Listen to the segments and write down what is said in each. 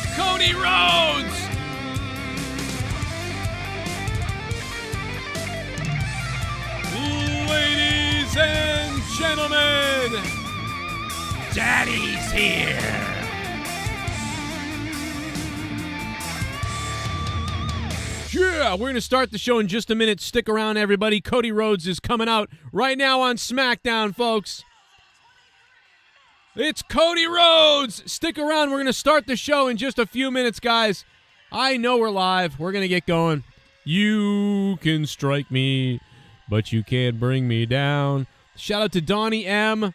It's Cody Rhodes! Ladies and gentlemen, Daddy's here! Yeah, we're going to start the show in just a minute. Stick around, everybody. Cody Rhodes is coming out right now on SmackDown, folks. It's Cody Rhodes. Stick around. We're going to start the show in just a few minutes, guys. I know we're live. We're going to get going. You can strike me, but you can't bring me down. Shout out to Donnie M.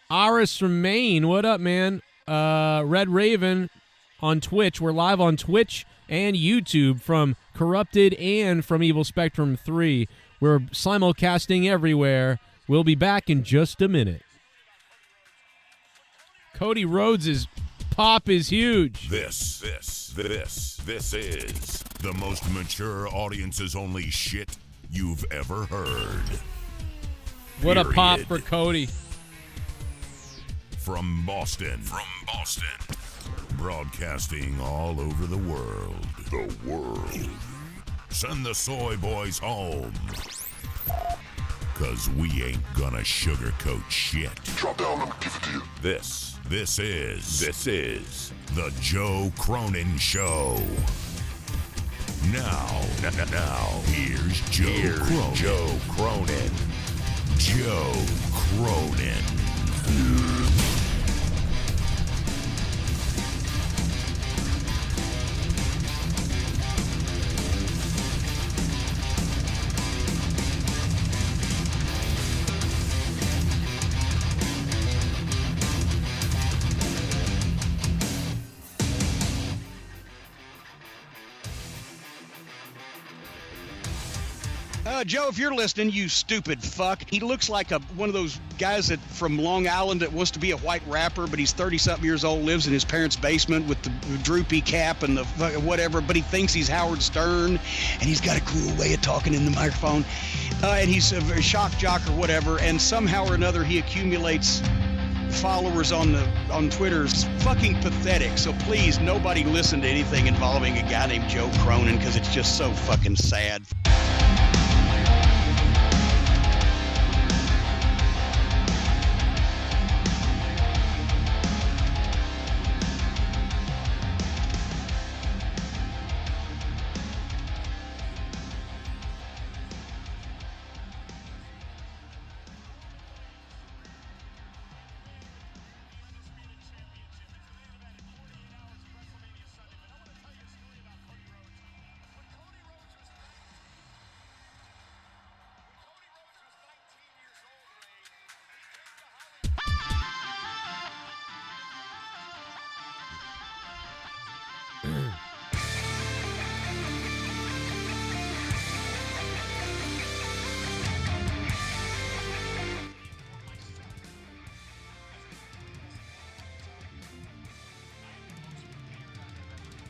Aris from Maine. What up, man? Red Raven on Twitch. We're live on Twitch and YouTube from Corrupted and from Evil Spectrum 3. We're simulcasting everywhere. We'll be back in just a minute. Cody Rhodes' pop is huge. This is the most mature audiences-only shit you've ever heard. What a pop for Cody. From Boston. Broadcasting all over the world. Send the soy boys home. 'Cause we ain't gonna sugarcoat shit. Drop down, I'm give it to you. This is the Joe Cronin Show. Now, here's Joe Cronin. Joe Cronin. Joe, if you're listening, you stupid fuck. He looks like one of those guys that from Long Island that wants to be a white rapper, but he's 30-something years old, lives in his parents' basement with the droopy cap and the whatever, but he thinks he's Howard Stern, and he's got a cool way of talking in the microphone, and he's a very shock jock or whatever, and somehow or another he accumulates followers on Twitter. It's fucking pathetic. So please, nobody listen to anything involving a guy named Joe Cronin, because it's just so fucking sad.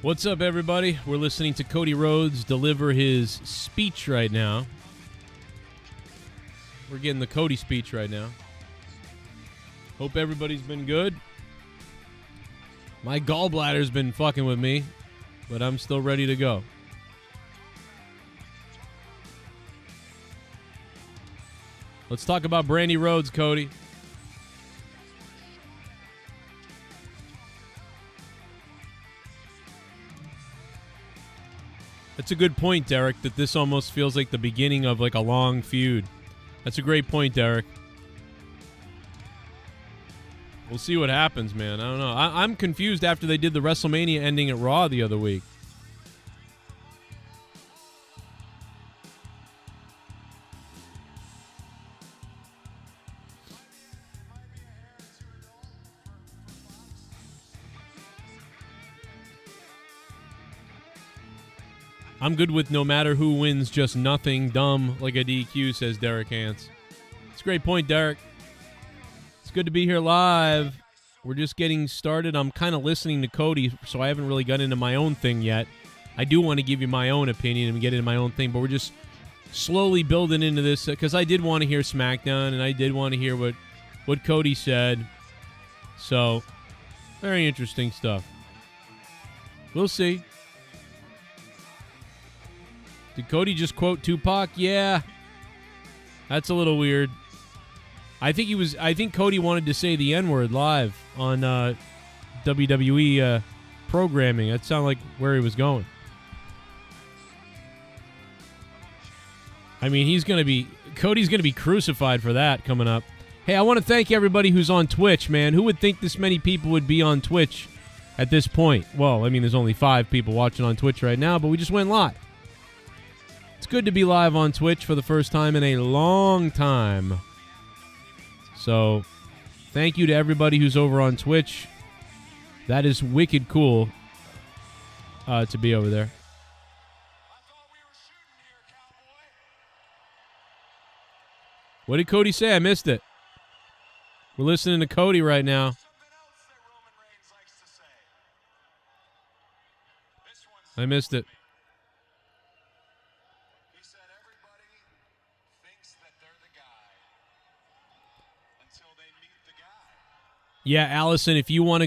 What's up, everybody? We're listening to Cody Rhodes deliver his speech right now. We're getting the Cody speech right now. Hope everybody's been good. My gallbladder's been fucking with me, but I'm still ready to go. Let's talk about Brandy Rhodes, Cody. That's a good point, Derek, that this almost feels like the beginning of like a long feud. That's a great point, Derek. We'll see what happens, man. I don't know. I'm confused after they did the WrestleMania ending at Raw the other week. I'm good with no matter who wins, just nothing dumb like a DQ, says Derek Hance. It's a great point, Derek. It's good to be here live. We're just getting started. I'm kind of listening to Cody, so I haven't really got into my own thing yet. I do want to give you my own opinion and get into my own thing, but we're just slowly building into this because I did want to hear SmackDown, and I did want to hear what Cody said. So Very interesting stuff. We'll see. Did Cody just quote Tupac? Yeah. That's a little weird. I think Cody wanted to say the N-word live on WWE programming. That sounded like where he was going. I mean, Cody's going to be crucified for that coming up. Hey, I want to thank everybody who's on Twitch, man. Who would think this many people would be on Twitch at this point? Well, I mean, there's only 5 people watching on Twitch right now, but we just went live. It's good to be live on Twitch for the first time in a long time. So, thank you to everybody who's over on Twitch. That is wicked cool to be over there. What did Cody say? I missed it. We're listening to Cody right now. I missed it. He said everybody thinks that they're the guy until they meet the guy. Yeah, Allison, if you want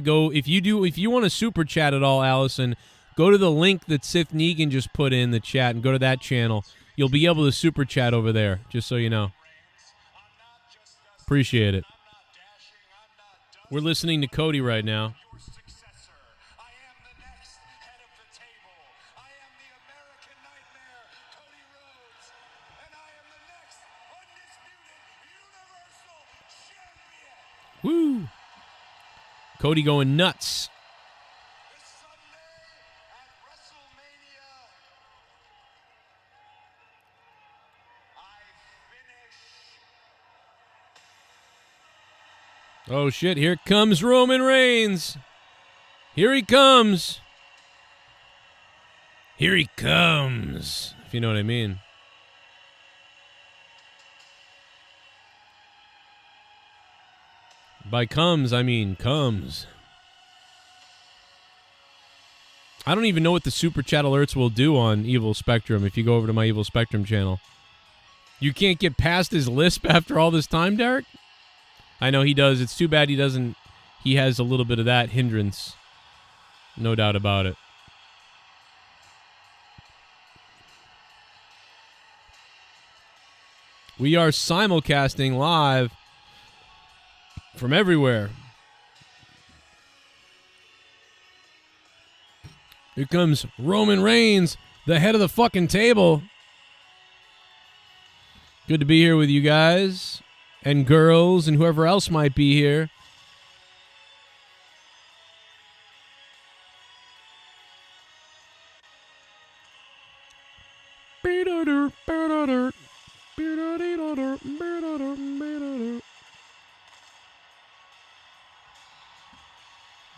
to super chat at all, Allison, go to the link that Sith Negan just put in the chat and go to that channel. You'll be able to super chat over there, just so you know. Appreciate it. We're listening to Cody right now. Woo! Cody going nuts. This Sunday at WrestleMania, I finish. Oh, shit. Here comes Roman Reigns. Here he comes. Here he comes. If you know what I mean. By comes, I mean comes. I don't even know what the super chat alerts will do on Evil Spectrum if you go over to my Evil Spectrum channel. You can't get past his lisp after all this time, Derek? I know he does. It's too bad he doesn't. He has a little bit of that hindrance. No doubt about it. We are simulcasting live from everywhere. Here comes Roman Reigns, the head of the fucking table. Good to be here with you guys and girls and whoever else might be here.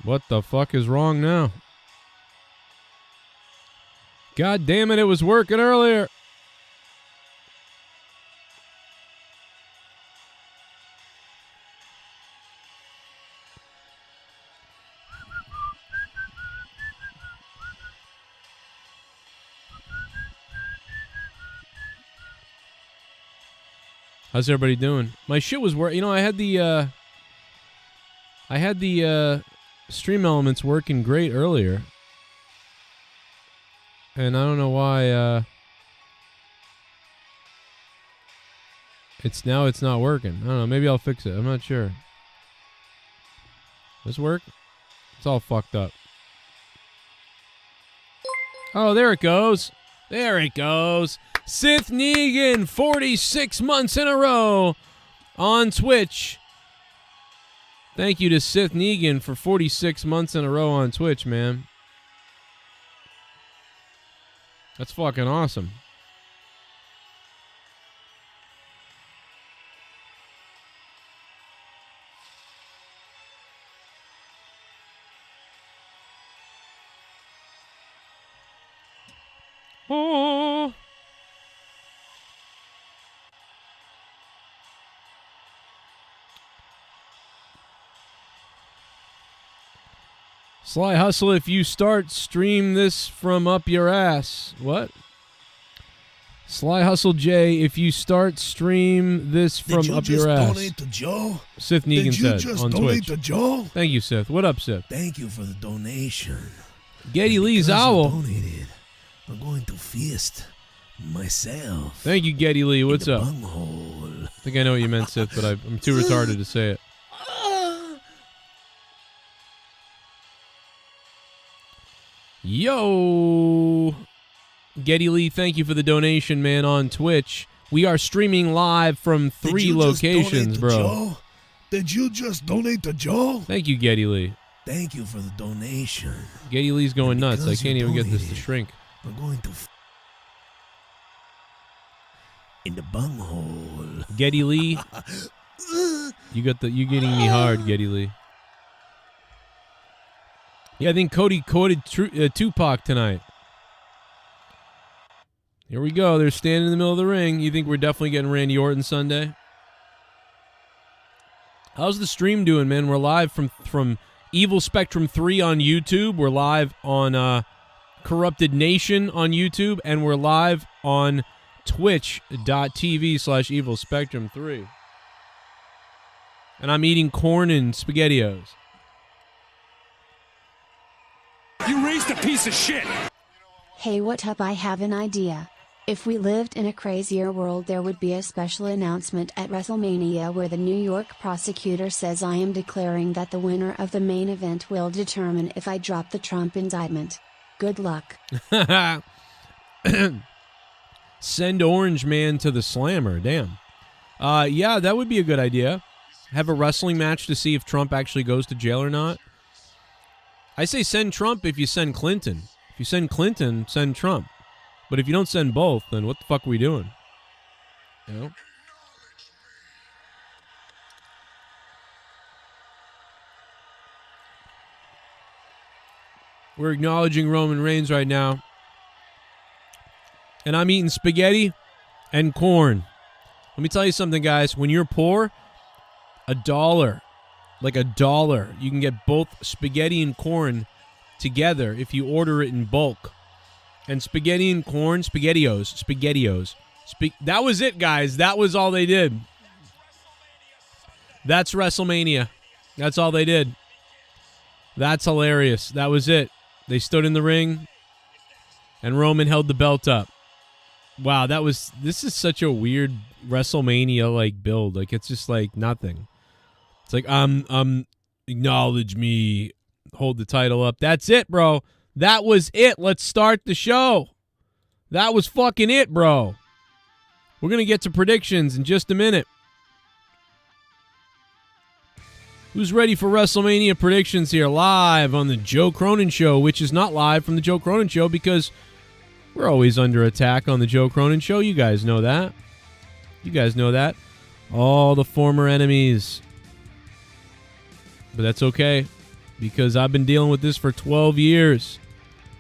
What the fuck is wrong now? God damn it, it was working earlier. How's everybody doing? My shit was working. You know, I had the Stream Elements working great earlier. And I don't know why it's not working. I don't know, maybe I'll fix it. I'm not sure. Does this work? It's all fucked up. Oh, there it goes. There it goes. Sith Negan, 46 months in a row on Twitch. Thank you to Sith Negan for 46 months in a row on Twitch, man. That's fucking awesome. Oh. Sly Hustle, if you stream this from up your ass. What? Sly Hustle J, if you start stream this from up your ass. Donate to Joe? Sith Negan said on Twitch. To Joe? Thank you, Sith. What up, Sith? Thank you for the donation. Geddy Lee's owl. Donated, I'm going to feast myself. Thank you, Geddy Lee. What's up? Bunghole. I think I know what you meant, Sith, but I'm too retarded to say it. Yo! Geddy Lee, thank you for the donation, man, on Twitch. We are streaming live from 3 locations, bro. Joe? Did you just donate to Joe? Thank you, Geddy Lee. Thank you for the donation. Geddy Lee's going nuts. I Because can't you even get this to donated, shrink. I'm going to in the bunghole. Geddy Lee, you getting me hard, Geddy Lee. Yeah, I think Cody quoted Tupac tonight. Here we go. They're standing in the middle of the ring. You think we're definitely getting Randy Orton Sunday? How's the stream doing, man? We're live from Evil Spectrum 3 on YouTube. We're live on Corrupted Nation on YouTube. And we're live on twitch.tv/Evil Spectrum 3. And I'm eating corn and SpaghettiOs. You raised a piece of shit. Hey, what up? I have an idea. If we lived in a crazier world, there would be a special announcement at WrestleMania where the New York prosecutor says I am declaring that the winner of the main event will determine if I drop the Trump indictment. Good luck. Send Orange Man to the Slammer. Damn. Yeah, that would be a good idea. Have a wrestling match to see if Trump actually goes to jail or not. I say send Trump if you send Clinton. If you send Clinton, send Trump. But if you don't send both, then what the fuck are we doing? You know? We're acknowledging Roman Reigns right now. And I'm eating spaghetti and corn. Let me tell you something, guys. When you're poor, $1, like $1, you can get both spaghetti and corn together if you order it in bulk. And spaghetti and corn, SpaghettiOs. That was it, guys. That was all they did. That's WrestleMania. That's all they did. That's hilarious. That was it. They stood in the ring, and Roman held the belt up. Wow, this is such a weird WrestleMania-like build. Like, it's just like nothing. It's like, acknowledge me, hold the title up. That's it, bro. That was it. Let's start the show. That was fucking it, bro. We're going to get to predictions in just a minute. Who's ready for WrestleMania predictions here live on the Joe Cronin Show, which is not live from the Joe Cronin Show because we're always under attack on the Joe Cronin Show. You guys know that. You guys know that. All the former enemies. But that's okay because I've been dealing with this for 12 years.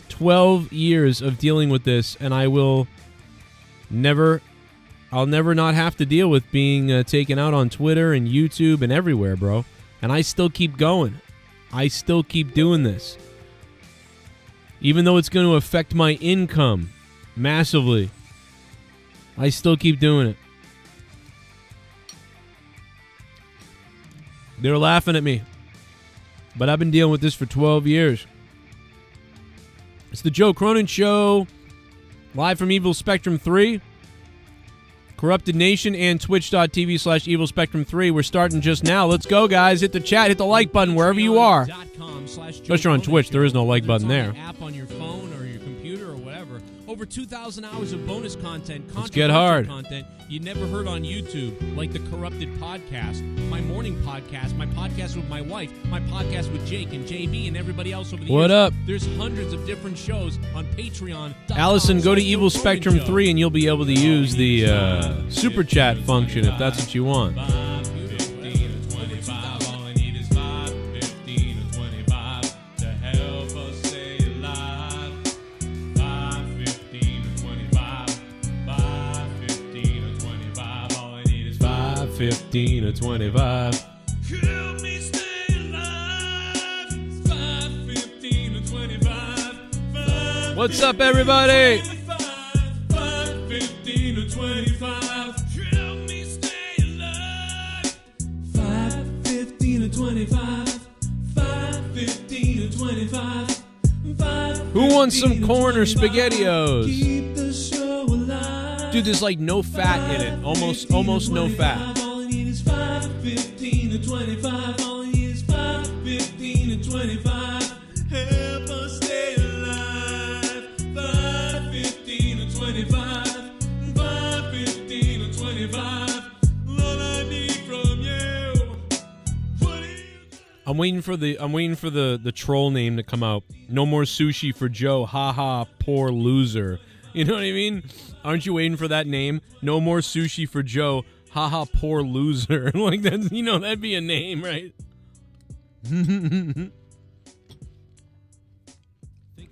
12 years of dealing with this, and I'll never not have to deal with being taken out on Twitter and YouTube and everywhere, bro. And I still keep going. I still keep doing this. Even though it's going to affect my income massively, I still keep doing it. They're laughing at me. But I've been dealing with this for 12 years. It's the Joe Cronin Show, live from Evil Spectrum 3, Corrupted Nation, and twitch.tv/Evil Spectrum 3. We're starting just now. Let's go, guys. Hit the chat. Hit the like button wherever you are. Especially on Twitch. There is no like button there. App on your phone or your computer or whatever. Over 2,000 hours of bonus content. Let's get hard. Content you never heard on YouTube, like the Corrupted Podcast, my morning podcast, my podcast with my wife, my podcast with Jake and JB and everybody else over the years. What up? There's hundreds of different shows on Patreon. Allison, go to Evil Spectrum 3 and you'll be able to use the super chat function if that's what you want. $15 or $25. Help me stay alive. 5, 15 or 25. 5, What's up, everybody? 5, 15 15 or 25. Help me stay alive. 5, 15 or 25. 5, 15 or 25. 5, Who wants some 15 or corn or 25. SpaghettiOs? Keep the show alive. Dude, there's like no fat in it. Almost no fat. All I need is 5, 15 or 25. All I need is 5, 15 or 25. Help us stay alive. 5, 15 or 25. 5, 15 or 25. All I need from you. What do you I'm waiting for the troll name to come out. No more sushi for Joe. Ha ha, poor loser. You know what I mean? Aren't you waiting for that name? No more sushi for Joe. Ha ha, poor loser. Like that, you know, that'd be a name, right? Think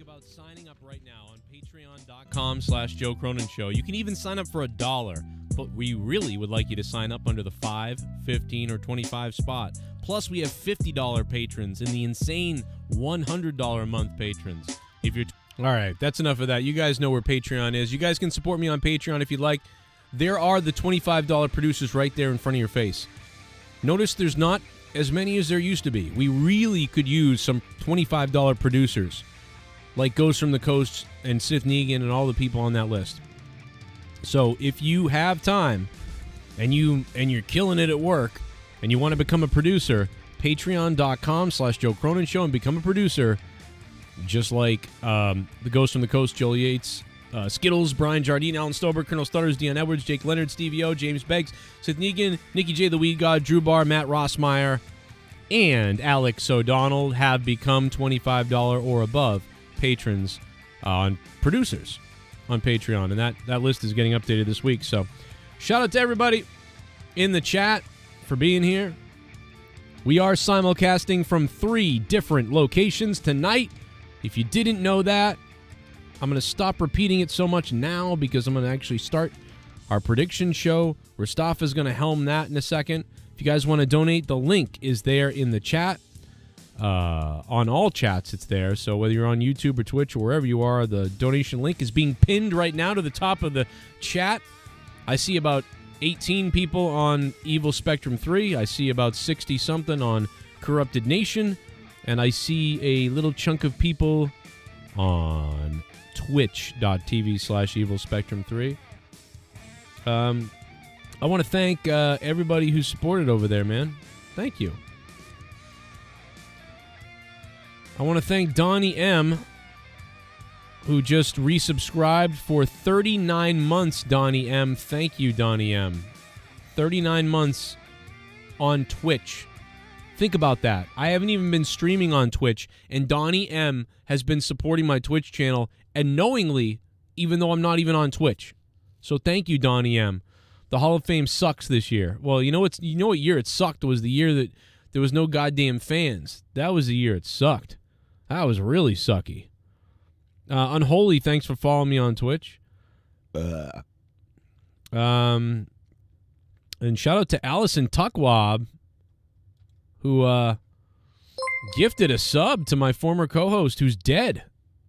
about signing up right now on patreon.com/Joe Cronin Show. You can even sign up for $1, but we really would like you to sign up under the 5, 15, or 25 spot. Plus, we have $50 patrons and the insane $100 a month patrons. If you're all right, that's enough of that. You guys know where Patreon is. You guys can support me on Patreon if you'd like. There are the $25 producers right there in front of your face. Notice there's not as many as there used to be. We really could use some $25 producers, like Ghost from the Coast and Sith Negan and all the people on that list. So if you have time and you're killing it at work and you want to become a producer, patreon.com/Joe Cronin Show and become a producer. Just like the Ghost from the Coast, Joel Yates, Skittles, Brian Jardine, Alan Stober, Colonel Stutters, Dion Edwards, Jake Leonard, Stevie O, James Beggs, Sith Negan, Nikki J. the Weed God, Drew Barr, Matt Rossmeyer, and Alex O'Donnell have become $25 or above patrons on producers on Patreon. And that list is getting updated this week. So shout out to everybody in the chat for being here. We are simulcasting from 3 different locations tonight. If you didn't know that, I'm going to stop repeating it so much now because I'm going to actually start our prediction show. Mustafa's going to helm that in a second. If you guys want to donate, the link is there in the chat. On all chats, it's there. So whether you're on YouTube or Twitch or wherever you are, the donation link is being pinned right now to the top of the chat. I see about 18 people on Evil Spectrum 3. I see about 60-something on Corrupted Nation. And I see a little chunk of people on twitch.tv/Evil Spectrum 3. I want to thank everybody who supported over there, man. Thank you. I want to thank Donnie M., who just resubscribed for 39 months, Donnie M. Thank you, Donnie M. 39 months on Twitch. Think about that. I haven't even been streaming on Twitch, and Donnie M. has been supporting my Twitch channel, and knowingly, even though I'm not even on Twitch. So thank you, Donnie M. The Hall of Fame sucks this year. Well, you know what year it sucked was the year that there was no goddamn fans. That was the year it sucked. That was really sucky. Unholy, thanks for following me on Twitch. And shout out to Allison Tuckwab, who gifted a sub to my former co-host who's dead.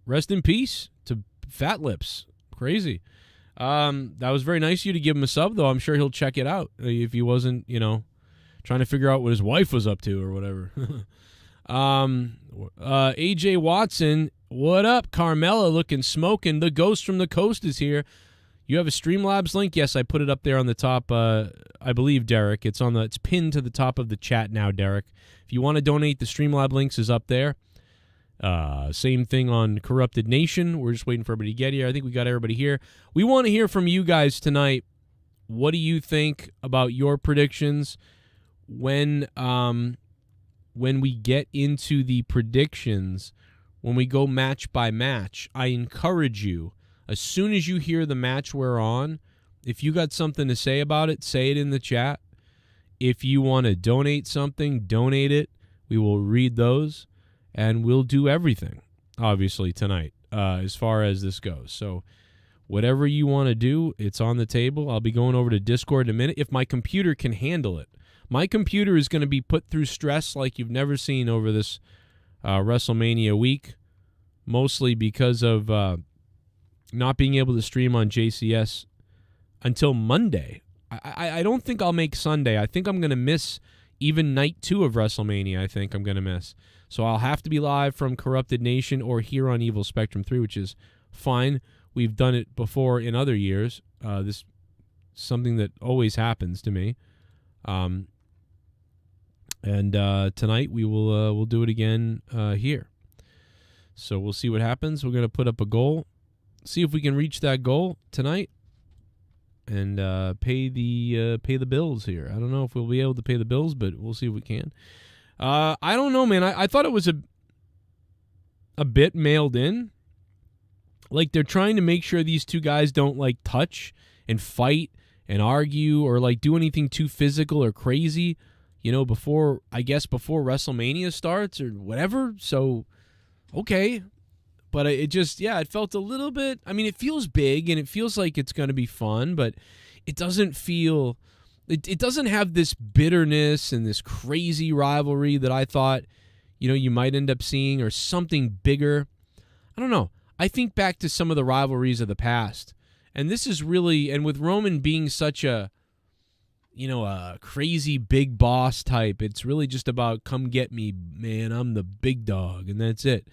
Rest in peace to Fat Lips. Crazy. That was very nice of you to give him a sub, though. I'm sure he'll check it out if he wasn't, trying to figure out what his wife was up to or whatever. AJ Watson, what up? Carmella looking smoking. The Ghost from the Coast is here. You have a Streamlabs link? Yes, I put it up there on the top. I believe, Derek. It's pinned to the top of the chat now, Derek. If you want to donate, the Streamlab links is up there. Same thing on Corrupted Nation. We're just waiting for everybody to get here. I think we got everybody here. We want to hear from you guys tonight. What do you think about your predictions when we get into the predictions, when we go match by match? I encourage you, as soon as you hear the match we're on, if you got something to say about it, say it in the chat. If you want to donate something, donate it. We will read those, and we'll do everything, obviously, tonight, as far as this goes. So whatever you want to do, it's on the table. I'll be going over to Discord in a minute if my computer can handle it. My computer is going to be put through stress like you've never seen over this WrestleMania week, mostly because of not being able to stream on JCS until Monday. I don't think I'll make Sunday. I think I'm going to miss even night 2 of WrestleMania. I think I'm going to miss. So I'll have to be live from Corrupted Nation or here on Evil Spectrum 3, which is fine. We've done it before in other years. This is something that always happens to me. And tonight we'll do it again here. So we'll see what happens. We're going to put up a goal. See if we can reach that goal tonight. And pay the bills here. I don't know if we'll be able to pay the bills, but we'll see if we can. I don't know, man. I thought it was a bit mailed in. Like they're trying to make sure these two guys don't like touch and fight and argue or like do anything too physical or crazy, before WrestleMania starts or whatever. So, okay. But it felt a little bit, it feels big and it feels like it's going to be fun, but it doesn't feel, it doesn't have this bitterness and this crazy rivalry that I thought, you might end up seeing or something bigger. I don't know. I think back to some of the rivalries of the past, and this is really, and with Roman being such a crazy big boss type, it's really just about come get me, man, I'm the big dog, and that's it.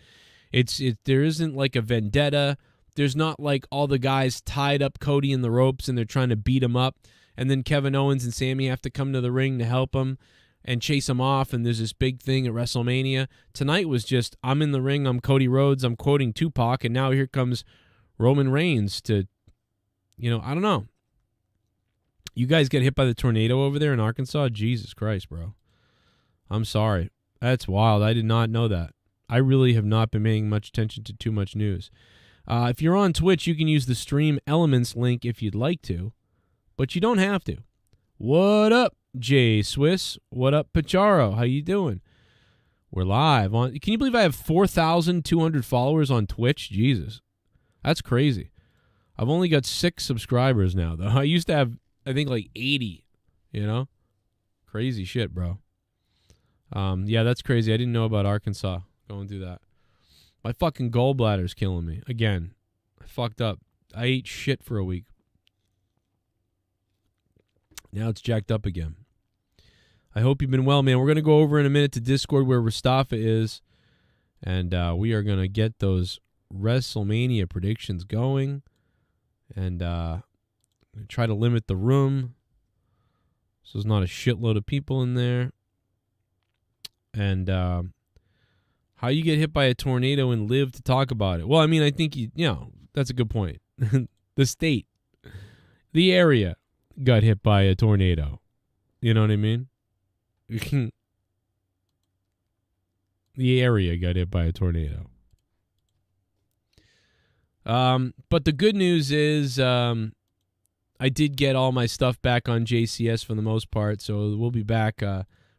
There isn't like a vendetta. There's not like all the guys tied up Cody in the ropes and they're trying to beat him up. And then Kevin Owens and Sami have to come to the ring to help him and chase him off. And there's this big thing at WrestleMania. Tonight was just, I'm in the ring. I'm Cody Rhodes. I'm quoting Tupac. And now here comes Roman Reigns to, I don't know. You guys get hit by the tornado over there in Arkansas? Jesus Christ, bro. I'm sorry. That's wild. I did not know that. I really have not been paying much attention to too much news. If you're on Twitch, you can use the Stream Elements link if you'd like to, but you don't have to. What up, Jay Swiss? What up, Pacharo? How you doing? We're live on. Can you believe I have 4,200 followers on Twitch? Jesus, that's crazy. I've only got 6 subscribers now, though. I used to have, I think, like 80. Crazy shit, bro. Yeah, that's crazy. I didn't know about Arkansas. Going through that. My fucking gallbladder's killing me. Again, I fucked up. I ate shit for a week. Now it's jacked up again. I hope you've been well, man. We're going to go over in a minute to Discord where Mustafa is. And we are going to get those WrestleMania predictions going. And try to limit the room. So there's not a shitload of people in there. And how you get hit by a tornado and live to talk about it. Well, I think that's a good point. The state, the area got hit by a tornado. You know what I mean? The area got hit by a tornado. But the good news is I did get all my stuff back on JCS for the most part, so we'll be back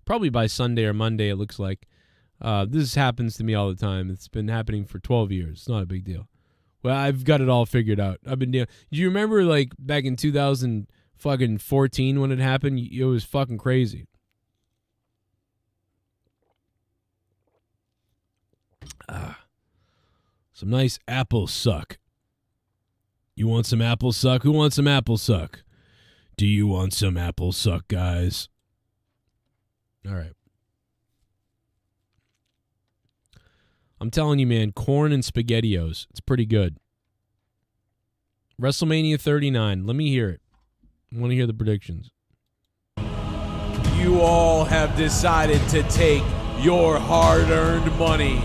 probably by Sunday or Monday, it looks like. This happens to me all the time. It's been happening for 12 years. It's not a big deal. Well, I've got it all figured out. Do you remember like back in 2014 when it happened? It was fucking crazy. Some nice apple suck. You want some apple suck? Who wants some apple suck? Do you want some apple suck, guys? All right. I'm telling you, man, corn and SpaghettiOs. It's pretty good. WrestleMania 39. Let me hear it. I want to hear the predictions. You all have decided to take your hard-earned money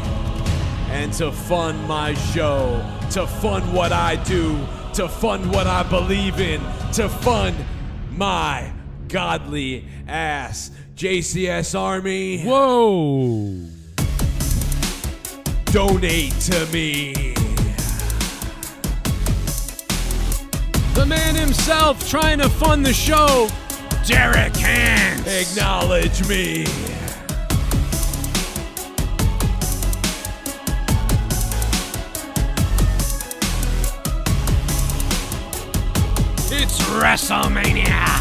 and to fund my show, to fund what I do, to fund what I believe in, to fund my godly ass. JCS Army. Whoa. Donate to me. The man himself trying to fund the show, Derek Hans. Acknowledge me. It's WrestleMania.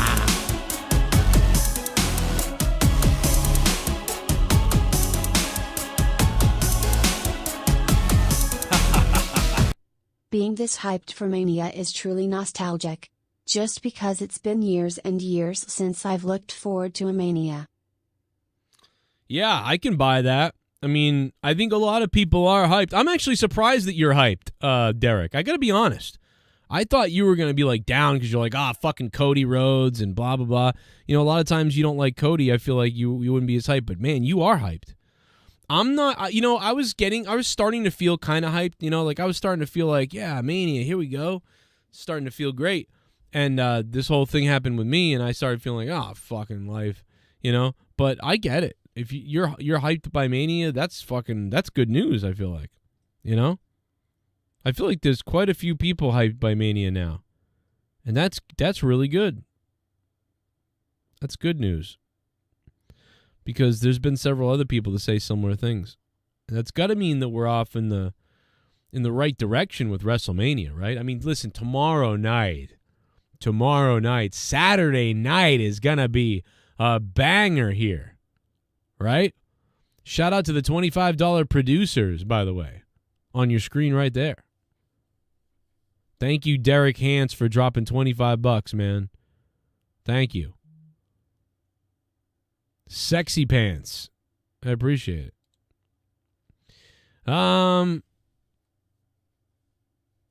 Being this hyped for Mania is truly nostalgic. just because it's been years and years since I've looked forward to a Mania. Yeah, I can buy that. I mean, I think a lot of people are hyped. I'm actually surprised that you're hyped, Derek. I got to be honest. I thought you were going to be like down because you're like, fucking Cody Rhodes and blah, blah, blah. You know, a lot of times you don't like Cody. I feel like you wouldn't be as hyped. But, man, you are hyped. I'm not, you know, I was starting to feel kind of hyped. You know, like I was starting to feel like, yeah, Mania, here we go. Starting to feel great. And this whole thing happened with me, and I started feeling like, fucking life, you know. But I get it. If you're hyped by Mania, that's good news, I feel like, you know. I feel like there's quite a few people hyped by Mania now, and that's really good. That's good news, because there's been several other people to say similar things. And that's got to mean that we're off in the right direction with WrestleMania, right? I mean, listen, tomorrow night, Saturday night is gonna be a banger here, right? Shout out to the $25 producers, by the way, on your screen right there. Thank you, Derek Hance, for dropping $25, man. Thank you. Sexy Pants. I appreciate it.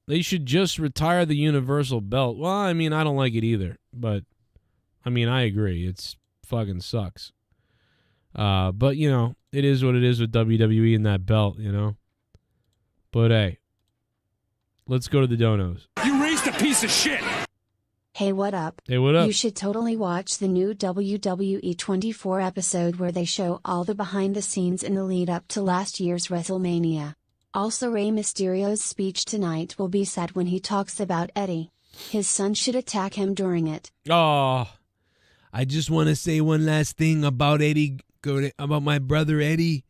They should just retire the Universal Belt. Well, I mean, I don't like it either. But, I mean, I agree. It's fucking sucks. But, you know, it is what it is with WWE and that belt, you know. But, hey. Let's go to the donos. You raised a piece of shit. Hey, what up? Hey, what up? You should totally watch the new WWE 24 episode where they show all the behind the scenes in the lead up to last year's WrestleMania. Also, Rey Mysterio's speech tonight will be sad when he talks about Eddie. His son should attack him during it. Oh, I just want to say one last thing about Eddie, about my brother Eddie.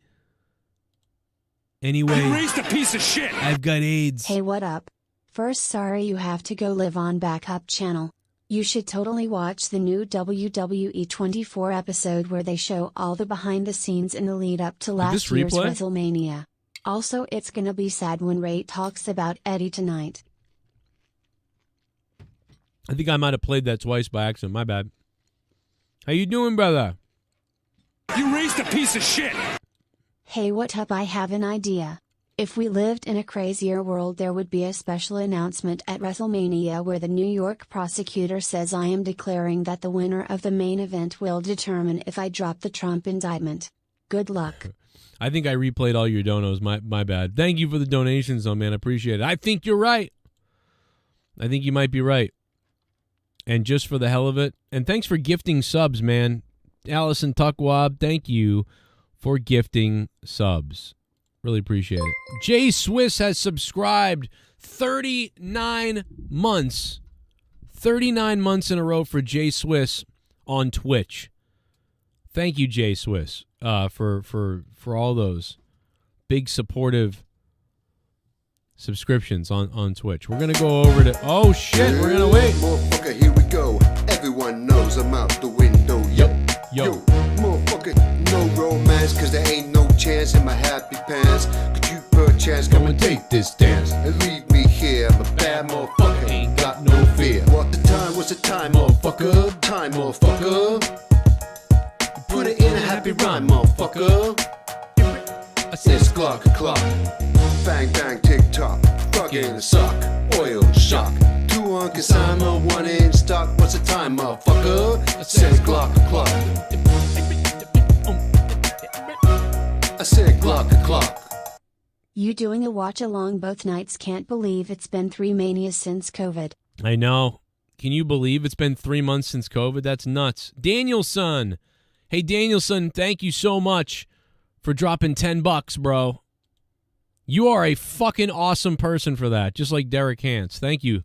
Anyway, you raised a piece of shit. I've got AIDS. Hey, what up? First, sorry you have to go live on backup channel. You should totally watch the new WWE 24 episode where they show all the behind the scenes in the lead up to last year's WrestleMania. Also, it's gonna be sad when Ray talks about Eddie tonight. I think I might have played that twice by accident. My bad. How you doing, brother? You raised a piece of shit. Hey, what up? I have an idea. If we lived in a crazier world, there would be a special announcement at WrestleMania where the New York prosecutor says I am declaring that the winner of the main event will determine if I drop the Trump indictment. Good luck. I think I replayed all your donos. My bad. Thank you for the donations, though, man. I appreciate it. I think you're right. I think you might be right. And just for the hell of it, and thanks for gifting subs, man. Allison Tuckwab, thank you for gifting subs. Really appreciate it. Jay Swiss has subscribed 39 months. 39 months in a row for Jay Swiss on Twitch. Thank you, Jay Swiss, for all those big supportive subscriptions on Twitch. We're going to go over to... Oh, shit. We're going to wait. Motherfucker, here we go. Everyone knows I'm out the window. Yo, motherfucker, no romance, cause there ain't no chance in my happy pants. Could you perchance come and take this dance and leave me here? I'm a bad motherfucker, ain't got no fear. What the time? What's the time, motherfucker? Time, motherfucker. Put it in a happy rhyme, motherfucker. I said it's clock. Bang, bang, tick tock. Fucking suck. Oil shock. 2 on consignment, 1 in stock. What's the time, motherfucker? I said clock. I said clock. You doing a watch along both nights? Can't believe it's been 3 manias since COVID. I know. Can you believe it's been 3 months since COVID? That's nuts. Danielson. Hey, Danielson, thank you so much for dropping $10, bro. You are a fucking awesome person for that, just like Derek Hance. Thank you,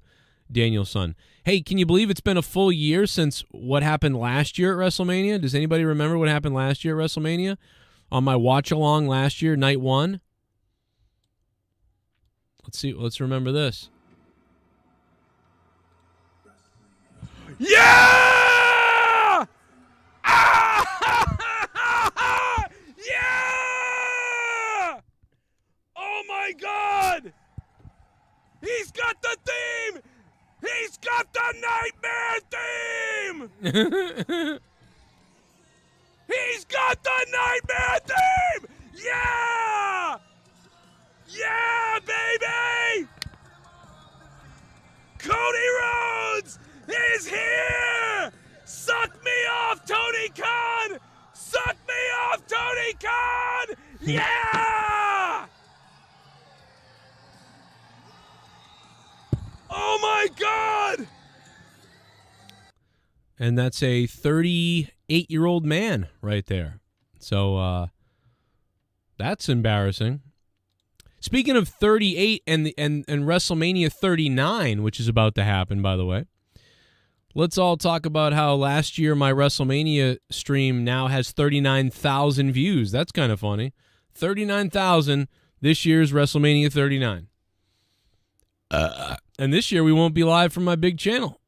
Danielson. Hey, can you believe it's been a full year since what happened last year at WrestleMania? Does anybody remember what happened last year at WrestleMania? On my watch-along last year, night 1? Let's see. Let's remember this. Yeah! Yeah! Oh my God! He's got the theme! He He's got the nightmare theme! He's got the nightmare theme! Yeah! Yeah, baby! Cody Rhodes is here! Suck me off, Tony Khan! Suck me off, Tony Khan! Yeah! Oh my God! And that's a 38-year-old man right there. So that's embarrassing. Speaking of 38 and WrestleMania 39, which is about to happen, by the way, let's all talk about how last year my WrestleMania stream now has 39,000 views. That's kind of funny. 39,000 this year's WrestleMania 39. And this year we won't be live from my big channel.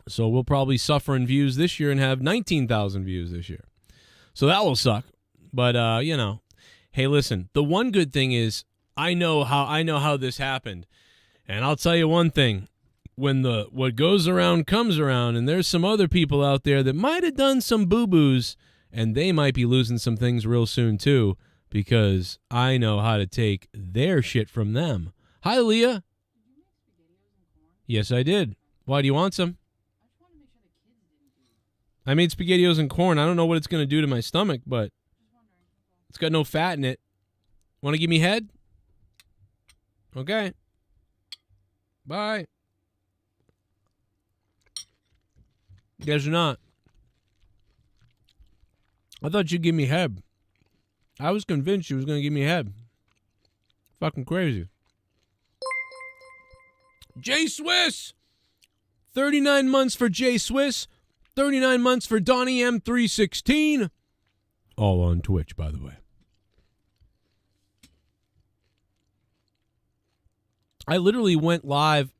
So we'll probably suffer in views this year and have 19,000 views this year. So that will suck. But, you know, hey, listen, the one good thing is I know how this happened. And I'll tell you one thing. When what goes around comes around, and there's some other people out there that might have done some boo-boos, and they might be losing some things real soon too, because I know how to take their shit from them. Hi, Leah. Yes, I did. Why, do you want some? I made SpaghettiOs and corn. I don't know what it's going to do to my stomach, but it's got no fat in it. Want to give me head? Okay. Bye. Guess not. I thought you'd give me head. I was convinced you was going to give me head. Fucking crazy. Jay Swiss. 39 months for Jay Swiss. 39 months for Donnie M316. All on Twitch, by the way. I literally went live.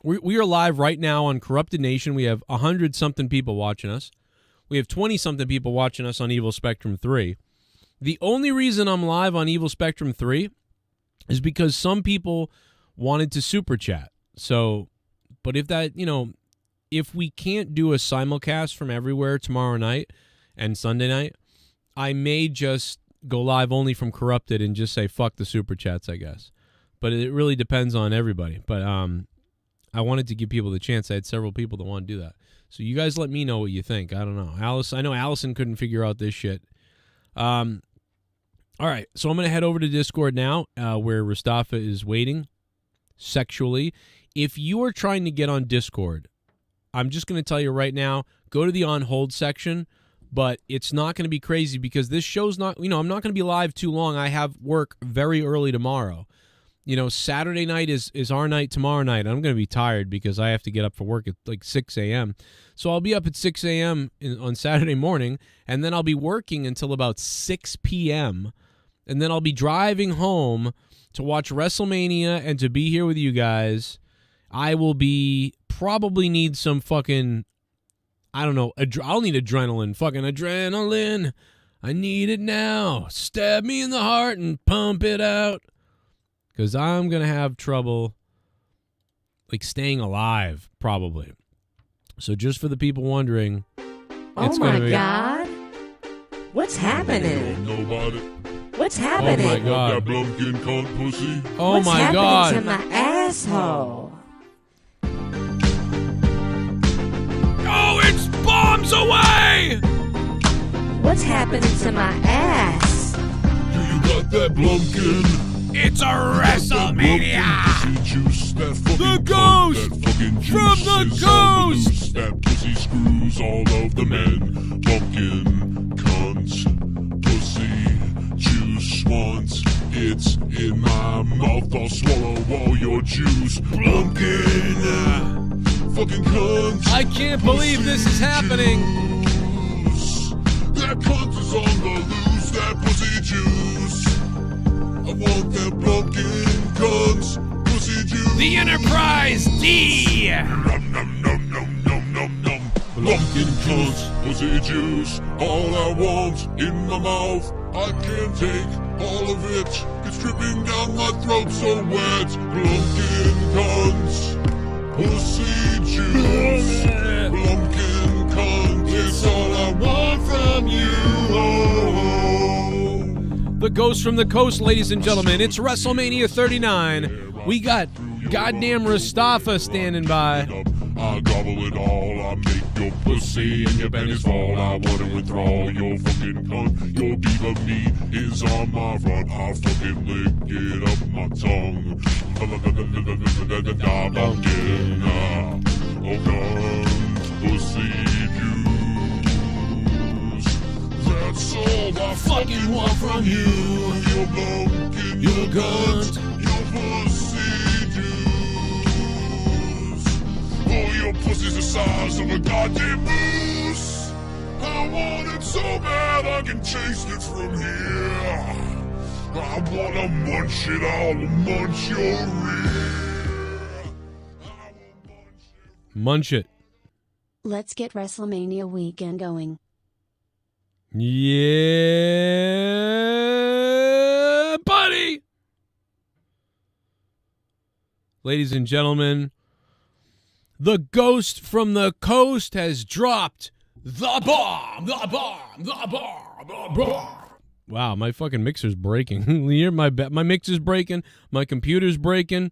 We are live right now on Corrupted Nation. We have 100-something people watching us. We have 20-something people watching us on Evil Spectrum 3. The only reason I'm live on Evil Spectrum 3 is because some people wanted to super chat. So, but if that, you know, if we can't do a simulcast from everywhere tomorrow night and Sunday night, I may just go live only from Corrupted and just say fuck the super chats, I guess. But it really depends on everybody. But I wanted to give people the chance. I had several people that want to do that. So you guys let me know what you think. I don't know. I know Allison couldn't figure out this shit. All right, so I'm going to head over to Discord now, where Mustafa is waiting sexually. If you are trying to get on Discord, I'm just going to tell you right now, go to the on hold section, but it's not going to be crazy because this show's not, you know, I'm not going to be live too long. I have work very early tomorrow. You know, Saturday night is our night tomorrow night. I'm going to be tired because I have to get up for work at like 6 a.m. So I'll be up at 6 a.m. on Saturday morning, and then I'll be working until about 6 p.m., and then I'll be driving home to watch WrestleMania and to be here with you guys. I will probably need some fucking, I don't know, I'll need adrenaline. Fucking adrenaline. I need it now. Stab me in the heart and pump it out. Because I'm going to have trouble, like, staying alive, probably. So just for the people wondering. Oh, my God. What's happening? Nobody. What's happening? Oh, my God. That blumpkin cunt pussy. Oh, my God. What's happening to my asshole? Oh, it's bombs away! What's happening to my ass? Do you got that blumpkin? It's a WrestleMania! The ghost! From the ghost! That pussy screws all of the men. Pumpkin, cunts, pussy, juice once. It's in my mouth, I'll swallow all your juice. Pumpkin, fucking cunts. I can't believe this is happening. Juice. That cunt is on the loose, that pussy juice. I want that pumpkin cunts, pussy juice. The Enterprise D! Nom nom nom nom nom nom nom. Pumpkin cunts, pussy juice. All I want in my mouth. I can't take all of it. It's dripping down my throat so wet. Pumpkin cunts, pussy juice. Pumpkin cunt, it's all I want from you. The Ghost from the Coast, ladies and gentlemen. It's WrestleMania 39. We got goddamn Mustafa standing by. I gobble it all, I make your pussy and your panties fall. I want to withdraw your fucking cunt. Your diva meat is on my front. I fucking lick it up my tongue. Pumpkin, oh cunt, pussy juice. That's all I fucking want from you. Your pumpkin, your cunt, your pussy juice. Oh, your pussy's the size of a goddamn moose. I want it so bad I can taste it from here. I wanna munch it, I'll munch your rear. Munch it. Let's get WrestleMania weekend going. Yeah, buddy. Ladies and gentlemen, the Ghost from the Coast has dropped the bomb, the bomb, the bomb, the bomb. Wow, my fucking mixer's breaking. my mixer's breaking. My computer's breaking.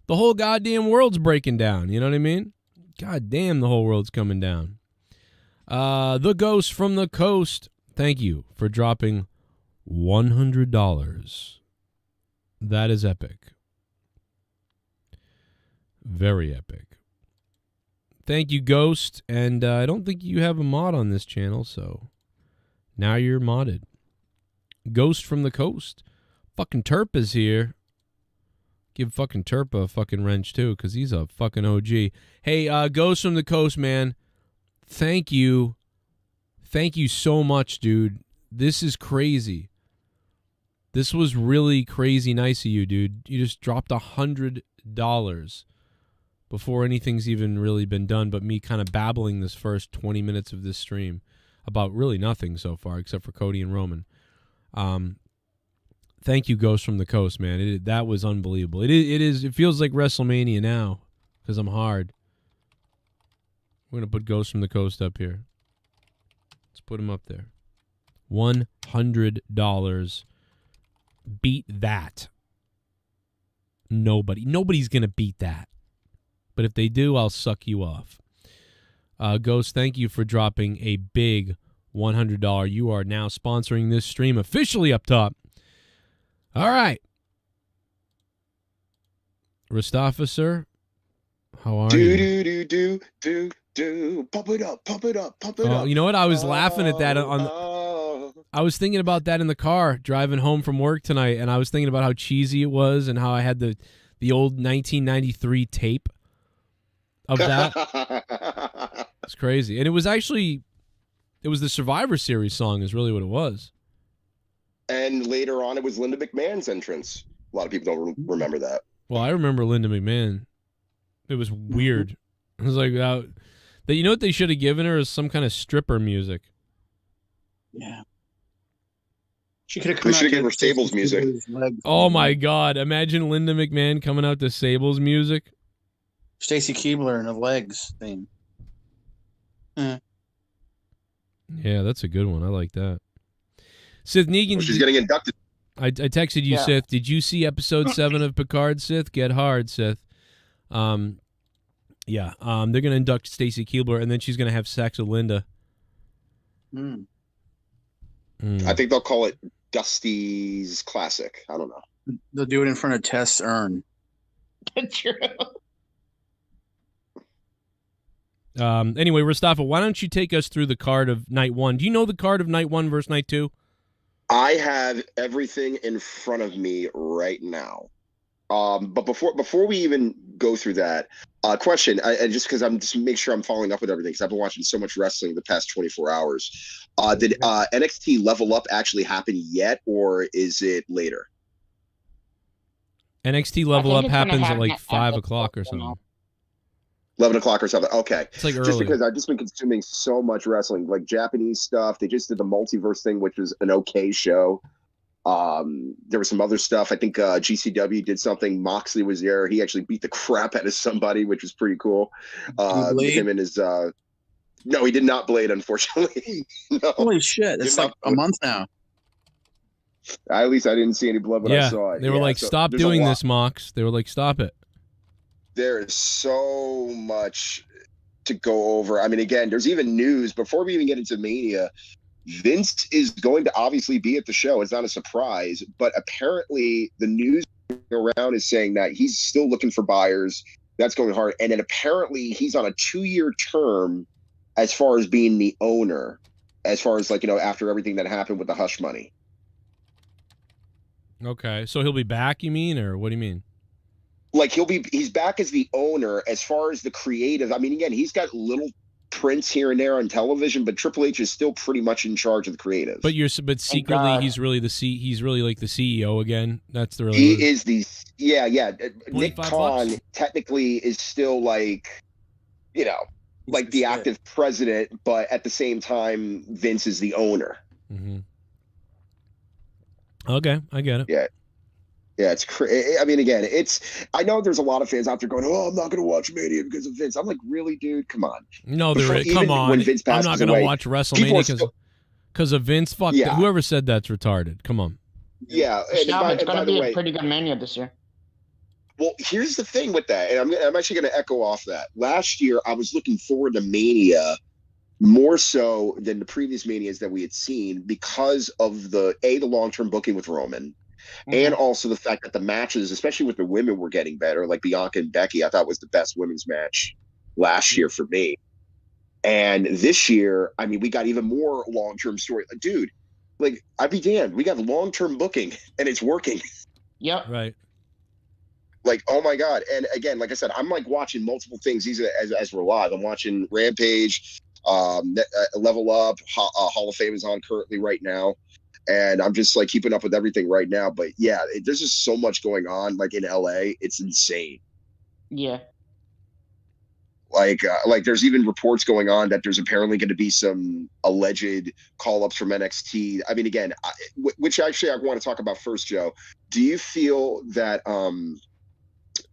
The whole goddamn world's breaking down. You know what I mean? God damn, the whole world's coming down. The Ghost from the Coast, thank you for dropping $100. That is epic. Very epic. Thank you, Ghost. And I don't think you have a mod on this channel, so now you're modded. Ghost from the Coast. Fucking Terp is here. Give fucking Terp a fucking wrench, too, because he's a fucking OG. Hey, Ghost from the Coast, man. Thank you. Thank you so much, dude. This is crazy. This was really crazy nice of you, dude. You just dropped $100 before anything's even really been done but me kind of babbling this first 20 minutes of this stream about really nothing so far except for Cody and Roman. Thank you, Ghost from the Coast, man. That was unbelievable. It feels like WrestleMania now because I'm hard. We're going to put Ghost from the Coast up here. Let's put him up there. $100. Beat that. Nobody's going to beat that. But if they do, I'll suck you off. Ghost, thank you for dropping a big $100. You are now sponsoring this stream officially up top. All right. Mustafa, sir, how are you? Pump it up, pump it up, pump it up. You know what? I was laughing at that I was thinking about that in the car driving home from work tonight, and I was thinking about how cheesy it was and how I had the old 1993 tape of that. It's crazy. And it was the Survivor Series song is really what it was. And later on, it was Linda McMahon's entrance. A lot of people don't remember that. Well, I remember Linda McMahon. It was weird. It was like, you know what they should have given her is some kind of stripper music. Yeah. She could have come out. They should have given her Sable's music. Oh my God! Imagine Linda McMahon coming out to Sable's music. Stacy Keibler and the legs thing. Yeah, that's a good one. I like that. Sith Negan. Well, she's getting inducted. I texted you, Sith. Did you see episode 7 of Picard, Sith? Get hard, Sith. They're gonna induct Stacy Keibler, and then she's gonna have sex with Linda. I think they'll call it Dusty's Classic. I don't know. They'll do it in front of Tess Earn. True. Anyway, Mustafa, why don't you take us through the card of night 1? Do you know the card of night 1 versus night 2? I have everything in front of me right now. But before we even go through that, question, just because I'm just make sure I'm following up with everything because I've been watching so much wrestling the past 24 hours. Did NXT Level Up actually happen yet, or is it later? NXT Level Up happens at like 5 o'clock or something. 11 o'clock or something. Okay. It's like early. Just because I've just been consuming so much wrestling, like Japanese stuff. They just did the multiverse thing, which was an okay show. There was some other stuff. I think GCW did something. Moxley was there. He actually beat the crap out of somebody, which was pretty cool. Him and his no, he did not blade, unfortunately. No. Holy shit! It's like a month now. At least I didn't see any blood when I saw it. They were like, "Stop doing this, Mox." They were like, "Stop it." There is so much to go over. I mean, again, there's even news before we even get into Mania. Vince is going to obviously be at the show. It's not a surprise, but apparently the news around is saying that he's still looking for buyers. That's going hard. And then apparently he's on a 2-year term as far as being the owner, as far as like, you know, after everything that happened with the hush money. Okay. So he'll be back, you mean? Or what do you mean? Like he's back as the owner. As far as the creative, I mean, again, he's got little prints here and there on television, but Triple H is still pretty much in charge of the creative. But secretly he's really he's really like the CEO again. That's the really he is the Nick Khan technically is still like, you know, like the active president, but at the same time Vince is the owner. Mm-hmm. Okay, I get it. Yeah, it's I mean, again, I know there's a lot of fans out there going, "Oh, I'm not going to watch Mania because of Vince." I'm like, really, dude? Come on. No, come on. When Vince I'm not going to watch WrestleMania because of Vince. Fuck, Yeah. Whoever said that's retarded. Come on. Yeah, It's going to be a pretty good Mania this year. Well, here's the thing with that, and I'm actually going to echo off that. Last year, I was looking forward to Mania more so than the previous Manias that we had seen because of the long-term booking with Roman. And also the fact that the matches, especially with the women, were getting better. Like Bianca and Becky, I thought was the best women's match last year for me. And this year, I mean, we got even more long-term story. Dude, like, I'd be damned. We got long-term booking, and it's working. Yep. Right. Like, oh my God. And again, like I said, I'm like watching multiple things as we're live. I'm watching Rampage, Level Up, Hall of Fame is on currently right now. And I'm just like keeping up with everything right now. But yeah, there's just so much going on, like in LA. It's insane. Yeah. Like there's even reports going on that there's apparently going to be some alleged call-ups from NXT. I mean, again, which actually I want to talk about first, Joe. Do you feel that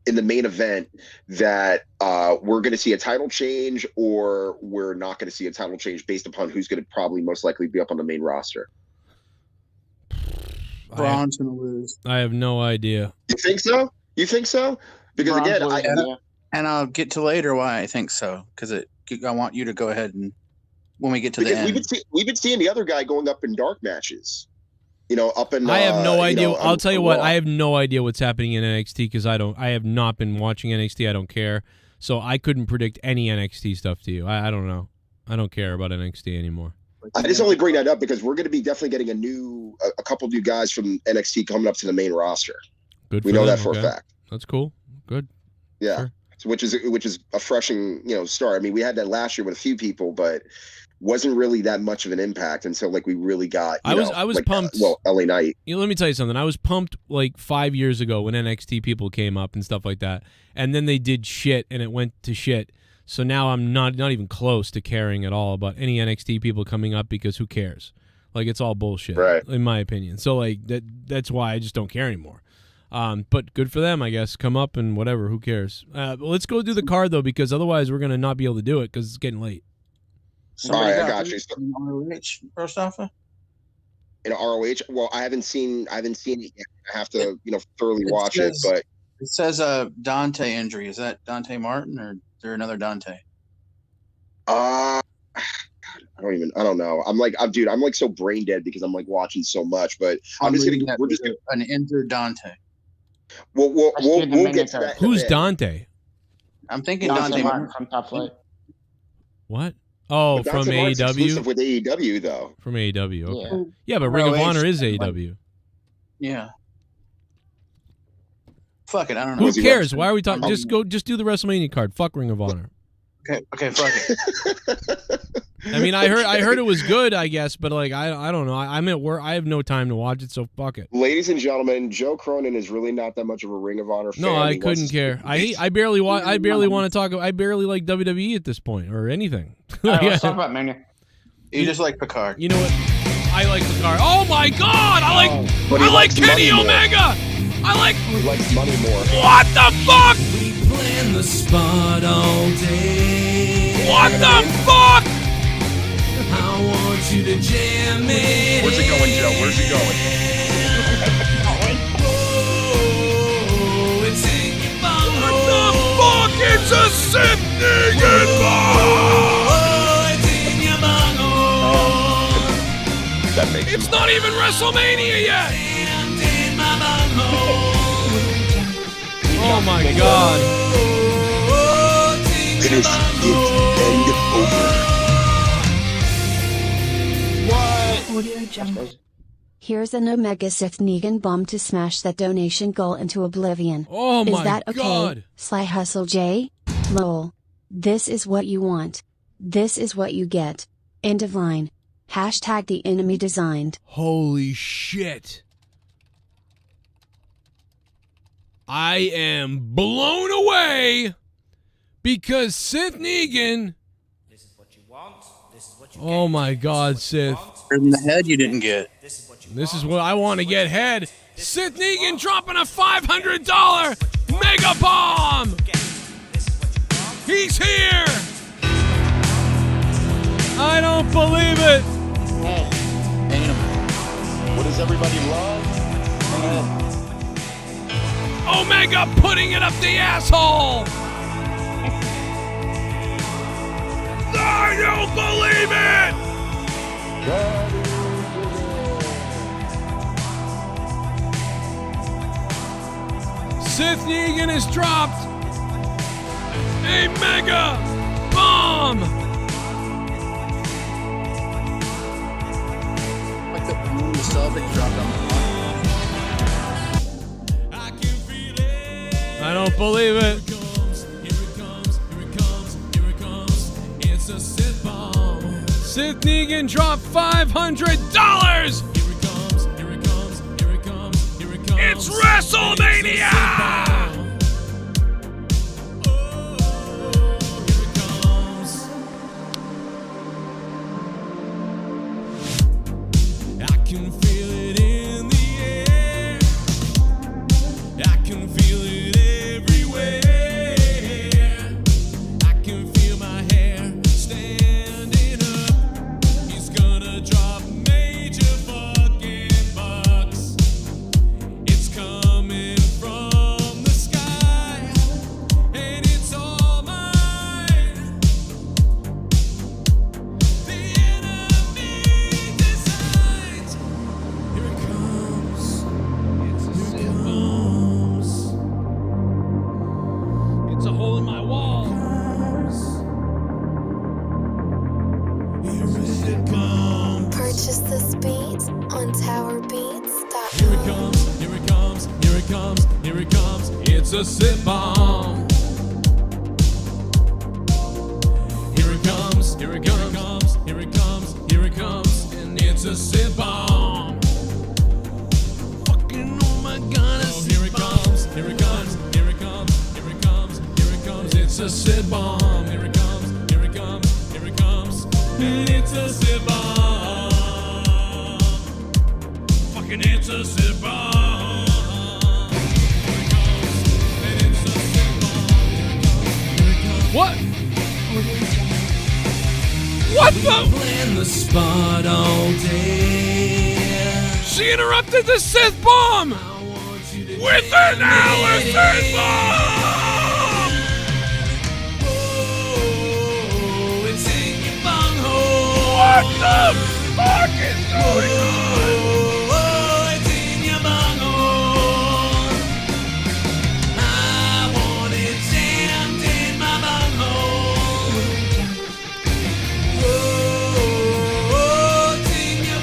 in the main event that we're going to see a title change, or we're not going to see a title change based upon who's going to probably most likely be up on the main roster? Braun's going to lose. I have no idea. You think so? Because again, and I'll get to later why I think so. Because I want you to go ahead and when we get to the end. We've been seeing the other guy going up in dark matches. You know, up in. I have no idea. I'll tell you what. I have no idea what's happening in NXT because I have not been watching NXT. I don't care. So I couldn't predict any NXT stuff to you. I don't know. I don't care about NXT anymore. I just only bring that up because we're going to be definitely getting a couple new guys from NXT coming up to the main roster. Good. We know that for a fact. That's cool. Good. Yeah. Sure. So which is a freshing, start. I mean, we had that last year with a few people, but wasn't really that much of an impact until like we really got. I was pumped. LA Knight. Let me tell you something. I was pumped like 5 years ago when NXT people came up and stuff like that, and then they did shit and it went to shit. So now I'm not even close to caring at all about any NXT people coming up because who cares? Like it's all bullshit, right? In my opinion. So like that's why I just don't care anymore. But good for them, I guess. Come up and whatever. Who cares? Let's go do the card though, because otherwise we're gonna not be able to do it because it's getting late. All right, I got you. ROH, first off. In ROH, well, I haven't seen it yet. I have to, thoroughly watch it. But it says Dante injury. Is that Dante Martin or is there another Dante? I don't know. I'm like so brain dead because I'm like watching so much. But we're just gonna an injured Dante. We'll get to that. Who's Dante? I'm thinking Dante Martin from Top Flight. What? Oh, from AEW. Exclusive with AEW though. From AEW. Okay. Yeah, but Ring of Honor is AEW. Yeah. Fuck it, I don't know. Who cares? Why are we talking? Just do the WrestleMania card. Fuck Ring of Honor. Okay, fuck it. I mean, I heard it was good, I guess, but like I don't know. I'm at work. I have no time to watch it, so fuck it. Ladies and gentlemen, Joe Cronin is really not that much of a Ring of Honor fan. No, I couldn't care. I barely want to talk. I barely like WWE at this point or anything. Let's talk about Mania. You just like Picard. You know what? I like the car. Oh my God! But he I like likes Kenny money more. Omega. I like. He likes money more. What the fuck? We plan the spot all day. What the fuck? I want you to jam it. Where's it going, Joe? Where's it going? Oh, it's in your bunghole. What the fuck? It's a sickening Oh, it's in your bunghole. That makes It's not even WrestleMania yet. Jammed in my bunghole. Oh my God. Oh, it's in It your is bunghole. end over. Here's an Omega Sith Negan bomb to smash that donation goal into oblivion. Oh Is my that okay? God. Sly Hustle J? Lol. This is what you want. This is what you get. End of line. Hashtag the enemy designed. Holy shit. I am blown away because Sith Negan. This is what you want. This is what you Oh my God, Sith. In the head you didn't get. This is what I want to get head. Sith Negan dropping a $500 mega bomb. He's here. I don't believe it. What does everybody love? Omega putting it up the asshole. I don't believe it. Sith Negan has dropped a mega bomb. Like the sub that dropped on I don't believe it. It's a Sith bomb. Sith Negan dropped $500. It's WrestleMania. I can feel it in the air. I can feel it everywhere. I can feel my hair standing up. He's gonna drop major fucking bucks. It's coming from the sky, and it's all mine. The enemy designs. Here it comes. It's a Sith bombs. It's a hole in my wall. Here it comes. Purchase this beat on towerbeats.com. Here it comes. Here it comes. Here it comes. Here it comes. It's a Sith bomb. Here it comes. Here it comes. Here it comes. Here it comes. And it's a Sith bomb. Fucking oh my God, Oh, here it comes. Here it comes. Here it comes. Here it comes. Here it comes. It's a Sith bomb. Here it comes. Here it comes. Here it comes. And it's a Sith bomb. Fucking it's a Sith bomb. Here it comes. And it's a Sith bomb. Here it comes. What? What the? plan the spot all day. She interrupted the Sith bomb with an Allison bomb. Oh, it's in your bunghole. What the fuck is going on? Oh, it's in your bunghole. I want it jammed in my bunghole. Oh, it's in your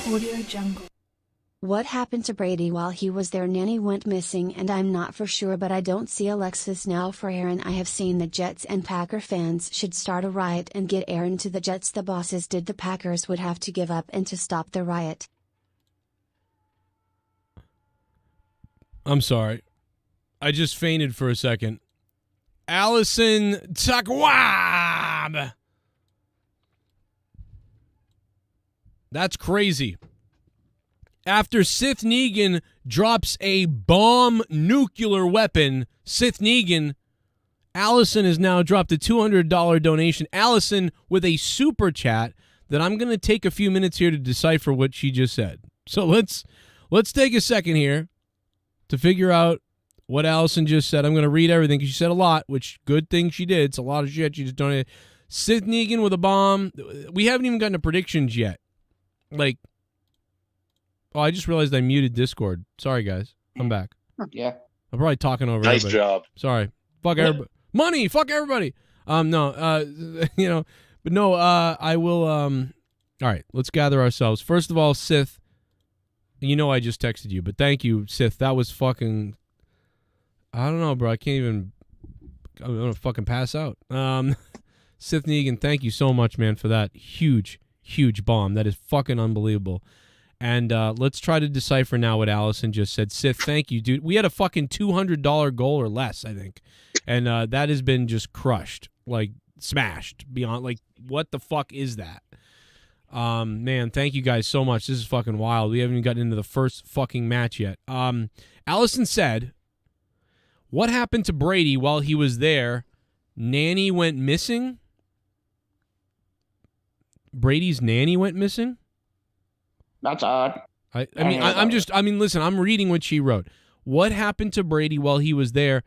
bunghole. Audio Jungle. What happened to Brady while he was there? Nanny went missing and I'm not for sure, but I don't see Alexis now. For Aaron, I have seen the Jets and Packer fans should start a riot and get Aaron to the Jets. The bosses did. The Packers would have to give up and to stop the riot. I'm sorry. I just fainted for a second. Allison Takwa! bomb. That's crazy. After Sith Negan drops a bomb nuclear weapon, Sith Negan, Allison has now dropped a $200 donation. Allison with a super chat that I'm going to take a few minutes here to decipher what she just said. So let's take a second here to figure out what Allison just said. I'm going to read everything because she said a lot, which good thing she did. It's a lot of shit she just donated. Sith Negan with a bomb. We haven't even gotten to predictions yet. Like, oh, I just realized I muted Discord. Sorry, guys. I'm back. Yeah. I'm probably talking over Nice everybody. job. Sorry. Fuck everybody. Money. Fuck everybody. No. You know, but no. I will. All right. Let's gather ourselves. First of all, Sith. You know, I just texted you, but thank you, Sith. That was fucking. I don't know, bro. I can't even. I'm gonna fucking pass out. Sith Negan, thank you so much, man, for that huge bomb. That is fucking unbelievable. And let's try to decipher now what Allison just said. Sith, thank you, dude. We had a fucking $200 goal or less, I think. And that has been just crushed, like smashed beyond, like, what the fuck is that? Man, thank you guys so much. This is fucking wild. We haven't even gotten into the first fucking match yet. Allison said, what happened to Brady while he was there? Nanny went missing? Brady's nanny went missing? That's odd. I mean, listen, I'm reading what she wrote. What happened to Brady while he was there?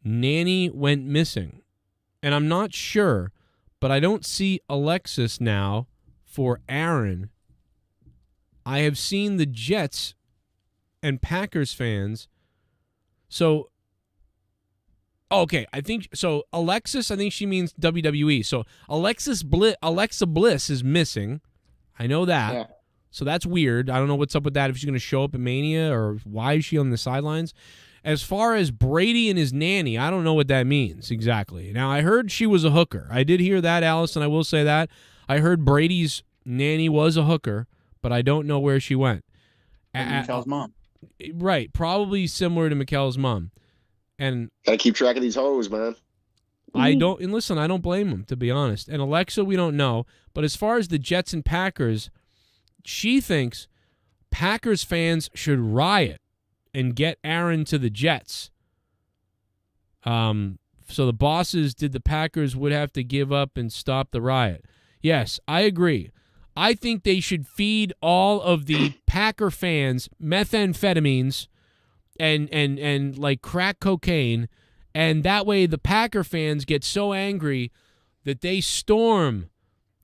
Nanny went missing. And I'm not sure, but I don't see Alexis now for Aaron. I have seen the Jets and Packers fans. So, okay, I think, so Alexis, I think she means WWE. So Alexa Bliss is missing. I know that. Yeah. So that's weird. I don't know what's up with that, if she's going to show up at Mania or why is she on the sidelines. As far as Brady and his nanny, I don't know what that means exactly. Now, I heard she was a hooker. I did hear that, Allison. I will say that. I heard Brady's nanny was a hooker, but I don't know where she went. Mikkel's mom. Right. Probably similar to Mikkel's mom. And gotta keep track of these hoes, man. I don't, and listen, I don't blame him, to be honest. And Alexa, we don't know. But as far as the Jets and Packers, she thinks Packers fans should riot and get Aaron to the Jets. So the bosses did the Packers would have to give up and stop the riot. Yes, I agree. I think they should feed all of the Packer fans methamphetamines and like crack cocaine, and that way the Packer fans get so angry that they storm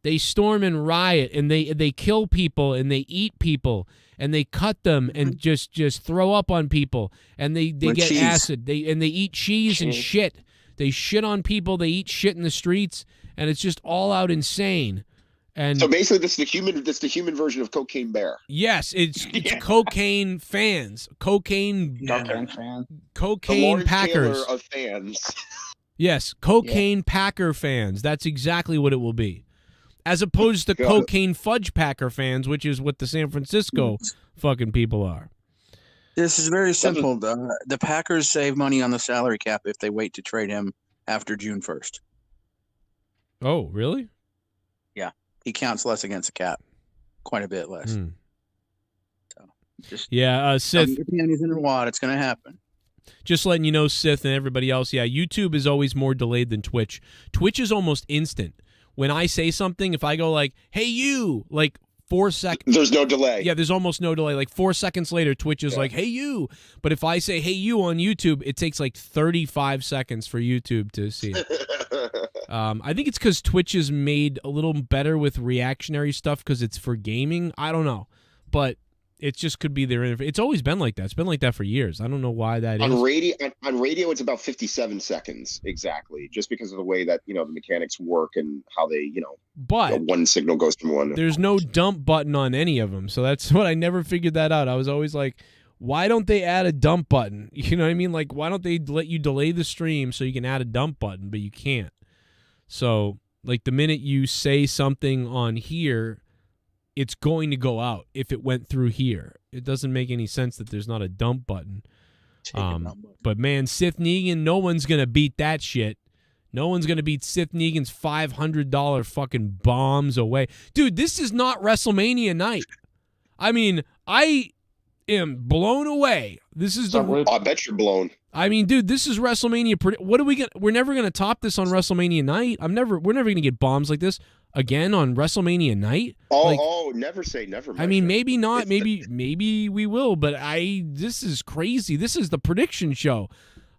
and riot, and they kill people, and they eat people, and they cut them, and just throw up on people, and they get cheese. acid. They eat cheese and shit. They shit on people. They eat shit in the streets, and it's just all out insane. And so basically, this is the human version of Cocaine Bear. Yes, it's cocaine fans, cocaine fans, cocaine the Packers Taylor of fans. Yes, cocaine Packer fans. That's exactly what it will be. As opposed to cocaine fudge Packer fans, which is what the San Francisco fucking people are. This is very simple. The Packers save money on the salary cap if they wait to trade him after June 1st. Oh, really? Yeah. He counts less against the cap. Quite a bit less. So just Sith. Get the onions in the wad. It's going to happen. Just letting you know, Sith and everybody else, YouTube is always more delayed than Twitch. Twitch is almost instant. When I say something, if I go like, hey, you, like 4 seconds. There's no delay. Yeah, there's almost no delay. Like 4 seconds later, Twitch is like, hey, you. But if I say, hey, you on YouTube, it takes like 35 seconds for YouTube to see it. I think it's because Twitch is made a little better with reactionary stuff because it's for gaming. I don't know. But it just could be their interface. It's always been like that. It's been like that for years. I don't know why that is. On radio, it's about 57 seconds exactly, just because of the way that the mechanics work and how they But one signal goes from one. There's no dump button on any of them, so that's what I never figured that out. I was always like, why don't they add a dump button? You know what I mean? Like, why don't they let you delay the stream so you can add a dump button, but you can't? So, like, the minute you say something on here, it's going to go out if it went through here. It doesn't make any sense that there's not a dump button. But, man, Sith Negan, no one's going to beat that shit. No one's going to beat Sith Negan's $500 fucking bombs away. Dude, this is not WrestleMania night. I mean, I am blown away. This is I bet you're blown. I mean, dude, this is WrestleMania. What are we going to... We're never going to top this on WrestleMania night. We're never going to get bombs like this again on WrestleMania night. Never say never. I mean, maybe not. Maybe we will. But this is crazy. This is the prediction show.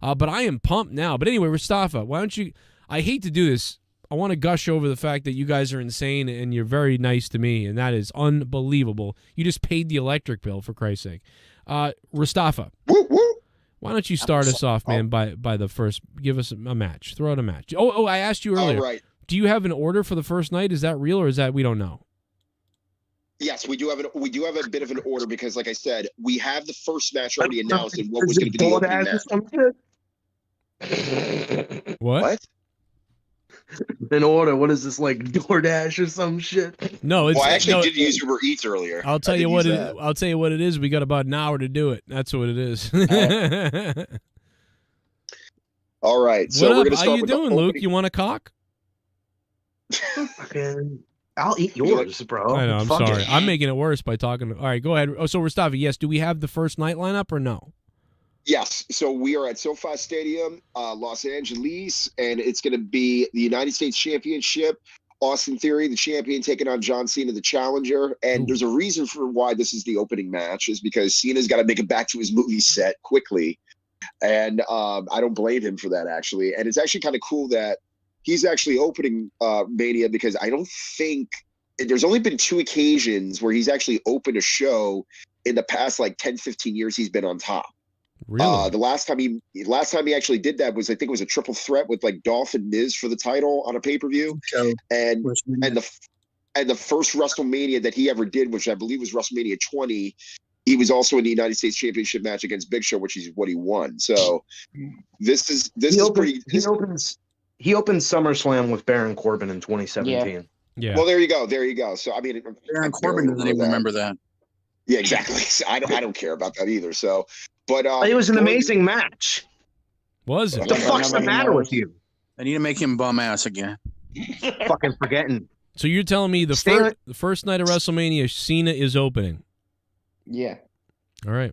But I am pumped now. But anyway, Mustafa, why don't you... I hate to do this. I want to gush over the fact that you guys are insane and you're very nice to me, and that is unbelievable. You just paid the electric bill, for Christ's sake. Mustafa, why don't you start us off, man, by the first... Give us a match. Throw out a match. Oh, I asked you earlier. All right. Do you have an order for the first night? Is that real or is that we don't know? Yes, we do have a bit of an order because, like I said, we have the first match already announced and what was going to be the opening match. What? In order, what is this, like DoorDash or some shit? No, it's. Well, I actually did use Uber Eats earlier. I'll tell you what it is. We got about an hour to do it. That's what it is. All right. So what we're up? going to start How you with doing, Luke? You want a cock? I'll eat yours, bro. I know. I'm Fuck sorry. it. I'm making it worse by talking. All right, go ahead. Oh, so Mustafa, yes. Do we have the first night lineup or no? Yes. So we are at SoFi Stadium, Los Angeles, and it's going to be the United States Championship. Austin Theory, the champion, taking on John Cena, the challenger. And there's a reason for why this is the opening match, is because Cena's got to make it back to his movie set quickly. And I don't blame him for that, actually. And it's actually kind of cool that he's actually opening Mania, because I don't think there's only been 2 occasions where he's actually opened a show in the past, like 10, 15 years he's been on top. Really? The last time he actually did that was, I think it was a triple threat with like Dolph and Miz for the title on a pay-per-view. And the first WrestleMania that he ever did, which I believe was WrestleMania 20, he was also in the United States Championship match against Big Show, which is what he won. So this is pretty. He opened SummerSlam with Baron Corbin in 2017. Yeah. Well, there you go. So I mean, Baron Corbin doesn't even remember that. Yeah, exactly. I don't care about that either. So, but it was an amazing match. Was it? What the fuck's the matter with you? I need to make him bum ass again. Fucking forgetting. So you're telling me the first night of WrestleMania, Cena is opening? Yeah. All right.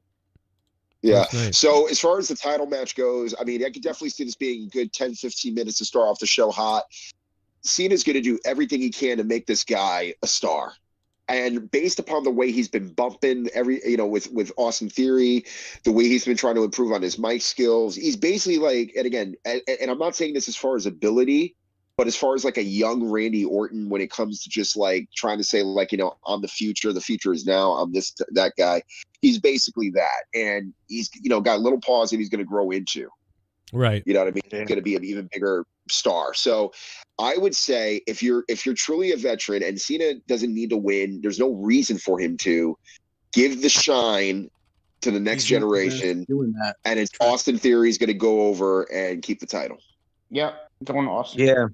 Yeah. So as far as the title match goes, I mean, I could definitely see this being a good 10, 15 minutes to start off the show hot. Cena's going to do everything he can to make this guy a star. And based upon the way he's been bumping with Austin Theory, the way he's been trying to improve on his mic skills, he's basically like, and again, and I'm not saying this as far as ability, but as far as like a young Randy Orton, when it comes to just like trying to say like, I'm the future is now, I'm that guy. He's basically that. And he's, got little paws that he's going to grow into. Right. You know what I mean? He's going to be an even bigger star. So I would say if you're truly a veteran and Cena doesn't need to win, there's no reason for him to give the shine to the next generation. Doing that. And it's Austin Theory is going to go over and keep the title. Yep. Going Austin. Yeah.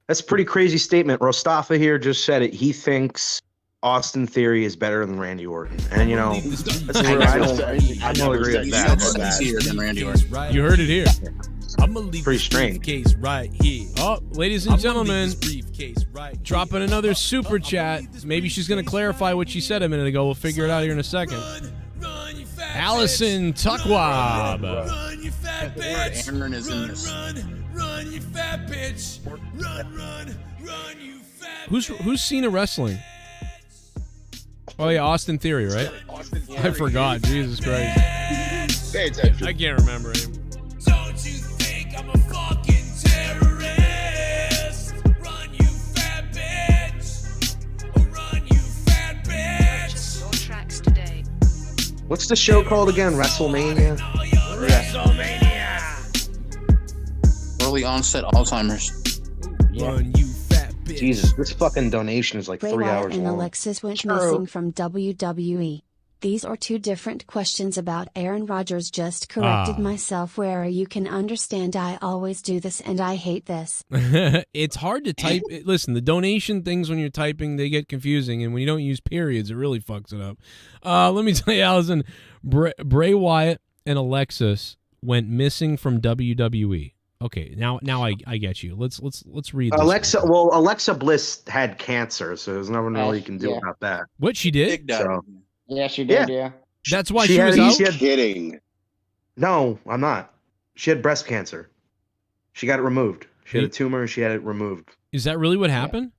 That's a pretty crazy statement. Rostafa here just said it. He thinks Austin Theory is better than Randy Orton. And, that's I don't agree with that. Easier than Randy Orton. You heard it here. I'm gonna leave pretty this strange. briefcase right here. Oh, ladies and gentlemen, briefcase right dropping another super chat. Maybe she's going to clarify what she said a minute ago. We'll figure it out here in a second. Allison Tuckwab. Run, you fat bitch. Aaron is in this. Run, you fat bitch. Run, you fat Who's Cena wrestling? Oh yeah, Austin Theory, right? I forgot. Jesus Christ. Pay attention. I can't remember him. Don't you think I'm a fucking terrorist? Run, you fat bitch. Run, you fat bitch. Your tracks today. What's the show called again? WrestleMania? Early onset Alzheimer's. Run, you fat bitch. Jesus, this fucking donation is like Bray 3 Wyatt hours and long. Alexis went missing from WWE. These are 2 different questions about Aaron Rodgers. Just corrected myself where you can understand I always do this and I hate this. It's hard to type. Listen, the donation things when you're typing, they get confusing. And when you don't use periods, it really fucks it up. Let me tell you, Allison, Bray Wyatt and Alexis went missing from WWE. Okay, now I get you. Let's read this. Alexa Bliss had cancer, so there's nothing really you can do about that. What she did? So, Yeah, she did. Yeah. That's why she was out. Kidding. No, I'm not. She had breast cancer. She got it removed. She had a tumor and she had it removed. Is that really what happened?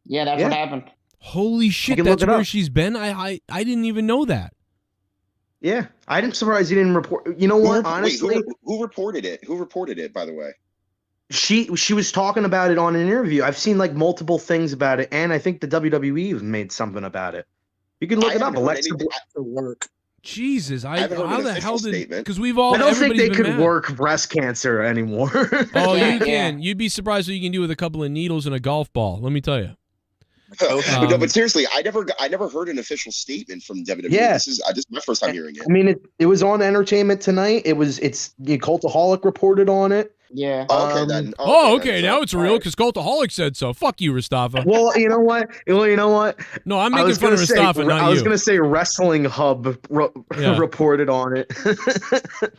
Yeah, that's what happened. Holy shit, that's where she's been? I didn't even know that. Yeah, I'm surprised you didn't report. You know what? Honestly, who reported it? Who reported it? By the way, she was talking about it on an interview. I've seen like multiple things about it, and I think the WWE made something about it. You can look it up. Alexa Bliss to work. Jesus, how the hell did? Because we've all. I don't think they everybody's could been mad. work breast cancer anymore. Oh, you can. You'd be surprised what you can do with a couple of needles and a golf ball. Let me tell you. No, but seriously, I never heard an official statement from WWE. Yeah. This is my first time hearing it. I mean, it was on Entertainment Tonight. Cultaholic reported on it. Yeah. Okay, then. Okay, now it's real because Cultaholic said so. Fuck you, Mustafa. Well, you know what? No, I'm making fun of Mustafa, not you. I was going to say Wrestling Hub reported on it.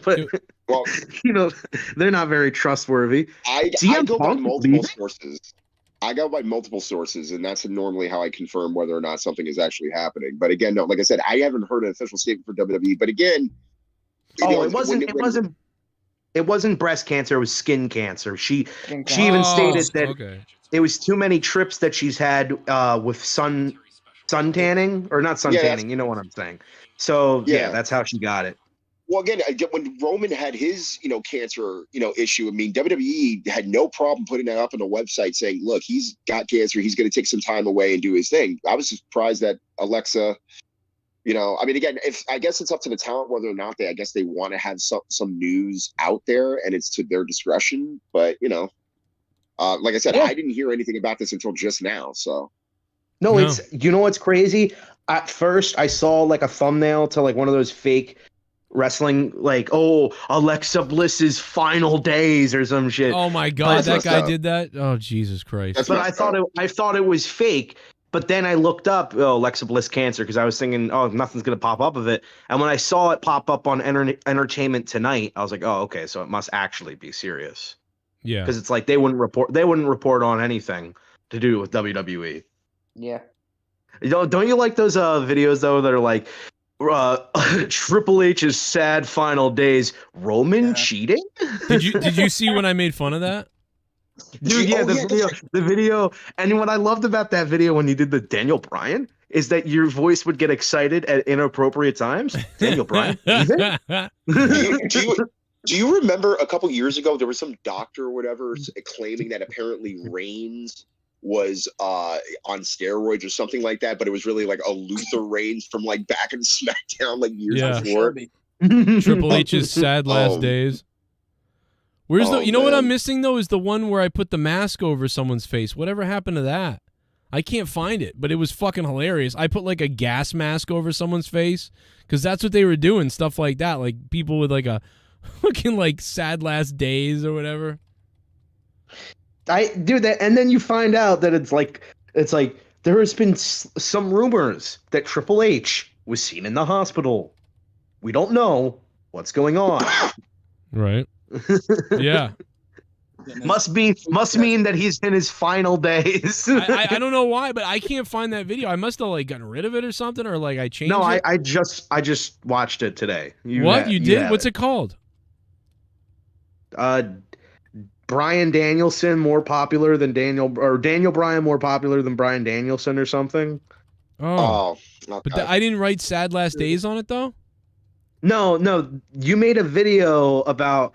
But, well, they're not very trustworthy. I go by multiple sources. I go by multiple sources, and that's normally how I confirm whether or not something is actually happening. But again, no, like I said, I haven't heard an official statement for WWE. But again, it wasn't breast cancer; it was skin cancer. She even stated that it was too many trips that she's had with sun tanning, or not sun tanning. You know what I'm saying? So yeah, that's how she got it. Well, again, when Roman had his, cancer, issue, I mean, WWE had no problem putting that up on a website saying, look, he's got cancer. He's going to take some time away and do his thing. I was surprised that Alexa, I mean, again, I guess it's up to the talent whether or not they want to have some news out there, and it's to their discretion. But, like I said, I didn't hear anything about this until just now. So. No, it's, what's crazy? At first, I saw like a thumbnail to like one of those fake wrestling, like, Alexa Bliss's final days or some shit. Oh my god, that guy did that. Oh Jesus Christ! But I thought it was fake. But then I looked up Alexa Bliss cancer because I was thinking, nothing's gonna pop up of it. And when I saw it pop up on Entertainment Tonight, I was like, okay, so it must actually be serious. Yeah, because it's like they wouldn't report on anything to do with WWE. Yeah. Don't you like those videos though that are like, Triple H's sad final days, Roman cheating? Did you see when I made fun of that? Dude, the video. And what I loved about that video when you did the Daniel Bryan is that your voice would get excited at inappropriate times. Daniel Bryan. Do you remember a couple years ago there was some doctor or whatever claiming that apparently Reigns was on steroids or something like that, but it was really like a Luther Reigns from like back in SmackDown like years before. Triple H's sad last days. Where's what I'm missing though is the one where I put the mask over someone's face. Whatever happened to that? I can't find it, but it was fucking hilarious. I put like a gas mask over someone's face because that's what they were doing, stuff like that, like people with like a looking like sad last days or whatever. I do that, and then you find out that it's like there has been some rumors that Triple H was seen in the hospital. We don't know what's going on. Right. Yeah. Must mean that he's in his final days. I don't know why, but I can't find that video. I must have like gotten rid of it or something, or like I changed it. I just watched it today. You did? What's it called? Bryan Danielson more popular than Daniel Bryan more popular than Bryan Danielson or something. Oh, okay. But I didn't write sad last days on it though. No, you made a video about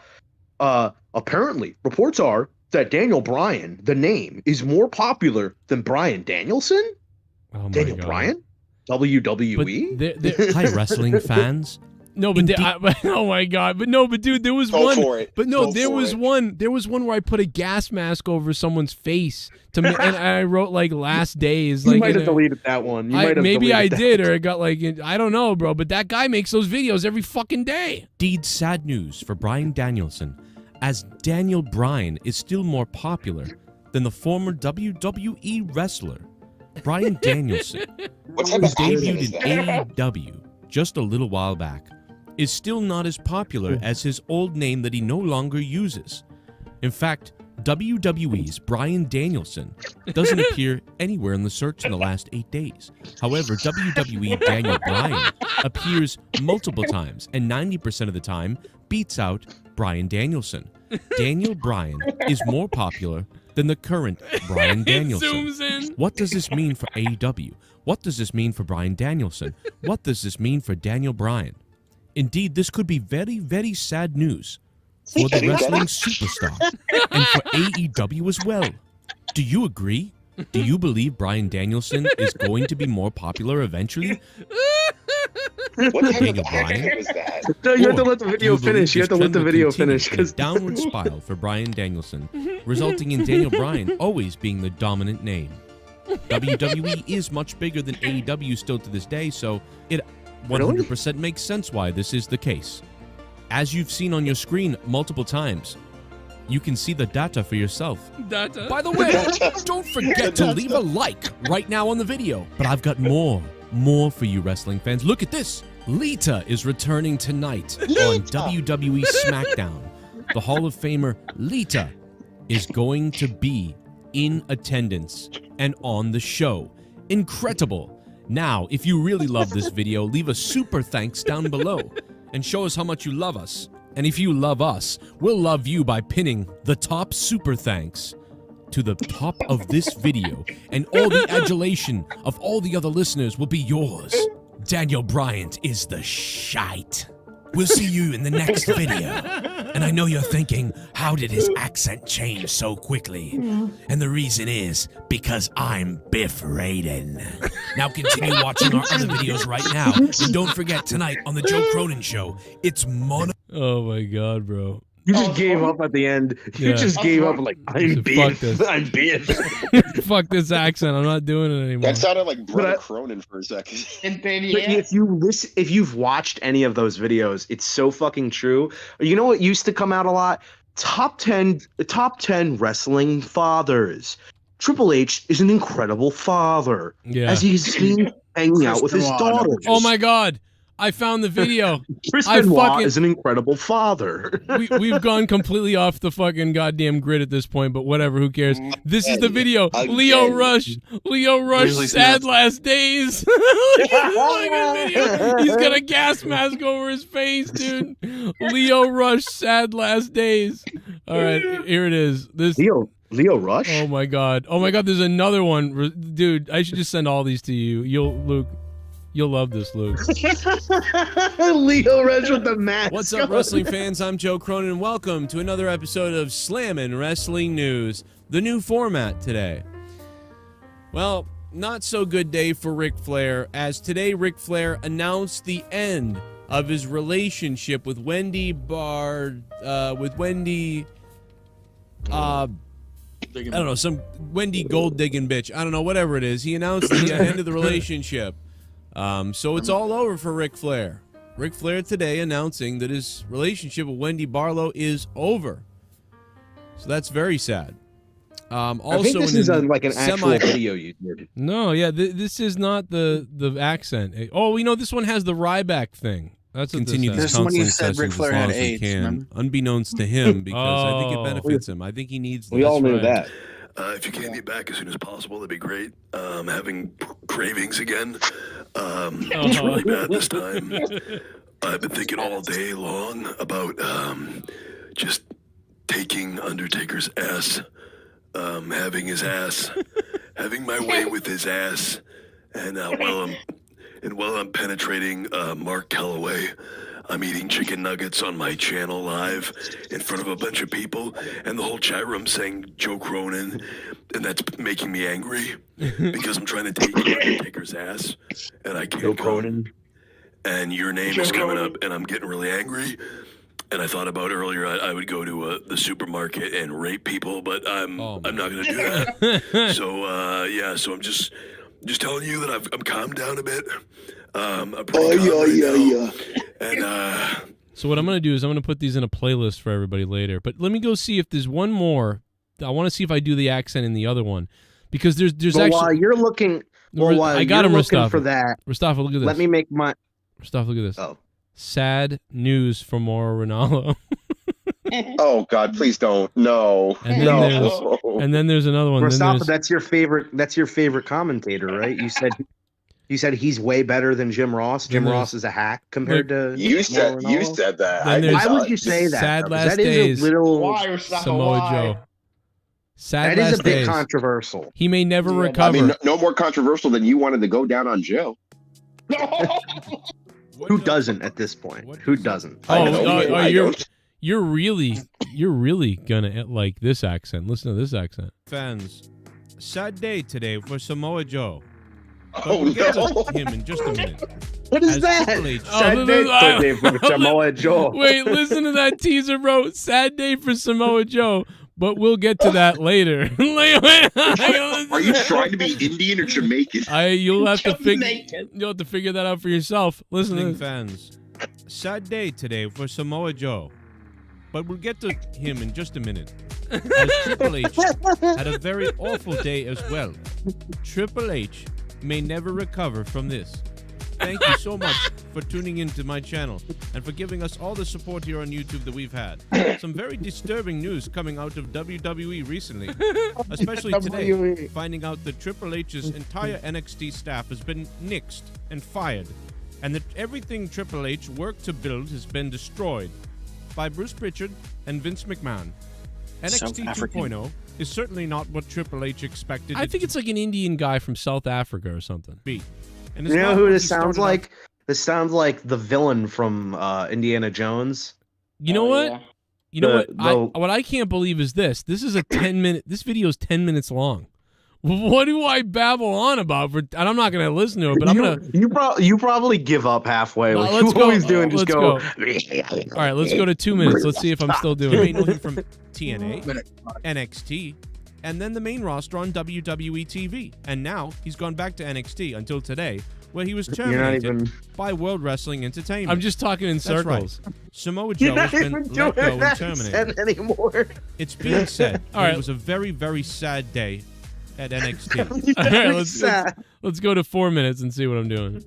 apparently reports are that Daniel Bryan, the name, is more popular than Bryan Danielson. Oh Daniel Bryan, WWE. Hi, wrestling fans. No, but oh my god! But no, but dude, there was one. But no, there was one where I put a gas mask over someone's face and I wrote like last days. You like, might have deleted that one. Maybe I did, or it got like I don't know, bro. But that guy makes those videos every fucking day. Indeed, sad news for Bryan Danielson, as Daniel Bryan is still more popular than the former WWE wrestler Bryan Danielson, who debuted in AEW just a little while back. Is still not as popular as his old name that he no longer uses. In fact, WWE's Bryan Danielson doesn't appear anywhere in the search in the last 8 days. However, WWE Daniel Bryan appears multiple times and 90% of the time beats out Bryan Danielson. Daniel Bryan is more popular than the current Bryan Danielson. Zooms in. What does this mean for AEW? What does this mean for Bryan Danielson? What does this mean for Daniel Bryan? Indeed, this could be very, very sad news for the wrestling superstar and for AEW as well. Do you agree? Do you believe Bryan Danielson is going to be more popular eventually? What type Daniel of Bryan? package was that? No, you have to let the video finish. You have to let the video finish. Because downward spiral for Bryan Danielson, resulting in Daniel Bryan always being the dominant name. WWE is much bigger than AEW still to this day, so it 100% makes sense why this is the case. As you've seen on your screen multiple times, you can see the data for yourself. Data. By the way, don't forget to leave a like right now on the video. But I've got more for you wrestling fans. Look at this. Lita is returning tonight on WWE Smackdown. The Hall of Famer Lita is going to be in attendance and on the show. Incredible. Now, if you really love this video, leave a super thanks down below and show us how much you love us. And if you love us, we'll love you by pinning the top super thanks to the top of this video, and all the adulation of all the other listeners will be yours. Daniel Bryan is the shite. We'll see you in the next video. And I know you're thinking, how did his accent change so quickly? And the reason is because I'm Biff Raiden. Now continue watching our other videos right now. And don't forget, tonight on the Joe Cronin Show, it's mono. Oh my God, bro. You just gave up at the end. You just gave up like, I'm Fuck this. I'm being. Fuck this accent. I'm not doing it anymore. That sounded like Brother Cronin for a second. But if you've watched any of those videos, it's so fucking true. You know what used to come out a lot? Top 10 wrestling fathers. Triple H is an incredible father. Yeah. As he's seen hanging out with his daughters. Oh my God. I found the video. Chris I Benoit fucking- is an incredible father. We've gone completely off the fucking goddamn grid at this point, but whatever, who cares? This is the video. Leo Rush, Really sad Smith. last days. Look at this video. He's got a gas mask over his face, dude. Leo Rush, sad last days. All right, here it is. This Leo Rush? Oh my God. There's another one. Dude, I should just send all these to you. You'll love this, Luke. Leo Rush with the mask. What's up, wrestling fans? I'm Joe Cronin, and welcome to another episode of Slammin' Wrestling News, the new format today. Well, not so good day for Ric Flair, as today Ric Flair announced the end of his relationship with Wendy I don't know, some Wendy gold digging bitch. I don't know, whatever it is. He announced the end of the relationship. So it's all over for Ric Flair. Ric Flair today announcing that his relationship with Wendy Barlow is over. So that's very sad. Also, I think this is like an actual semi- video you did. No, yeah, this is not the accent. Oh, this one has the Ryback thing. That's what continue this these has. counseling Ric sessions Flair as long had as we AIDS, can, remember? unbeknownst to him, because I think it Oh. benefits him. I think he needs this. We all knew right. that. If you can get back as soon as possible, that'd be great. Having cravings again. It's really bad this time. I've been thinking all day long about just taking Undertaker's ass, having his ass, having my way with his ass, and while I'm penetrating Mark Calloway, I'm eating chicken nuggets on my channel live in front of a bunch of people, and the whole chat room saying Joe Cronin, and that's making me angry because I'm trying to take Undertaker's ass, and I can't. Joe Cronin. And your name is coming up, and I'm getting really angry. And I thought about earlier I would go to the supermarket and rape people, but I'm not going to do that. So I'm just telling you that I'm calmed down a bit. I'm pretty calm right now. And So what I'm going to do is I'm going to put these in a playlist for everybody later. But let me go see if there's one more. I want to see if I do the accent in the other one, because there's But actually. while you're looking, while I got you're him, looking Mustafa. for that, Mustafa, look at this. let me make my. Mustafa, look at this. Oh. Sad news for Mauro Ranallo. Oh God, please don't. No. And then there's another one. Mustafa, that's your favorite. That's your favorite commentator, right? You said he's way better than Jim Ross. Jim Ross is a hack compared to you said that. Why would you say that? Sad though? Last That is Days. a little Samoa Joe. Sad That is Last a bit Days. controversial. He may never recover. I mean, no more controversial than you wanted to go down on Joe. Who doesn't at this point? Who doesn't? You're really gonna like this accent. Listen to this accent. Fans, sad day today for Samoa Joe. But Oh, we'll get no. to him in just a minute. What is As that? Triple H- Sad day today for Samoa Joe. Wait, listen to that teaser, bro. Sad day for Samoa Joe, but we'll get to that later. Are you trying to be Indian or Jamaican? You'll have to figure that out for yourself. Listen to Listening this. fans, sad day today for Samoa Joe. But we'll get to him in just a minute. As Triple H had a very awful day as well. Triple H may never recover from this. Thank you so much for tuning into my channel and for giving us all the support here on YouTube that we've had. Some very disturbing news coming out of WWE recently, especially today, finding out that Triple H's entire NXT staff has been nixed and fired, and that everything Triple H worked to build has been destroyed by Bruce Pritchard and Vince McMahon. NXT 2.0 is certainly not what Triple H expected. I think it's like an Indian guy from South Africa or something. And You know who this sounds like? This sounds like the villain from Indiana Jones. You know what? You know what? What I can't believe is this. This is a 10-minute. This video is 10 minutes long. What do I babble on about? And I'm not going to listen to it, but I'm going to. You probably give up halfway. No, Like let's you go. always do and just Let's go. All right, let's go to 2 minutes. Let's see if I'm still doing You may it. know him from TNA, NXT, and then the main roster on WWE TV. And now he's gone back to NXT until today, where he was terminated by World Wrestling Entertainment. I'm just talking in That's circles. right. Samoa You're Joe has not been even let doing go and that terminated. anymore. It's being said All that right. it was a very, very sad day at NXT. All right, let's go to 4 minutes and see what I'm doing.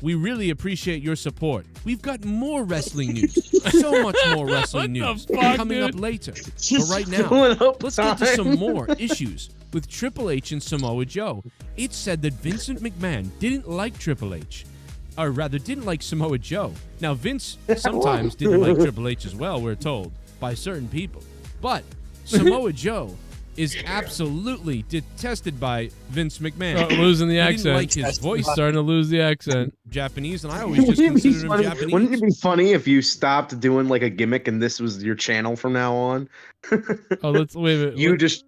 We really appreciate your support. We've got more wrestling news. So much more wrestling news coming up later. But right now, let's get to some more issues with Triple H and Samoa Joe. It's said that Vincent McMahon didn't like Triple H. Or rather, didn't like Samoa Joe. Now, Vince sometimes didn't like Triple H as well, we're told, by certain people. But Samoa Joe is absolutely detested by Vince McMahon. Losing the He accent. didn't like his voice. Starting to lose the accent. Japanese, and I always just considered him Japanese. Wouldn't it be funny if you stopped doing like a gimmick and this was your channel from now on? Oh, let's wait a minute. You just.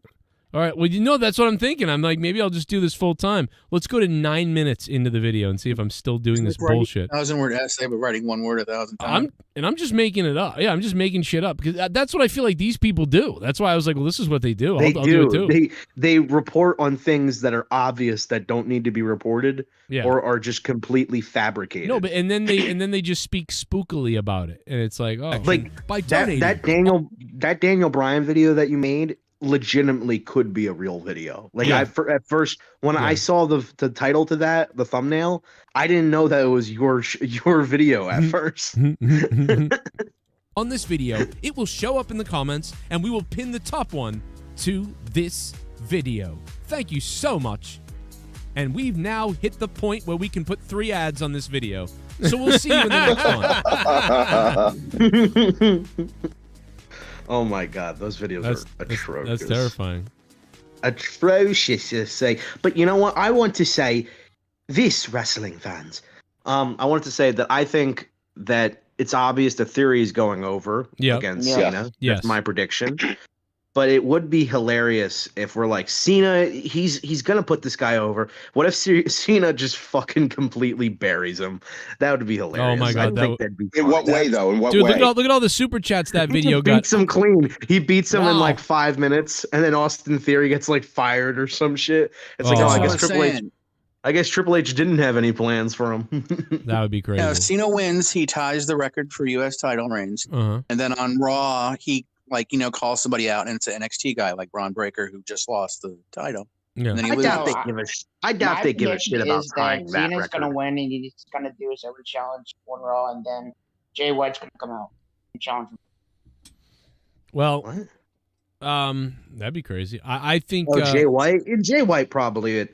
All right. Well, that's what I'm thinking. I'm like, maybe I'll just do this full time. Let's go to 9 minutes into the video and see if I'm still doing this bullshit. 1,000-word essay, but writing one word 1,000 times. I'm just making it up. Yeah, I'm just making shit up because that's what I feel like these people do. That's why I was like, well, this is what they do. I'll do it too. They report on things that are obvious that don't need to be reported, Yeah. or are just completely fabricated. No, but and then they just speak spookily about it, and it's like, oh, like by that Daniel Bryan video that you made legitimately could be a real video. Like Yeah. at first when I saw the title to that, the thumbnail, I didn't know that it was your video at first. On this video, it will show up in the comments, and we will pin the top one to this video. Thank you so much. And we've now hit the point where we can put 3 ads on this video. So we'll see you in the next one. Oh my god, those videos are atrocious. That's terrifying. Atrocious to say. But you know what? I want to say this, wrestling fans. I wanted to say that I think that it's obvious the Theory is going over against Cena. Yes. That's my prediction. But it would be hilarious if we're like, Cena, he's gonna put this guy over. What if Cena just fucking completely buries him? That would be hilarious. Oh my god, that'd be in what way though? In what Dude, way? look at all the super chats that video He got. beats him clean. He beats him in Wow. like 5 minutes, and then Austin Theory gets like fired or some shit. It's like, Oh. oh, I That's guess what I'm Triple H. saying. I guess Triple H didn't have any plans for him. That would be crazy. If Cena wins, he ties the record for U.S. title reigns. Uh-huh. And then on Raw, he calls somebody out, and it's an NXT guy like Braun Breaker who just lost the title. Yeah. And then he I loses. doubt they give a My shit about prediction tying is that Cena's record. gonna win, and he's gonna do his every challenge on Raw, and then Jay White's gonna come out and challenge him. Well, that'd be crazy. I think Jay White. And Jay White probably.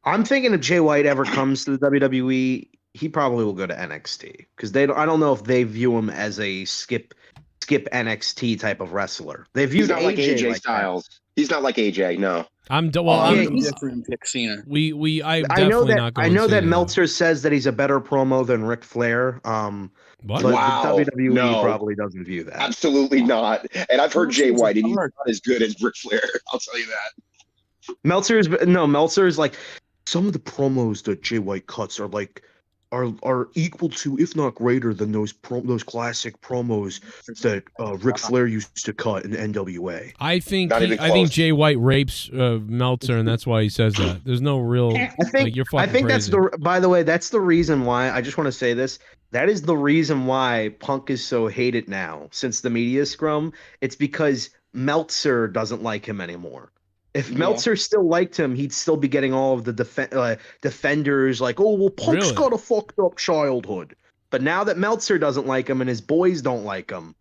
I'm thinking if Jay White ever comes to the WWE, he probably will go to NXT because I don't know if they view him as a skip NXT type of wrestler. They view He's not like AJ Styles. He's not like AJ. No. I'm different pick Cena. I know that Meltzer says that he's a better promo than Ric Flair. What? But the WWE probably doesn't view that. Absolutely not. And I've heard Jay White, and he's not as good as Ric Flair. I'll tell you that. Meltzer's like, some of the promos that Jay White cuts are equal to, if not greater than those classic promos that Ric Flair used to cut in the NWA. I think Jay White rapes Meltzer, and that's why he says that. There's no real. You're fucking crazy. By the way, that's the reason why. I just want to say this. That is the reason why Punk is so hated now since the media scrum. It's because Meltzer doesn't like him anymore. If Meltzer still liked him, he'd still be getting all of the defenders like, oh, well, Punk's got a fucked up childhood. But now that Meltzer doesn't like him and his boys don't like him,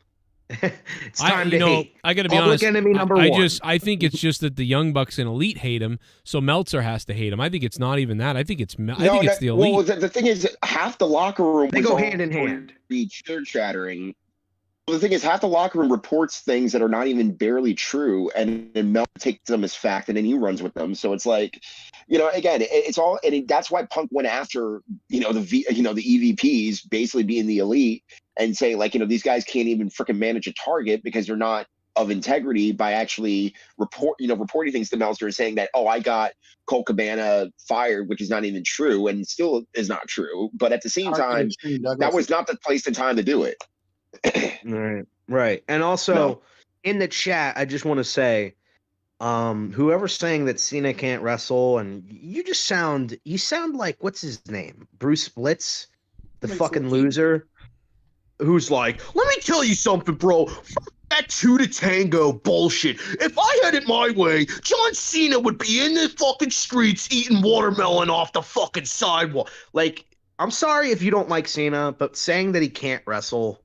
it's time to hate. I got to be honest. Enemy number one. I think it's just that the Young Bucks and Elite hate him, so Meltzer has to hate him. I think it's not even that. I think it's the Elite. Well, the thing is, half the locker room they go hand in hand. Be chattering. The thing is, half the locker room reports things that are not even barely true, and then Mel takes them as fact, and then he runs with them. So it's like, again, it's all, and that's why Punk went after, the EVPs basically being the Elite and saying like, these guys can't even freaking manage a target because they're not of integrity by actually reporting things to Meltzer and saying that, oh, I got Colt Cabana fired, which is not even true and still is not true. But at the same time, that was not the place and time to do it. Right. And also in the chat, I just want to say, whoever's saying that Cena can't wrestle, and you sound like, what's his name? Bruce Blitz, the fucking loser, who's like, let me tell you something, bro. Fuck that 2 to tango bullshit. If I had it my way, John Cena would be in the fucking streets eating watermelon off the fucking sidewalk. Like, I'm sorry if you don't like Cena, but saying that he can't wrestle,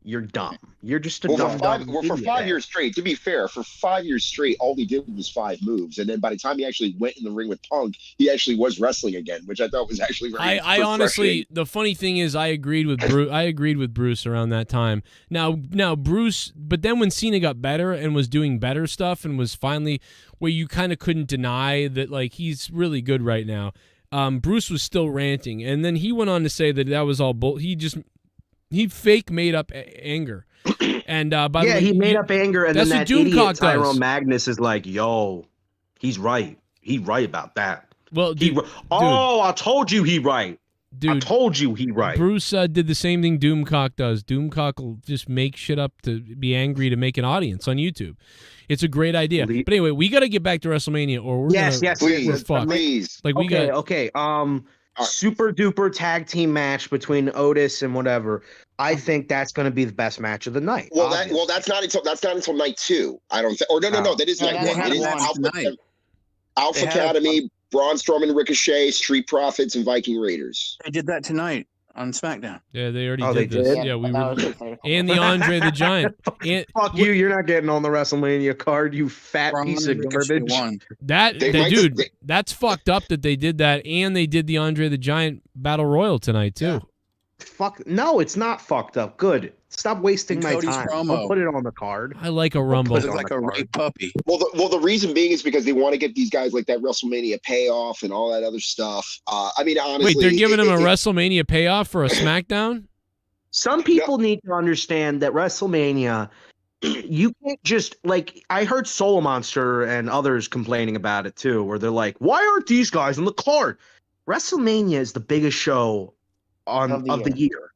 you're dumb. You're just a dumb. For 5 years straight, to be fair, for 5 years straight, all he did was 5 moves, and then by the time he actually went in the ring with Punk, he actually was wrestling again, which I thought was actually very. I honestly, the funny thing is, I agreed with Bruce around that time. Now Bruce, but then when Cena got better and was doing better stuff and was finally where you kind of couldn't deny that, like, he's really good right now. Bruce was still ranting, and then he went on to say that was all bull. He fake made up anger, and by the way, he made up anger, and then that idiot Tyrone does. Magnus is like, "Yo, he's right. He's right about that." Well, I told you he right. Dude, I told you he right. Bruce did the same thing Doomcock does. Doomcock will just make shit up to be angry to make an audience on YouTube. It's a great idea. But anyway, we got to get back to WrestleMania, or we're fucked. Please. Like okay. Super duper tag team match between Otis and whatever. I think that's going to be the best match of the night. Well, that's not until night 2. I don't think. Or no, that is night 1. It is Alpha Academy, Braun Strowman, Ricochet, Street Profits, and Viking Raiders. They did that tonight on SmackDown. Yeah, they already did this. Yeah, we were. And the Andre the Giant. Fuck you! You're not getting on the WrestleMania card, you fat piece of garbage. Dude, that's fucked up that they did that, and they did the Andre the Giant Battle Royal tonight too. Fuck no, it's not fucked up. Good. Stop wasting my time. Don't put it on the card. I like a Rumble. It's like a rape puppy. Well, the reason being is because they want to get these guys like that WrestleMania payoff and all that other stuff. I mean, honestly, wait, they're giving them a WrestleMania payoff for a SmackDown? Some people need to understand that WrestleMania, you can't just, like, I heard Soul Monster and others complaining about it too, where they're like, why aren't these guys on the card? WrestleMania is the biggest show of the year.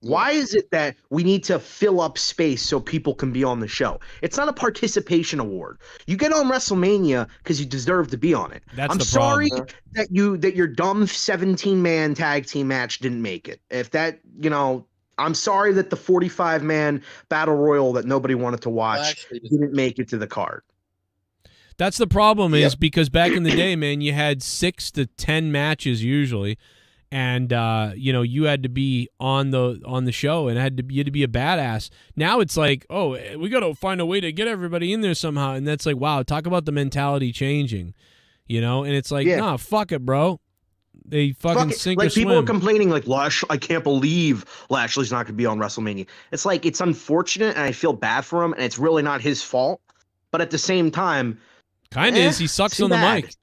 Why is it that we need to fill up space so people can be on the show? It's not a participation award. You get on WrestleMania because you deserve to be on it. I'm sorry that your dumb 17-man tag team match didn't make it. If that, I'm sorry that the 45-man battle royal that nobody wanted to watch didn't make it to the card. That's the problem is because back in the day, man, you had 6 to 10 matches usually. and you had to be on the show and you had to be a badass. Now it's like, oh, we got to find a way to get everybody in there somehow, and that's like, wow, talk about the mentality changing, and it's like, nah, fuck it, bro. They fucking sink or swim. People are complaining like, I can't believe Lashley's not going to be on WrestleMania. It's like, it's unfortunate, and I feel bad for him, and it's really not his fault. But at the same time, kind of is. He sucks on the mic.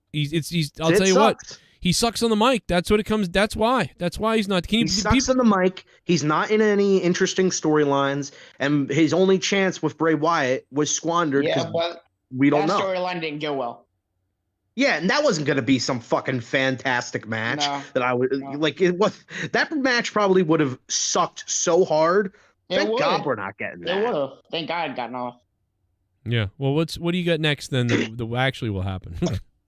I'll tell you what. He sucks on the mic. That's what it comes. That's why. That's why he's not. He sucks on the mic. He's not in any interesting storylines, and his only chance with Bray Wyatt was squandered. Yeah, but we don't know. That storyline didn't go well. Yeah, and that wasn't going to be some fucking fantastic match that I would like. It was that match probably would have sucked so hard. Thank God we're not getting that. It would have. Thank God it got off. Yeah. Well, what do you got next then? That actually will happen.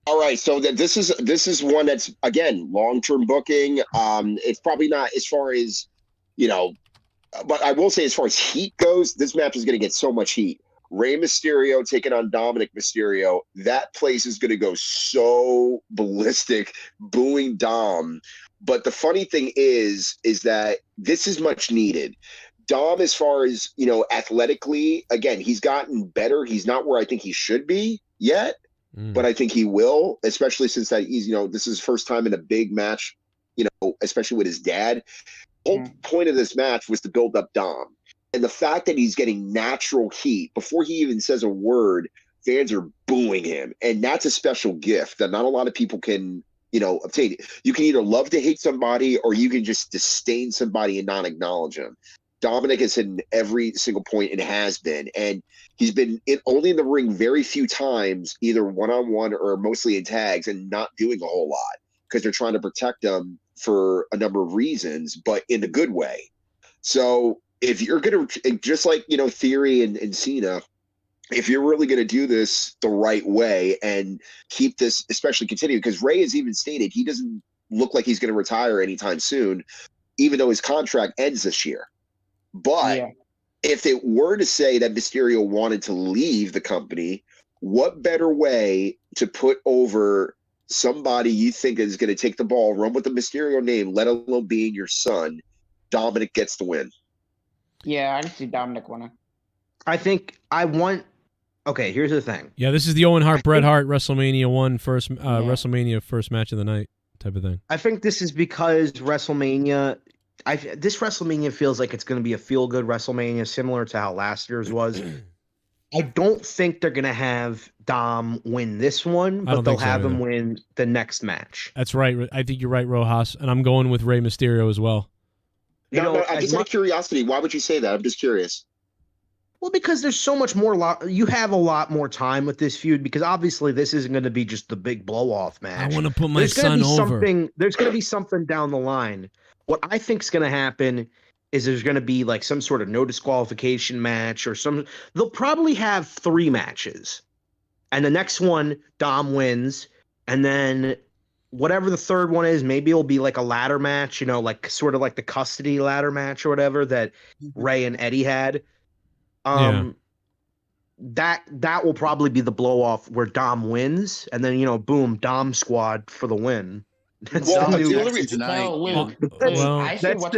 All right, so this is one that's, again, long-term booking. It's probably not as far as, but I will say as far as heat goes, this match is going to get so much heat. Rey Mysterio taking on Dominic Mysterio, that place is going to go so ballistic, booing Dom. But the funny thing is that this is much needed. Dom, as far as, athletically, again, he's gotten better. He's not where I think he should be yet. But I think he will, especially since that he's, this is his first time in a big match, especially with his dad. The whole point of this match was to build up Dom. And the fact that he's getting natural heat before he even says a word, fans are booing him. And that's a special gift that not a lot of people can, obtain. You can either love to hate somebody or you can just disdain somebody and not acknowledge him. Dominic has hit in every single point and has been. And he's been only in the ring very few times, either one-on-one or mostly in tags, and not doing a whole lot because they're trying to protect him for a number of reasons, but in a good way. So if you're going to, just like, Theory and Cena, if you're really going to do this the right way and keep this, especially continuing, because Ray has even stated he doesn't look like he's going to retire anytime soon, even though his contract ends this year. But if it were to say that Mysterio wanted to leave the company, what better way to put over somebody you think is going to take the ball, run with the Mysterio name, let alone being your son? Dominic gets the win. Yeah, I can see Dominic winning. I think okay, here's the thing. Yeah, this is the Owen Hart, Bret Hart WrestleMania 1 first, WrestleMania first match of the night type of thing. I think this is because WrestleMania... this WrestleMania feels like it's going to be a feel-good WrestleMania, similar to how last year's was. I don't think they're going to have Dom win this one, but they'll have him win the next match. That's right. I think you're right, Rojas, and I'm going with Rey Mysterio as well. No, just out of curiosity, why would you say that? I'm just curious. Well, because there's so much more. You have a lot more time with this feud because obviously this isn't going to be just the big blow-off match. I want to put my son over. There's going to be something down the line. What I think is going to happen is there's going to be like some sort of no disqualification match or they'll probably have 3 matches. And the next one, Dom wins. And then whatever the third one is, maybe it'll be like a ladder match, like sort of like the custody ladder match or whatever that Ray and Eddie had. That will probably be the blow off where Dom wins. And then, boom, Dom squad for the win. That's the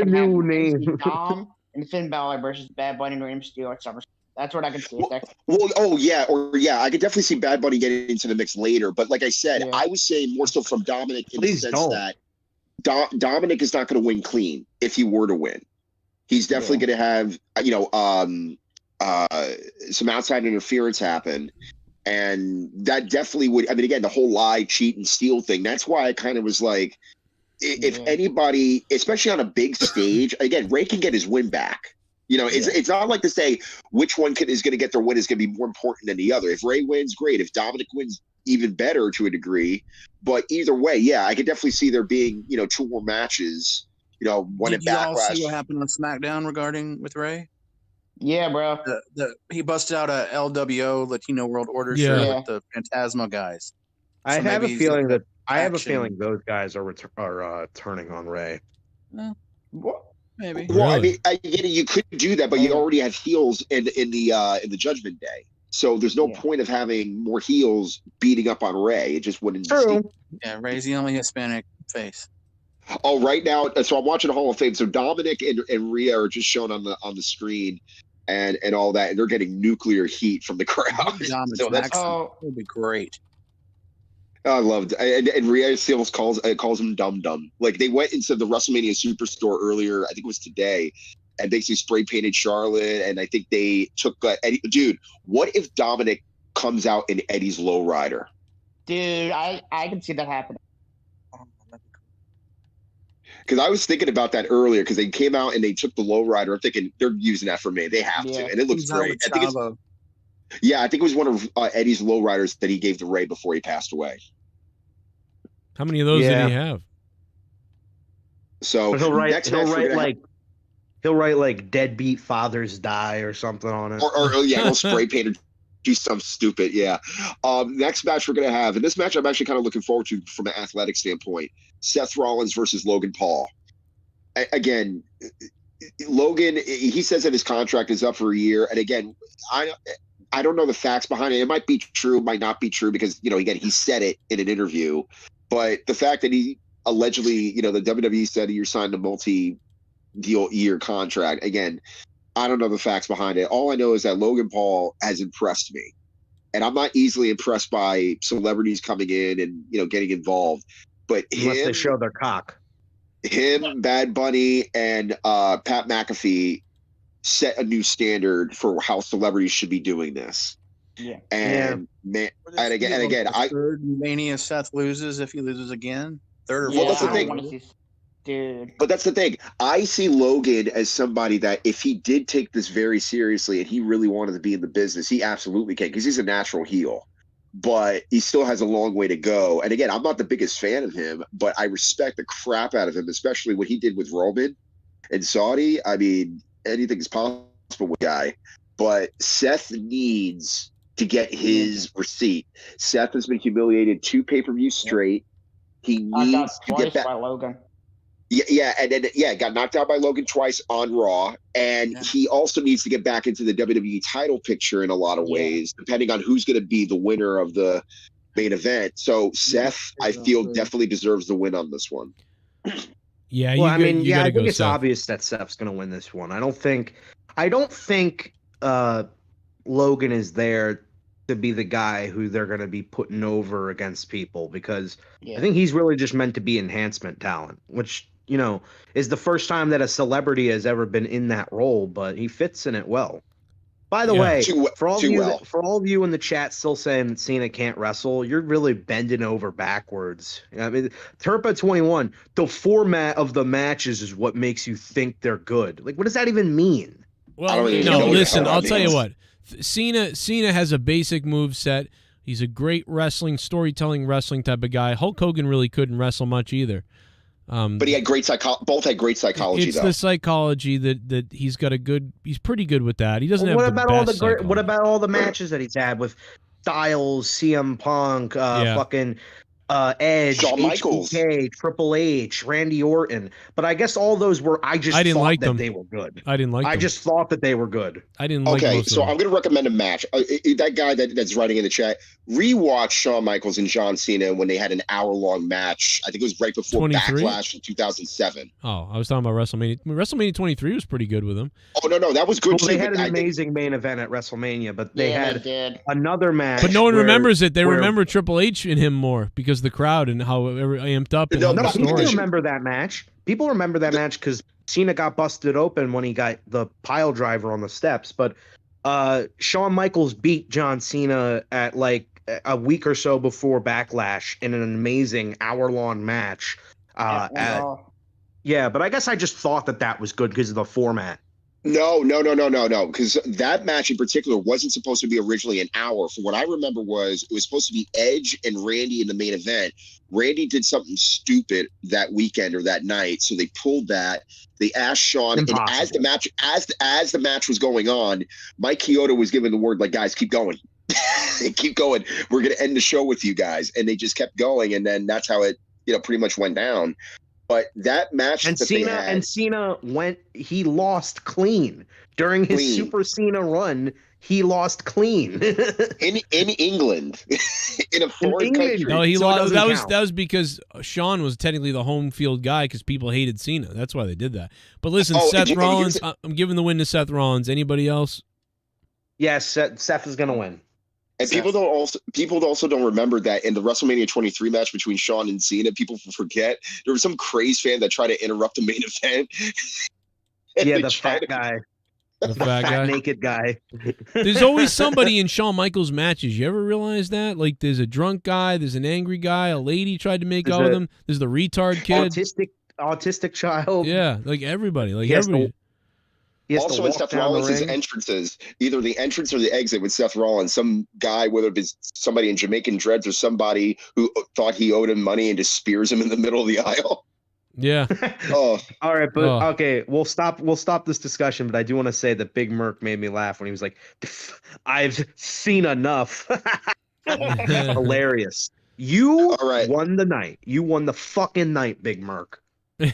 new name. Dom and Finn Balor versus Bad Bunny and Rey Mysterio at SummerSlam. That's what I can see. I could definitely see Bad Bunny getting into the mix later. But like I said, I was saying more so from Dominic in the sense that Dominic is not going to win clean if he were to win. He's definitely going to have some outside interference happen. And that definitely would, again, the whole lie, cheat, and steal thing. That's why I kind of was like, if anybody, especially on a big stage, again, Ray can get his win back. It's not like to say which one is going to get their win is going to be more important than the other. If Ray wins, great. If Dominic wins, even better to a degree. But either way, I could definitely see there being, 2 more matches, one in Backlash. Did you all see what happened on SmackDown regarding with Ray? Yeah, bro. He busted out a LWO Latino World Order shirt with the Phantasma guys. I have a feeling those guys are turning on Ray. Maybe. Well, I get it. You could do that, but you already have heels in the Judgment Day, so there's no point of having more heels beating up on Ray. It just wouldn't. True. Yeah, Ray's the only Hispanic face. Oh, right now, so I'm watching Hall of Fame. So Dominic and Rhea are just shown on the screen, and all that, and they're getting nuclear heat from the crowd. So that's would be great. I loved, and Rhea still calls him Dum Dum. Like they went into the WrestleMania Superstore earlier, I think it was today, and basically spray painted Charlotte, and I think they took Eddie. Dude, what if Dominic comes out in Eddie's lowrider? Dude, I can see that happening. Because I was thinking about that earlier, because they came out and they took the lowrider. I'm thinking they're using that for me. They have to, and it looks great. I think it was one of Eddie's lowriders that he gave to Ray before he passed away. How many of those did he have? So he'll write like "deadbeat fathers die" or something on it. Or he'll spray paint or do something stupid. Yeah. Next match we're gonna have, and this match I'm actually kind of looking forward to from an athletic standpoint. Seth Rollins versus Logan Paul. Again, Logan, he says that his contract is up for a year, and again, I don't know the facts behind it. It might be true, might not be true, because again, he said it in an interview. But the fact that he allegedly, the WWE said you're signed a multi-deal year contract. Again, I don't know the facts behind it. All I know is that Logan Paul has impressed me. And I'm not easily impressed by celebrities coming in and, getting involved. But unless they show their cock. Him, Bad Bunny, and Pat McAfee set a new standard for how celebrities should be doing this. Yeah. And again, third Mania Seth loses if he loses again. Third or well, fourth. that's the thing. Dude. But that's the thing. I see Logan as somebody that if he did take this very seriously and he really wanted to be in the business, he absolutely can, because he's a natural heel. But he still has a long way to go. And again, I'm not the biggest fan of him, but I respect the crap out of him, especially what he did with Roman and Saudi. I mean, anything's possible with the guy. But Seth needs to get his receipt. Seth has been humiliated 2 pay-per-views straight. He needs to get back. By Logan. Yeah, and then got knocked out by Logan twice on Raw, and he also needs to get back into the WWE title picture in a lot of ways, depending on who's going to be the winner of the main event. So Seth, I feel, definitely deserves the win on this one. Yeah, well, I think it's obvious that Seth's going to win this one. I don't think Logan is there to be the guy who they're going to be putting over against people, because I think he's really just meant to be enhancement talent, which, is the first time that a celebrity has ever been in that role, but he fits in it well. By the way, for all of you in the chat still saying that Cena can't wrestle, you're really bending over backwards. I mean, Turpa 21, the format of the matches is what makes you think they're good. Like, what does that even mean? Well, listen, I'll tell you what. Cena has a basic move set. He's a great storytelling wrestling type of guy. Hulk Hogan really couldn't wrestle much either. But he had both had great psychology. It's the psychology that he's got he's pretty good with that. He doesn't have what the about best what about all the matches that he's had with Styles, CM Punk, fucking Edge, Shawn Michaels, HBK, Triple H, Randy Orton? But I guess all those were I didn't like them. They were good. I didn't like them. I just thought that they were good. I didn't like Okay, most so of them. I'm going to recommend a match. That guy that's writing in the chat, rewatch Shawn Michaels and John Cena when they had an hour-long match. I think it was right before 23? Backlash in 2007. Oh, I was talking about WrestleMania. WrestleMania 23 was pretty good with him. Oh, no, that was good Well, too. they had an amazing main event at WrestleMania, but they had another match. But no one remembers it. They remember Triple H and him more because the crowd and how amped up. And No, people remember that match. People remember that match because Cena got busted open when he got the pile driver on the steps. But Shawn Michaels beat John Cena at like a week or so before Backlash in an amazing hour-long match. But I guess I just thought that was good because of the format. No, because that match in particular wasn't supposed to be originally an hour. From what I remember it was supposed to be Edge and Randy in the main event. Randy did something stupid that weekend or that night, so they pulled that. They asked Shawn, and as the match was going on, Mike Chioda was giving the word like, "Guys, keep going, keep going. We're gonna end the show with you guys," and they just kept going, and then that's how it pretty much went down. But that match Cena he lost clean during his Super Cena run. He lost clean. in England, in a foreign country. No, he So it lost. doesn't That was because Sean was technically the home field guy because people hated Cena. That's why they did that. But listen, Seth Rollins. I'm giving the win to Seth Rollins. Anybody else? Yes, Seth is going to win. And people also don't remember that in the WrestleMania 23 match between Shawn and Cena, people forget there was some craze fan that tried to interrupt the main event. Yeah, the fat guy. The fat guy? Naked guy. There's always somebody in Shawn Michaels matches. You ever realize that? Like, there's a drunk guy, there's an angry guy, a lady tried to make out with him. There's the retard kid. Autistic child. Yeah, like everybody. Also in Seth Rollins' entrances, either the entrance or the exit with Seth Rollins, some guy, whether it's somebody in Jamaican dreads or somebody who thought he owed him money and just spears him in the middle of the aisle. Yeah. Oh. All right, but okay, we'll stop this discussion, but I do want to say that Big Merc made me laugh when he was like, I've seen enough. Hilarious. You won the night. You won the fucking night, Big Merc.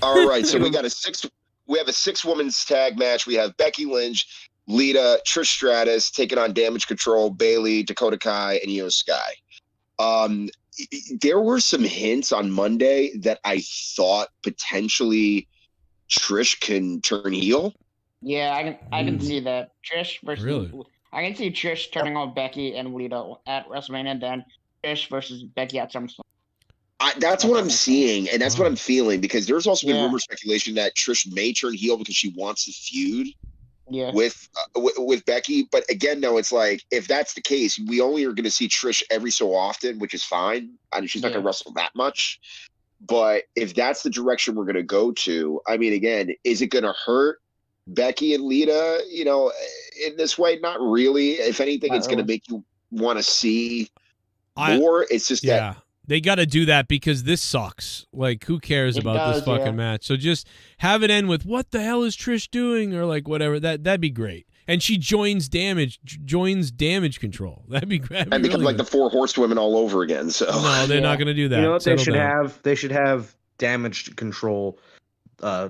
All right, so we have a 6-women's tag match. We have Becky Lynch, Lita, Trish Stratus taking on Damage Control, Bayley, Dakota Kai, and Io Sky. There were some hints on Monday that I thought potentially Trish can turn heel. Yeah, I can see that. Trish versus Really? I can see Trish turning on Becky and Lita at WrestleMania, and then Trish versus Becky at SummerSlam. That's what I'm seeing, and that's what I'm feeling, because there's also been rumor speculation that Trish may turn heel because she wants to feud with Becky. But again, no, it's like, if that's the case, we only are going to see Trish every so often, which is fine. I mean, she's not going to wrestle that much. But if that's the direction we're going to go to, I mean, again, is it going to hurt Becky and Lita, in this way? Not really. If anything, it's going to make you want to see more. It's just that they got to do that because this sucks. Like, who cares about this fucking match? So just have it end with, what the hell is Trish doing? Or like whatever. That'd be great. And she joins damage control. That'd be great. And becomes like the 4 horsewomen all over again. So no, they're not going to do that. You know what they should have? They should have damage control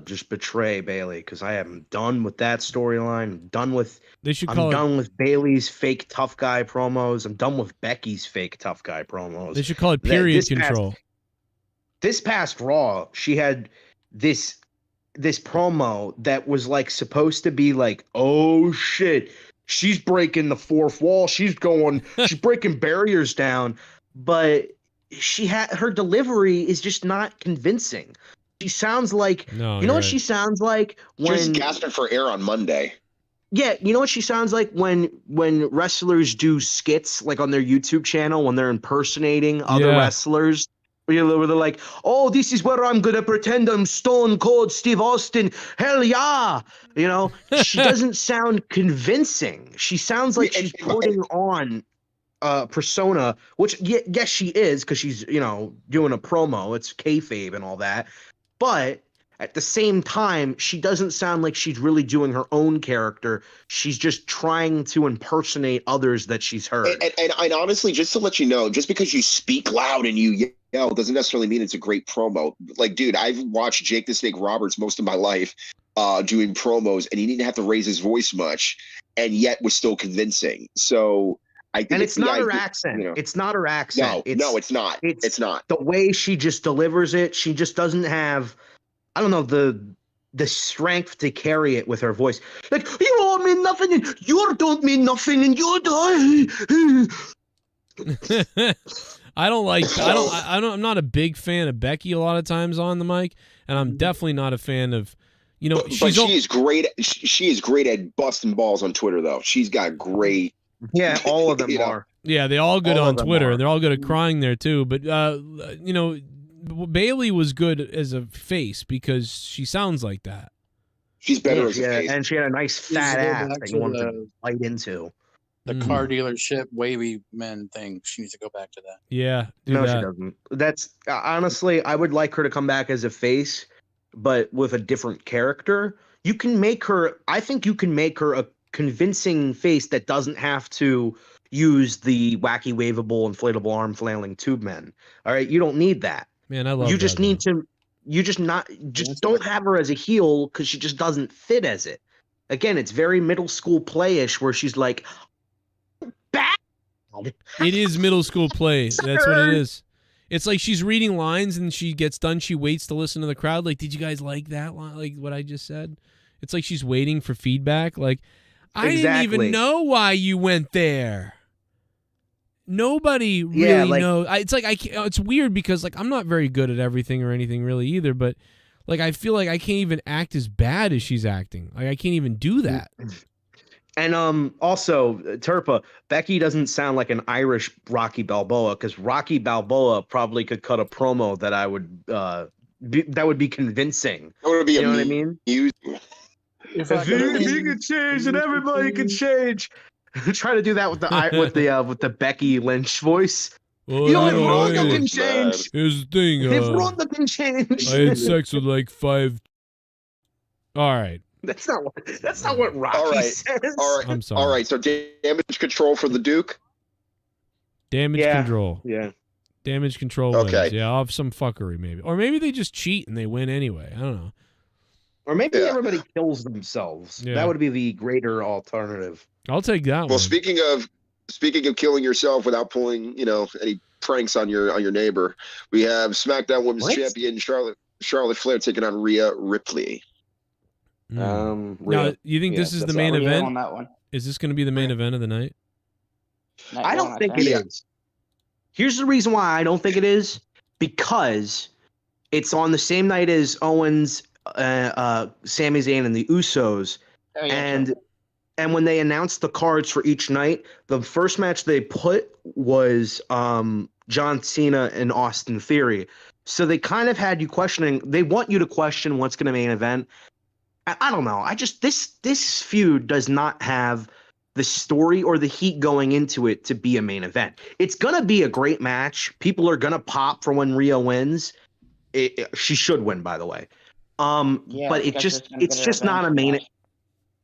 just betray Bayley, because I am done with that storyline. I'm done with Bayley's fake tough guy promos. I'm done with Becky's fake tough guy promos. They should call it period control. This past Raw, she had this promo that was like supposed to be like, oh shit, she's breaking the fourth wall. She's breaking barriers down, but her delivery is just not convincing. She sounds like, what she sounds like when she's gasping for air on Monday. Yeah, you know what she sounds like when wrestlers do skits, like on their YouTube channel, when they're impersonating other wrestlers. Where they're like, oh, this is where I'm going to pretend I'm Stone Cold Steve Austin. Hell yeah. She doesn't sound convincing. She sounds like she's putting on persona, which, yes, she is, because she's, doing a promo. It's kayfabe and all that. But at the same time, she doesn't sound like she's really doing her own character. She's just trying to impersonate others that she's heard. And honestly, just to let you know, just because you speak loud and you yell doesn't necessarily mean it's a great promo. Like, dude, I've watched Jake the Snake Roberts most of my life doing promos, and he didn't have to raise his voice much, and yet was still convincing. So I think it's not her accent. It's not her accent. No, it's not. It's not. The way she just delivers it, she just doesn't have, I don't know, the strength to carry it with her voice. Like, you all mean nothing, and you don't mean nothing, and you die. I'm not a big fan of Becky a lot of times on the mic, and I'm definitely not a fan of, but she is great. She is great at busting balls on Twitter, though. She's got great. Yeah, all of them are. Yeah, they all good on Twitter, and they're all good at crying there too. But Bayley was good as a face because she sounds like that. She's better as a face, and she had a nice fat ass that you wanted to bite into. The car dealership wavy men thing. She needs to go back to that. Yeah, she doesn't. That's honestly, I would like her to come back as a face, but with a different character. You can make her. I think you can make her a convincing face that doesn't have to use the wacky, waveable, inflatable arm flailing tube men. All right, you don't need that. Man, I love. You just need to. You just don't have her as a heel because she just doesn't fit as it. Again, it's very middle school playish where she's like, It is middle school play. That's what it is. It's like she's reading lines and she gets done. She waits to listen to the crowd. Like, did you guys like that line? Like what I just said? It's like she's waiting for feedback. Like, I didn't even know why you went there. Nobody really knows. It's like it's weird because like I'm not very good at everything or anything really either. But like I feel like I can't even act as bad as she's acting. Like I can't even do that. And also, Turpa, Becky doesn't sound like an Irish Rocky Balboa because Rocky Balboa probably could cut a promo that I would that would be convincing. That would be you know what I mean? If he could change, and everybody can change. Try to do that with the Becky Lynch voice. Well, you know, if Ronda can change. Here's the thing. If Ronda can change. I had sex with like 5. All right. That's not what Rocky says. All right. I'm sorry. All right. So damage control for the Duke. Damage control. Yeah. Damage control Okay. wins. Yeah, I'll have some fuckery maybe. Or maybe they just cheat and they win anyway. I don't know. Or maybe everybody kills themselves. Yeah. That would be the greater alternative. I'll take that one. Well, speaking of killing yourself without pulling, any pranks on your neighbor, we have SmackDown Women's Champion Charlotte Flair taking on Rhea Ripley. Now, you think this is the main event? On that one. Is this going to be the main event of the night? I don't think it is. Here's the reason why I don't think it is. Because it's on the same night as Owens, Sami Zayn, and the Usos. Oh, yeah, And when they announced the cards for each night, the first match they put was John Cena and Austin Theory. So they kind of had you questioning. They want you to question what's going to main event. I don't know. This feud does not have the story or the heat going into it to be a main event. It's going to be a great match. People are going to pop for when Rhea wins. She should win, by the way. But it's just not a main.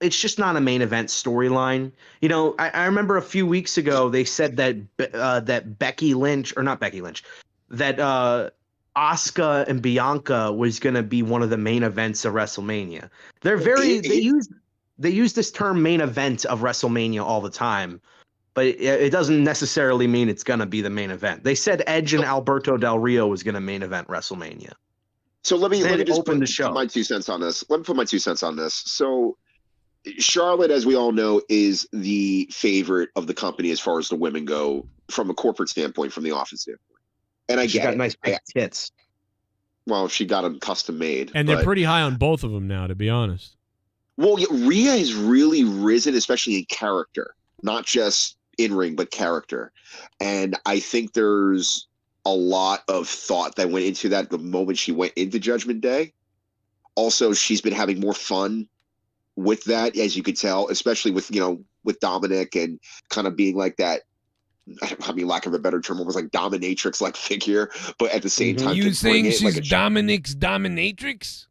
It's just not a main event storyline. I remember a few weeks ago they said that Becky Lynch, or not Becky Lynch, that Asuka and Bianca was going to be one of the main events of WrestleMania. They use this term main event of WrestleMania all the time, but it doesn't necessarily mean it's going to be the main event. They said Edge and Alberto Del Rio was going to main event WrestleMania. So let me just open the show. Put my 2 cents on this. Let me put my 2 cents on this. So Charlotte, as we all know, is the favorite of the company as far as the women go from a corporate standpoint, from the office standpoint. And She got nice big tits. Well, she got them custom made. And they're pretty high on both of them now, to be honest. Well, Rhea has really risen, especially in character, not just in ring, but character. And I think there's a lot of thought that went into that the moment she went into Judgment Day. Also, she's been having more fun with that, as you could tell, especially with Dominic and kind of being like that. I mean, lack of a better term, almost like dominatrix-like figure, but at the same time, you saying she's Dominic's dominatrix?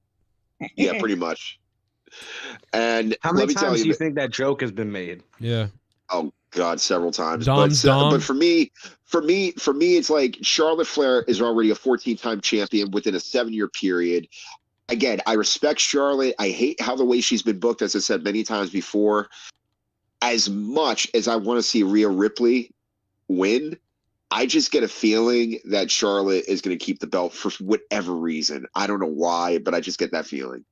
Yeah, pretty much. And how many times do you think that joke has been made? Yeah. Oh God, several times. Dom. But for me, it's like Charlotte Flair is already a 14-time champion within a 7-year period. Again, I respect Charlotte. I hate how the way she's been booked, as I said many times before. As much as I want to see Rhea Ripley win, I just get a feeling that Charlotte is going to keep the belt for whatever reason. I don't know why, but I just get that feeling.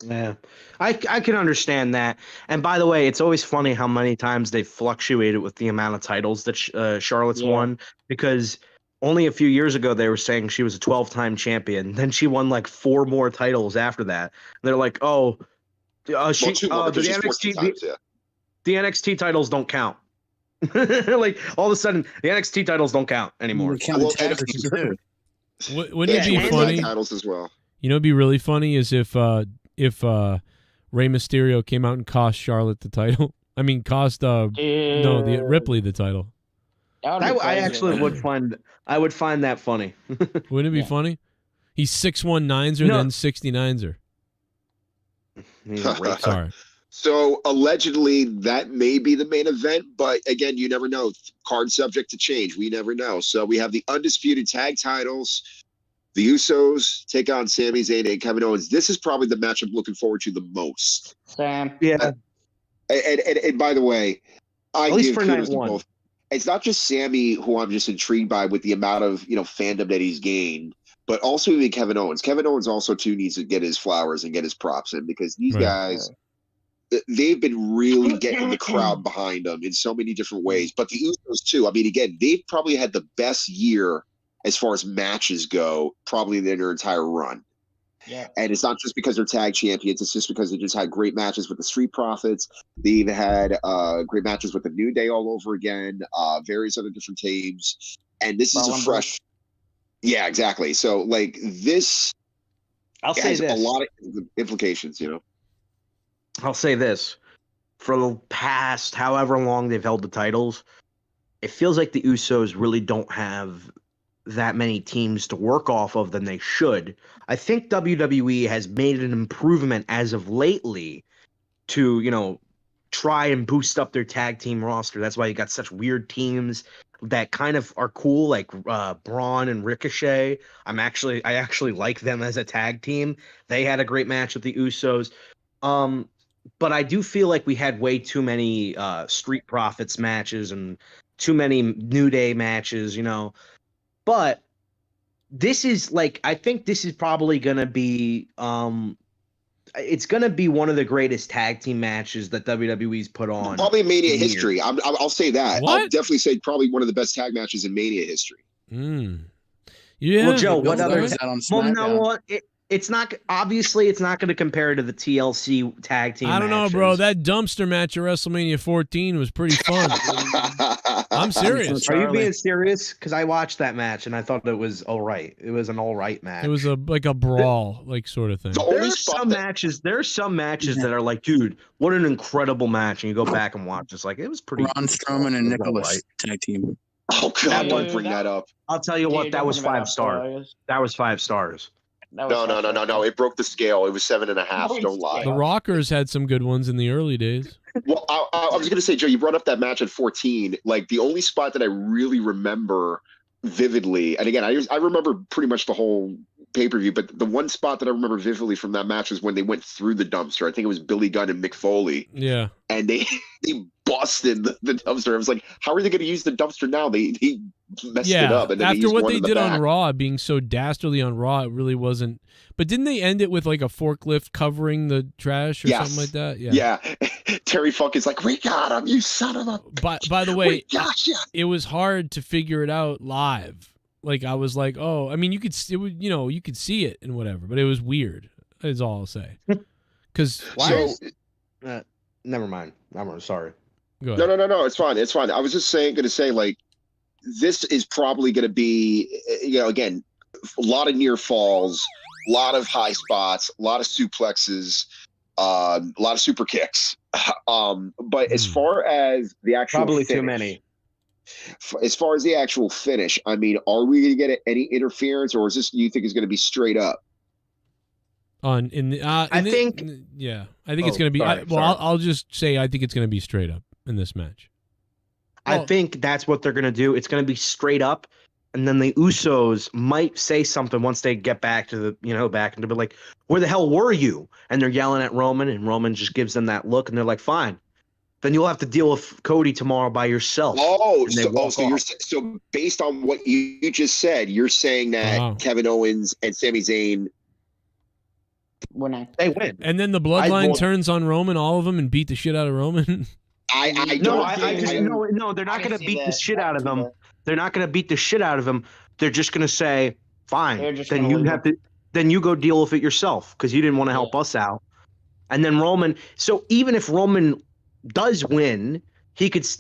Yeah, I can understand that. And by the way, it's always funny how many times they fluctuated with the amount of titles that Charlotte's won, because only a few years ago they were saying she was a 12-time champion. Then she won like 4 more titles after that. And they're like, the NXT titles don't count. Like all of a sudden, the NXT titles don't count anymore. Wouldn't it be funny? Titles as well. You know, it'd be really funny is if Rey Mysterio came out and cost Charlotte the title. I mean, Ripley the title. I actually would find that funny. Wouldn't it be funny? He's 6'1" 9'er, then 69'er. Sorry. So allegedly that may be the main event, but again, you never know. Card subject to change. We never know. So we have the undisputed tag titles. The Usos take on Sami Zayn and Kevin Owens. This is probably the match I'm looking forward to the most. Sam. Yeah. And by the way, I at least give for kudos night to one. both. it's not just Sammy who I'm just intrigued by with the amount of fandom that he's gained, but also even Kevin Owens. Kevin Owens also too needs to get his flowers and get his props in, because these guys, they've been really getting the crowd behind them in so many different ways. But the Usos too. I mean, again, they've probably had the best year as far as matches go, probably in their entire run. Yeah. And it's not just because they're tag champions. It's just because they just had great matches with the Street Profits. They even had great matches with the New Day all over again, various other different teams. And this is a fresh. Yeah, exactly. So like this, I'll say has this. a lot of implications. I'll say this. For the past however long they've held the titles, it feels like the Usos really don't have that many teams to work off of than they should. I think WWE has made an improvement as of lately to, try and boost up their tag team roster. That's why you got such weird teams that kind of are cool, like Braun and Ricochet. I actually like them as a tag team. They had a great match with the Usos. But I do feel like we had way too many Street Profits matches and too many New Day matches, But this is I think this is probably going to be it's going to be one of the greatest tag team matches that WWE's put on. Probably in Mania history. I'll say that. What? I'll definitely say probably one of the best tag matches in Mania history. Yeah. Well, Joe, what other? Is that on Well, no, SmackDown? what? It's not. Obviously, it's not going to compare to the TLC tag team. I don't know, bro. That dumpster match at WrestleMania 14 was pretty fun. I'm serious. Are you being serious? Because I watched that match and I thought it was all right. It was an all right match. It was a brawl, sort of thing. There are some matches that are like, dude, what an incredible match, and you go back and watch. It's like it was pretty. Braun Strowman and Nicholas right. tag team. Oh God, don't bring that up. I'll tell you what, that was 5 stars. That was 5 stars. No. It broke the scale. It was 7.5. Don't lie. The Rockers had some good ones in the early days. Well, I was going to say, Joe, you brought up that match at 14. Like, the only spot that I really remember vividly, and again, I remember pretty much the whole pay-per-view, but the one spot that I remember vividly from that match was when they went through the dumpster. I think it was Billy Gunn and Mick Foley. Yeah. And they busted the dumpster. I was like, how are they going to use the dumpster now? They messed it up. And then after what they did back. on Raw, being so dastardly on Raw, it really wasn't. But didn't they end it with a forklift covering the trash or something like that? Yeah. Terry Funk is like, we got him, you son of a. By the way, gotcha. It was hard to figure it out live. I was like, oh, I mean, you could see it and whatever, but it was weird. Is all I'll say. Because never mind. I'm sorry. No. It's fine. I was just going to say, this is probably going to be, again, a lot of near falls, a lot of high spots, a lot of suplexes, a lot of super kicks. But as far as the actual probably finish, too many. As far as the actual finish, I mean, are we going to get any interference, or is this you think is going to be straight up? I think it's going to be. I'll just say I think it's going to be straight up in this match. I think that's what they're going to do. It's going to be straight up, and then the Usos might say something once they get back to the back and they'll be like, "Where the hell were you?" And they're yelling at Roman, and Roman just gives them that look, and they're like, "Fine." Then you'll have to deal with Cody tomorrow by yourself. So based on what you just said, you're saying that Kevin Owens and Sami Zayn they win, and then the bloodline turns on Roman, all of them, and beat the shit out of Roman. No, they're not going to beat the shit out of them. They're not going to beat the shit out of him. They're just going to say, "Fine." Then you have to. Then you go deal with it yourself because you didn't want to help us out. And then Roman. So even if Roman does win,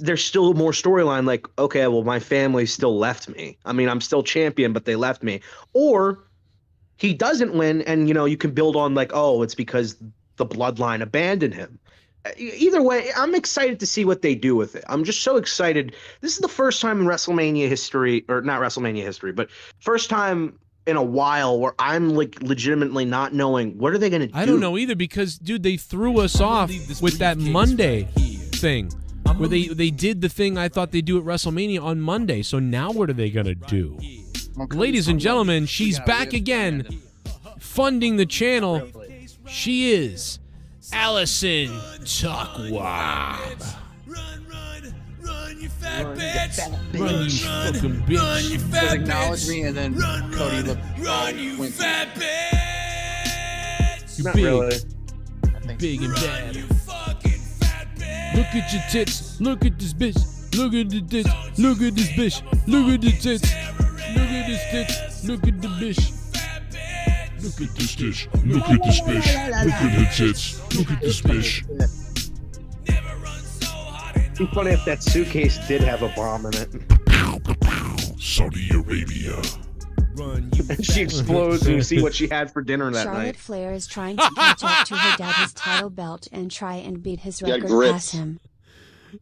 there's still more storyline, like, okay, well, my family still left me. I mean, I'm still champion, but they left me. Or he doesn't win, and you can build on it's because the bloodline abandoned him. Either way, I'm excited to see what they do with it. I'm just so excited. This is the first time in WrestleMania history, or not WrestleMania history, but first time in a while where I'm legitimately not knowing what are they going to do. I don't know either because, dude, they threw us off with that Monday thing where they did the thing I thought they'd do at WrestleMania on Monday. So now what are they going to do? Ladies and gentlemen, she's back again, funding the channel. She is Allison Tuckwab. Run, you fat bitch. Run, you fucking Run, bitch. you Just fat acknowledge bitch. me, and then Cody looked. Run, you went to fat bitch. You're Not big. really. Big and Run, bad. you fucking fat bitch. Look at your tits. Look at this bitch. Look at the tits. Look at this bitch. Look at the tits. Look at this tits. Look at the bitch. Look at this dish. Look at this bitch. Look at her tits. Look at this bitch. It'd be funny if that suitcase did have a bomb in it. Saudi Arabia. Run, you And she explodes and you see what she had for dinner that Charlotte night. Flair is trying to catch up to her dad's title belt and try and beat his Yeah, record grits. past him.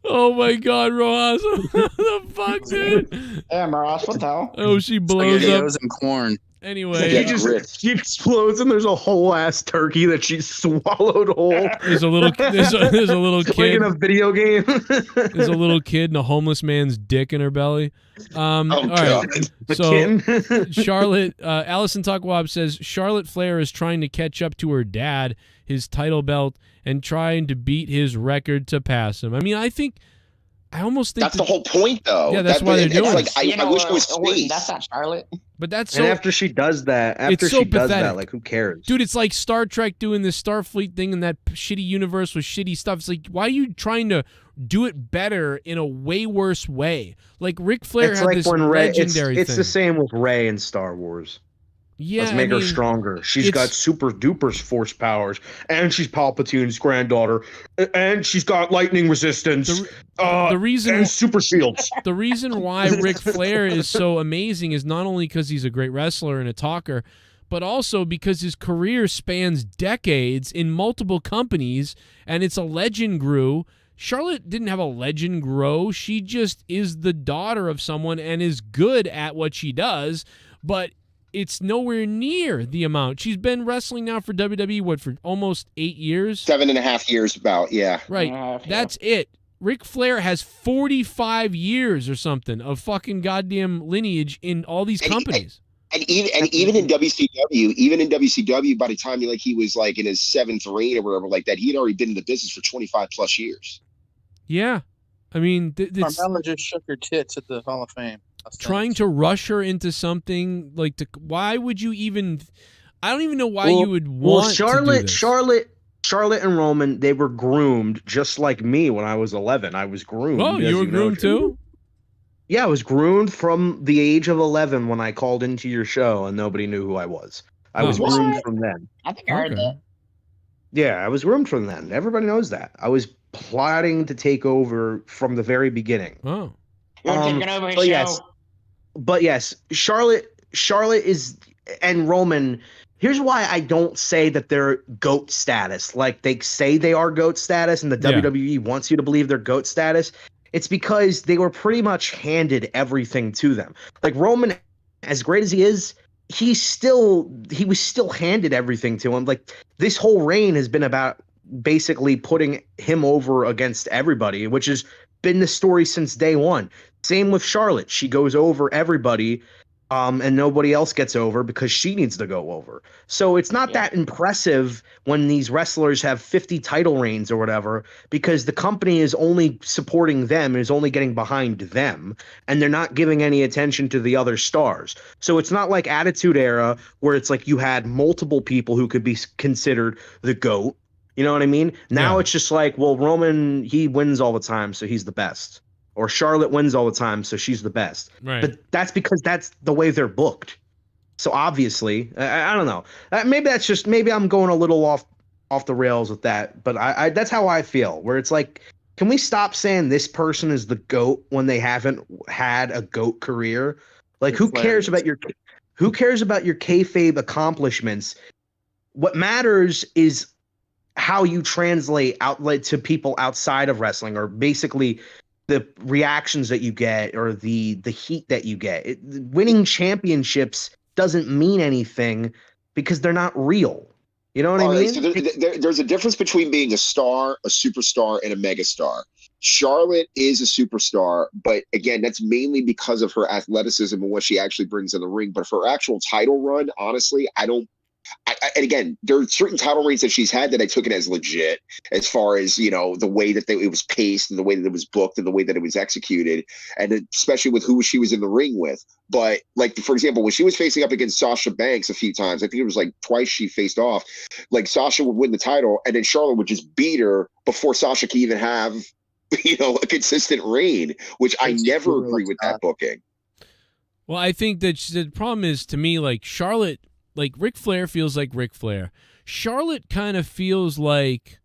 Oh my God, Rojas. What the fuck, dude? Yeah, Maras, what the hell? Oh, she blows up. Spaghettios and corn. Anyway, She explodes and there's a whole ass turkey that she swallowed whole. there's a little little Like kid. in a video game. There's a little kid and a homeless man's dick in her belly. All right. The So kitten. Charlotte, Allison Takwab says Charlotte Flair is trying to catch up to her dad, his title belt, and trying to beat his record to pass him. I mean, I almost think That's the whole point, though. Yeah, that's why they're doing like, it. I wish it was space. That's not Charlotte. But that's And so, after she does that, after it's so she does pathetic. that, like who cares? Dude, it's like Star Trek doing this Starfleet thing in that shitty universe with shitty stuff. It's like, why are you trying to do it better in a way worse way? Like Ric Flair It's had like this when Rey. legendary It's thing. the same with Rey in Star Wars. Yeah, Let's make her I mean, stronger. She's it's- got super duper force powers, and she's Palpatine's granddaughter, and she's got lightning resistance. The reason and super shields. The reason why Ric Flair is so amazing is not only because he's a great wrestler and a talker, but also because his career spans decades in multiple companies, and it's a legend grew. Charlotte didn't have a legend grow. She just is the daughter of someone and is good at what she does, but it's nowhere near the amount. She's been wrestling now for WWE, for almost 8 years? 7.5 years about, yeah. Right. That's it. Ric Flair has 45 years or something of fucking goddamn lineage in all these companies. And even in WCW, by the time he was like in his 7th reign or whatever like that, he had already been in the business for 25 plus years. Yeah. I mean, Carmella just shook her tits at the Hall of Fame. trying to rush her into something like why would you even? I don't even know why you would want to do this. Charlotte and Roman, they were groomed just like me when I was 11. I was groomed. Oh, you were groomed too? Yeah, I was groomed from the age of 11 when I called into your show and nobody knew who I was. I was groomed from then. I think I heard that. Yeah, I was groomed from then. Everybody knows that. I was plotting to take over from the very beginning. Oh. You're taking over his but show. yes, but yes, Charlotte is, and Roman. Here's why I don't say that they're GOAT status. Like they say they are GOAT status, and the WWE wants you to believe they're GOAT status. It's because they were pretty much handed everything to them. Like Roman, as great as he is, he was still handed everything to him. Like this whole reign has been about basically putting him over against everybody, which has been the story since day one. Same with Charlotte. She goes over everybody, and nobody else gets over because she needs to go over. So it's not that impressive when these wrestlers have 50 title reigns or whatever, because the company is only supporting them, is only getting behind them, and they're not giving any attention to the other stars. So it's not like Attitude Era where it's like you had multiple people who could be considered the GOAT. You know what I mean? Now it's just like, well, Roman, he wins all the time, so he's the best. Or Charlotte wins all the time, so she's the best. Right. But that's because that's the way they're booked. So obviously, I don't know. Maybe I'm going a little off the rails with that. But I that's how I feel. Where it's like, can we stop saying this person is the GOAT when they haven't had a GOAT career? Like, who cares about your kayfabe accomplishments? What matters is how you translate outlet to people outside of wrestling, or basically the reactions that you get or the heat that you get. Winning championships doesn't mean anything because they're not real. You know what I mean? So there's a difference between being a star, a superstar, and a megastar. Charlotte is a superstar, but again, that's mainly because of her athleticism and what she actually brings in the ring. But for her actual title run, honestly, I don't and again, there are certain title reigns that she's had that I took it as legit, as far as, you know, the way that it was paced and the way that it was booked and the way that it was executed, and especially with who she was in the ring with. But like, for example, when she was facing up against Sasha Banks a few times, I think it was like twice she faced off, like Sasha would win the title and then Charlotte would just beat her before Sasha could even have, you know, a consistent reign, which I never agree with that booking. Well, I think that the problem is, to me, like Charlotte, like Ric Flair feels like Ric Flair. Charlotte kind of feels like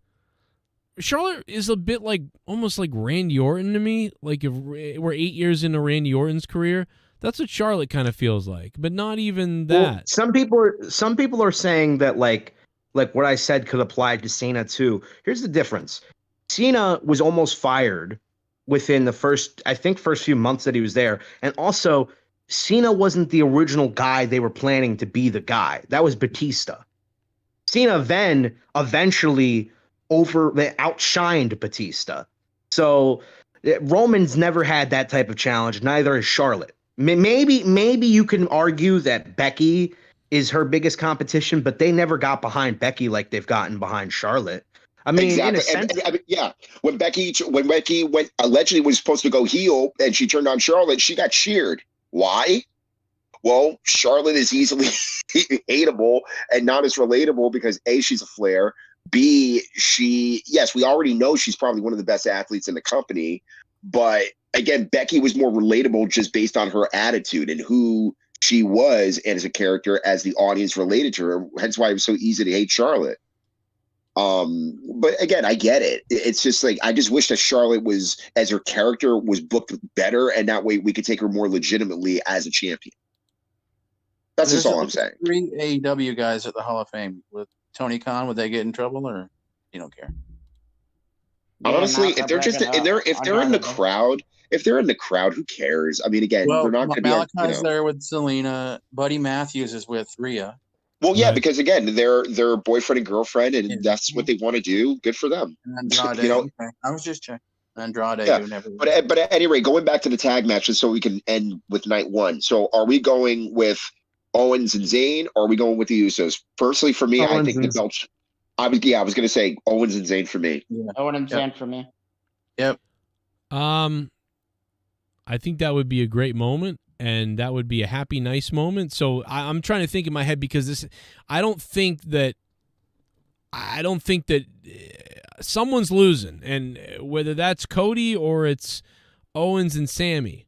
Charlotte is a bit like almost like Randy Orton to me. Like if we're 8 years into Randy Orton's career, that's what Charlotte kind of feels like, but not even that. Well, some people are saying that like what I said could apply to Cena too. Here's the difference. Cena was almost fired within the first few months that he was there, and also Cena wasn't the original guy they were planning to be the guy. That was Batista. Cena then eventually outshined Batista. So Roman's never had that type of challenge. Neither has Charlotte. Maybe you can argue that Becky is her biggest competition, but they never got behind Becky like they've gotten behind Charlotte. I mean, exactly. In a sense, yeah. When Becky went allegedly was supposed to go heel and she turned on Charlotte, she got cheered. Why? Well, Charlotte is easily hateable and not as relatable because A, she's a Flair. B, we already know she's probably one of the best athletes in the company. But again, Becky was more relatable just based on her attitude and who she was and as a character as the audience related to her. Hence why it was so easy to hate Charlotte. But again, I get it. It's just like, I just wish that Charlotte was, as her character, was booked better, and that way we could take her more legitimately as a champion. That's just all I'm saying. 3 AEW guys at the Hall of Fame with Tony Khan, would they get in trouble, or you don't care? Honestly, if they're just if they're in the crowd, who cares? I mean, again, they're not going to be. Malachi's there with Selena. Buddy Matthews is with Rhea. Well, yeah, because again, they're boyfriend and girlfriend, and that's what they want to do. Good for them. Andrade, okay. I was just checking. Andrade, yeah. But at any rate, going back to the tag matches, so we can end with night one. So, are we going with Owens and Zayn, or are we going with the Usos? Personally, for me, I think the belts. I was going to say Owens and Zayn for me. Yeah. Owens and Zayn for me. Yep. I think that would be a great moment. And that would be a happy, nice moment. So I'm trying to think in my head because I don't think that someone's losing, and whether that's Cody or it's Owens and Sammy,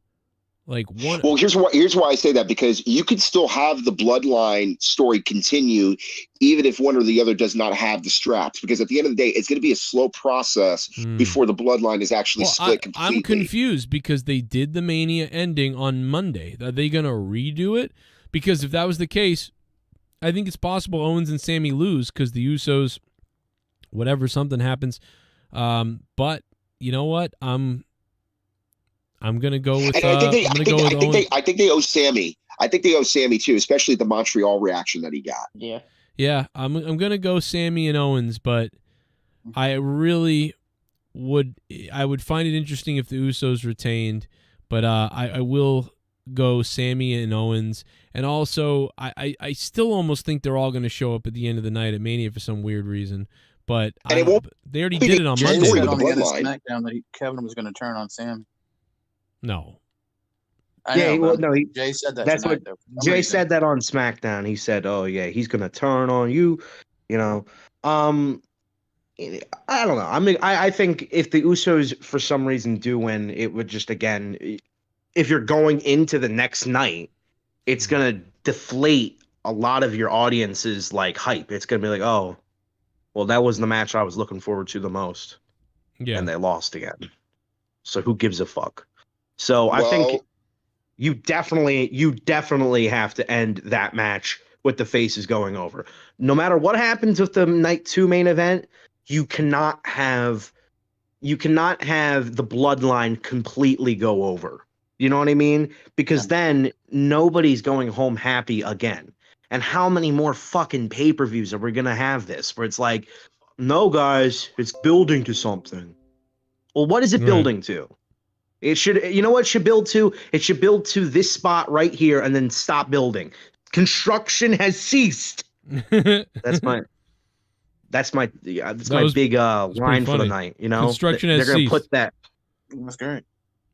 like one. Well, here's why I say that, because you could still have the bloodline story continue even if one or the other does not have the straps, because at the end of the day, it's going to be a slow process before the bloodline is actually split completely. I'm confused because they did the Mania ending on Monday. Are they going to redo it? Because if that was the case, I think it's possible Owens and Sammy lose because the Usos, something happens. But you know what? I'm gonna go with. I think they owe Sammy. I think they owe Sammy too, especially the Montreal reaction that he got. Yeah. Yeah, I'm gonna go Sammy and Owens, but I really would find it interesting if the Usos retained, but I will go Sammy and Owens, and also I still almost think they're all gonna show up at the end of the night at Mania for some weird reason, but they already did it on Monday. Jay said on the end of SmackDown that Kevin was going to turn on Sam. No. Jay said that. That's what Jay said that on SmackDown. He said, "Oh yeah, he's gonna turn on you." You know, I don't know. I mean, I think if the Usos for some reason do win, it would just, again, if you're going into the next night, it's gonna deflate a lot of your audience's like hype. It's gonna be like, oh, well, that was the match I was looking forward to the most, and they lost again. So who gives a fuck? So I think you definitely have to end that match with the faces going over. No matter what happens with the night 2 main event, you cannot have the bloodline completely go over. You know what I mean? Because then nobody's going home happy again. And how many more fucking pay-per-views are we going to have this? Where it's like, no, guys, it's building to something. Well, what is it building to? It should, you know what it should build to? It should build to this spot right here and then stop building. Construction has ceased. That's my big line for the night. You know, Construction they're has gonna ceased. put that. That's great.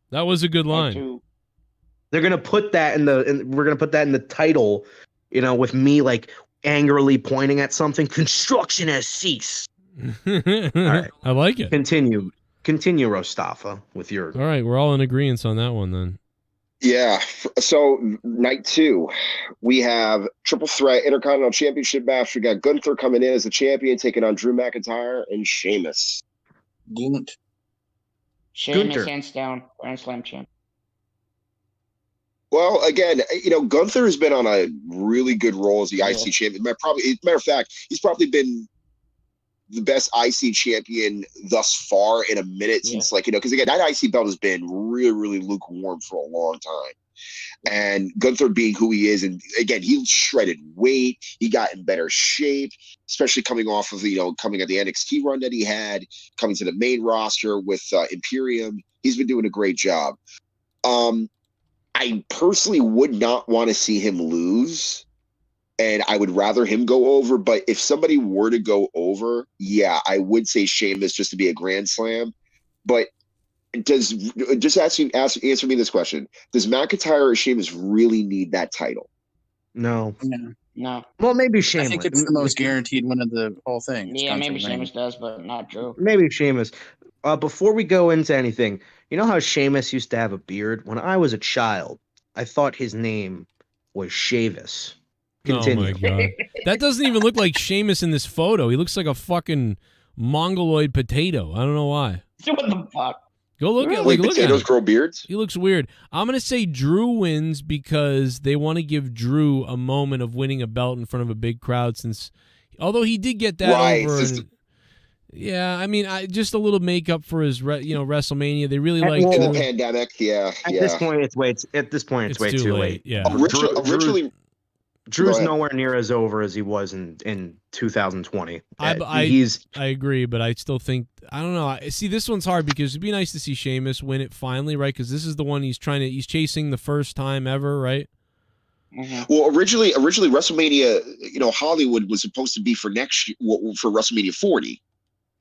That was a good line. They're gonna put that we're gonna put that in the title. You know, with me like angrily pointing at something. Construction has ceased. All right, I like it. Continue, Rostafa, with your. All right, we're all in agreement on that one then. Yeah. So night 2, we have triple threat Intercontinental Championship match. We got Gunther coming in as the champion, taking on Drew McIntyre and Sheamus. Sheamus hands down, Grand Slam champ. Well, again, you know, Gunther has been on a really good roll as the IC champion. Matter of fact, he's probably been the best IC champion thus far in a minute since, like, you know, because again, that IC belt has been really, really lukewarm for a long time. And Gunther being who he is, and again, he shredded weight. He got in better shape, especially coming off of, you know, coming at the NXT run that he had, coming to the main roster with Imperium. He's been doing a great job. I personally would not want to see him lose, and I would rather him go over. But if somebody were to go over, yeah, I would say Sheamus just to be a Grand Slam. But answer me this question: does McIntyre or Sheamus really need that title? No. No. Well, maybe Sheamus. I think it's the most guaranteed win of the whole thing. Yeah, maybe Sheamus does, but not Drew. Maybe Sheamus. Before we go into anything, you know how Sheamus used to have a beard? When I was a child, I thought his name was Sheamus. Continue. Oh my god, that doesn't even look like Sheamus in this photo. He looks like a fucking mongoloid potato. I don't know why. What the fuck? Go look at like look potatoes at him. grow beards. He looks weird. I'm gonna say Drew wins because they want to give Drew a moment of winning a belt in front of a big crowd. Since, although he did get that over. Yeah, I mean, just a little makeup for his, WrestleMania. They really like in the pandemic. Yeah, At this point, it's way too late. Yeah, Drew's nowhere near as over as he was in 2020. I agree, but I still think I don't know. See, this one's hard because it'd be nice to see Sheamus win it finally, right? Because this is the one he's chasing the first time ever, right? Mm-hmm. Well, originally WrestleMania, you know, Hollywood was supposed to be for next year, for WrestleMania 40.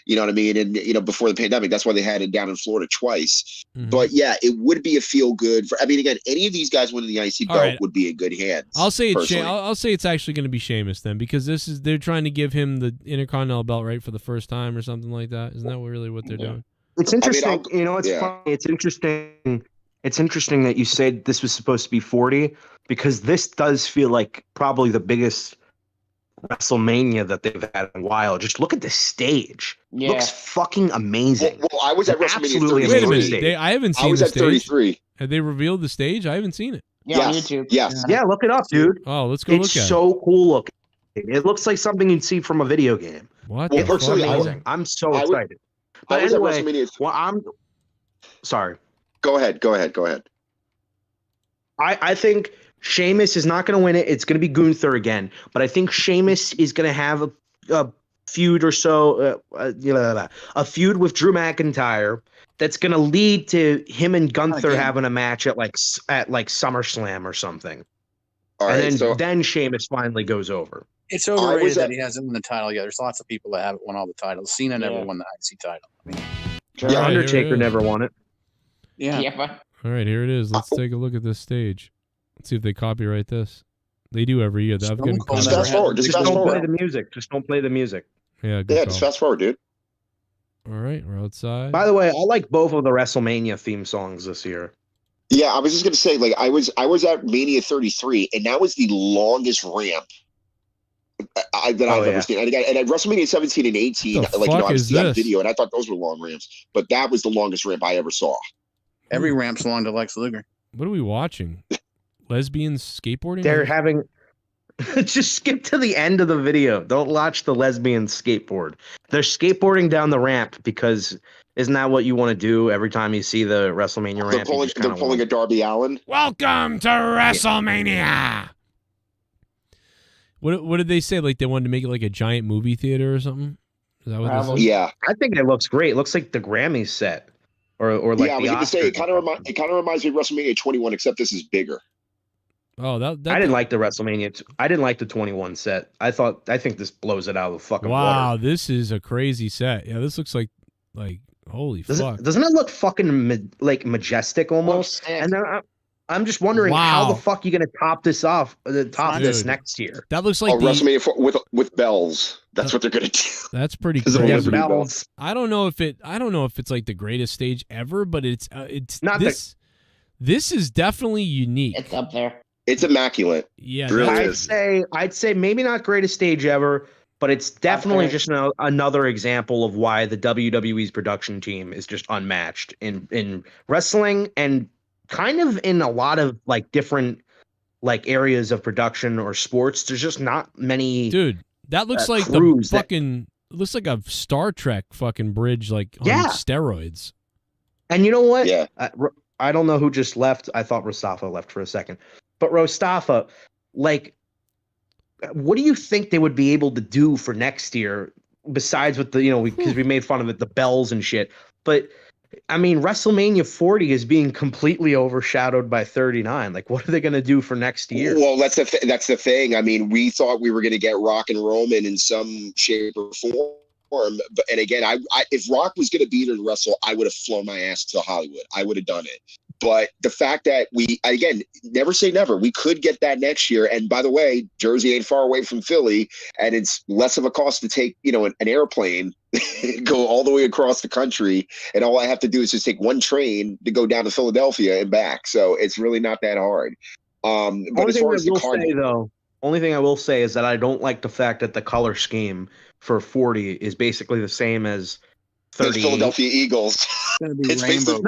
You know what I mean? And, you know, before the pandemic, that's why they had it down in Florida twice. Mm-hmm. But yeah, it would be a feel good for, I mean, again, any of these guys winning the IC belt would be in good hands. I'll say it's actually going to be Sheamus then, because they're trying to give him the Intercontinental belt right for the first time or something like that. Isn't that really what they're doing? It's interesting. Funny. It's interesting. It's interesting that you said this was supposed to be 40, because this does feel like probably the biggest WrestleMania that they've had in a while. Just look at the stage. Yeah. Looks fucking amazing. Well, I was at WrestleMania 33. Wait a minute. I haven't seen the stage. I was at 33. Have they revealed the stage? I haven't seen it. Yeah, on YouTube. Yes. Yeah, look it up, dude. Oh, let's go look at it. It's so cool looking. It looks like something you'd see from a video game. What? It looks amazing. I'm so excited. But anyway, I'm sorry. Go ahead. I think Sheamus is not going to win it. It's going to be Gunther again. But I think Sheamus is going to have a feud or so, a feud with Drew McIntyre that's going to lead to him and Gunther having a match at SummerSlam or something. All right, and then Sheamus finally goes over. It's overrated that he hasn't won the title yet. There's lots of people that haven't won all the titles. Cena never won the IC title. Undertaker never won it. Yeah. All right, here it is. Let's take a look at this stage. Let's see if they copyright this. They do every year. Just fast forward. Just don't play the music. Just don't play the music. Yeah, just fast forward, dude. All right, we're outside. By the way, I like both of the WrestleMania theme songs this year. Yeah, I was just gonna say, like, I was at Mania 33, and that was the longest ramp that I've ever seen. And at WrestleMania 17 and 18, I was seeing on video, and I thought those were long ramps, but that was the longest ramp I ever saw. Every ramp's long to Lex Luger. What are we watching? Lesbians skateboarding? They're having. Just skip to the end of the video. Don't watch the lesbians skateboard. They're skateboarding down the ramp because isn't that what you want to do every time you see the WrestleMania ramp? They're pulling a Darby Allin. Welcome to WrestleMania. What did they say? Like they wanted to make it like a giant movie theater or something? Is that what they said? Yeah, I think it looks great. It looks like the Grammys set, or like I was going to say it kind of reminds me of WrestleMania 21, except this is bigger. Oh, that I didn't like the WrestleMania. I didn't like the 21 set. I think this blows it out of the fucking wow, water. this is a crazy set. Yeah, this looks like holy fuck. Doesn't it look fucking like majestic almost? And then I'm just wondering how the fuck you gonna top this off? This next year. That looks like WrestleMania with bells. That's what they're gonna do. That's pretty Because crazy. of Liberty Bells. I don't know if it's like the greatest stage ever, but it's not this. This is definitely unique. It's up there. It's immaculate. Yeah, It really I'd is. say maybe not greatest stage ever, but it's definitely just another example of why the WWE's production team is just unmatched in wrestling and kind of in a lot of like different like areas of production or sports. There's just not many. Dude, that looks like crews the fucking looks like a Star Trek fucking bridge, like on steroids. And you know what? Yeah. I don't know who just left. I thought Rostafa left for a second. But Rostafa, like, what do you think they would be able to do for next year besides with the, because we made fun of it, the bells and shit. But, I mean, WrestleMania 40 is being completely overshadowed by 39. Like, what are they going to do for next year? Well, that's the thing. I mean, we thought we were going to get Rock and Roman in some shape or form. And again, if Rock was going to beat her and wrestle, I would have flown my ass to Hollywood. I would have done it. But the fact that again, never say never. We could get that next year. And by the way, Jersey ain't far away from Philly, and it's less of a cost to take, an airplane, go all the way across the country. And all I have to do is just take one train to go down to Philadelphia and back. So it's really not that hard. But as far as the card, only thing I will say is that I don't like the fact that the color scheme for 40 is basically the same as 38. Philadelphia Eagles. It's rainbow.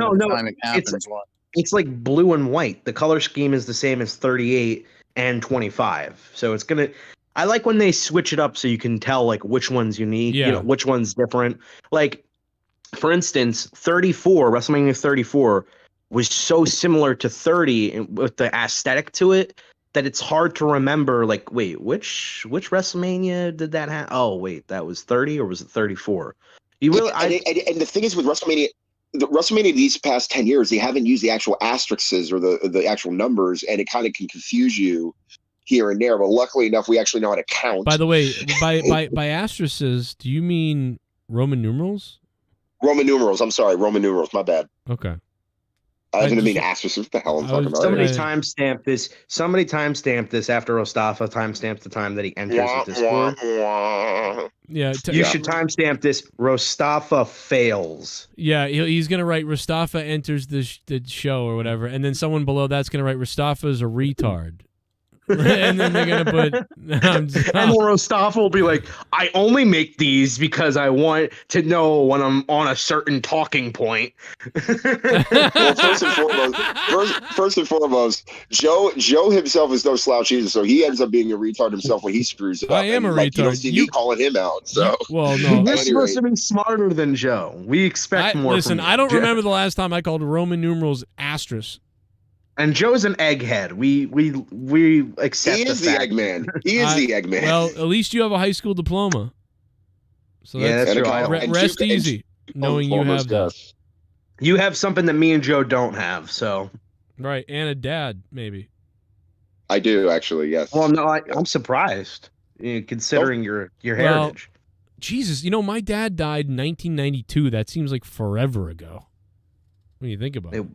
It's like blue and white. The color scheme is the same as 38 and 25. So it's gonna. I like when they switch it up so you can tell like which one's unique, which one's different. Like, for instance, 34 WrestleMania 34 was so similar to 30 with the aesthetic to it that it's hard to remember. Like, wait, which WrestleMania did that have? Oh, wait, that was 30 or was it 34? You really? And the thing is with WrestleMania. The WrestleMania these past 10 years, they haven't used the actual asterisks or the actual numbers, and it kind of can confuse you here and there. But luckily enough, we actually know how to count. By the way, by asterisks, do you mean Roman numerals? Roman numerals. I'm sorry, Roman numerals. My bad. Okay. I didn't mean asterisks. What the hell I'm talking about? Somebody timestamped this. Somebody timestamped this after Ostafa timestamped the time that he enters the Discord. Yeah, you should timestamp this. Rostafa fails. Yeah, he's gonna write Rostafa enters the show or whatever, and then someone below that's gonna write Rostafa is a retard. And then they're gonna put and then Rostafa will be like, I only make these because I want to know when I'm on a certain talking point. Well, first and foremost, Joe himself is no slouch either, so he ends up being a retard himself when he screws up. I am a retard. You don't see me calling him out. So well, no, you're supposed to be smarter than Joe. We expect more. Listen, I don't remember the last time I called Roman numerals asterisk. And Joe's an egghead. We accept. He is the Eggman. He is the Eggman. Well, at least you have a high school diploma. So that's true. Rest easy, knowing you have that. You have something that me and Joe don't have. So right, and a dad maybe. I do actually. Yes. Well, no, I'm surprised considering your heritage. Jesus, my dad died in 1992. That seems like forever ago. When you think about it.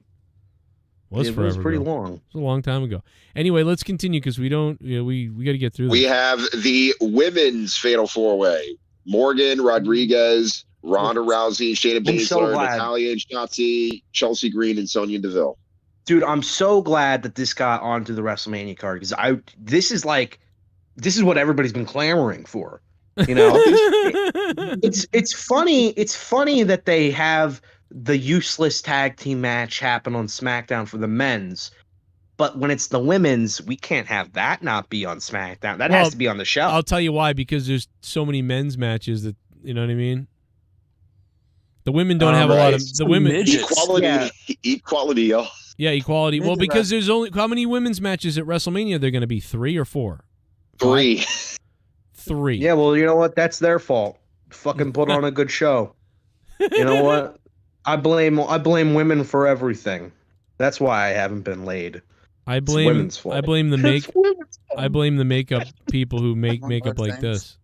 It was pretty long. It was a long time ago. Anyway, let's continue because we don't. We got to get through this. We have the women's Fatal 4-Way: Morgan, Rodriguez, Ronda Rousey, Shayna Baszler, Natalya and Shotzi, Chelsea Green, and Sonya Deville. Dude, I'm so glad that this got onto the WrestleMania card because this is what everybody's been clamoring for. It's funny. It's funny that they have the useless tag team match happen on SmackDown for the men's, but when it's the women's, we can't have that not be on SmackDown. That has to be on the show. I'll tell you why, because there's so many men's matches that you know what I mean. The women don't have a lot of the women equality, y'all. Yeah, equality. Well, because there's only how many women's matches at WrestleMania? They're going to be 3 or 4. 3. 3. Yeah, well, you know what? That's their fault. Fucking put on a good show. You know what? I blame women for everything. That's why I haven't been laid. I blame women's fault. I blame the It's women's fault. I blame the makeup people who make makeup like this.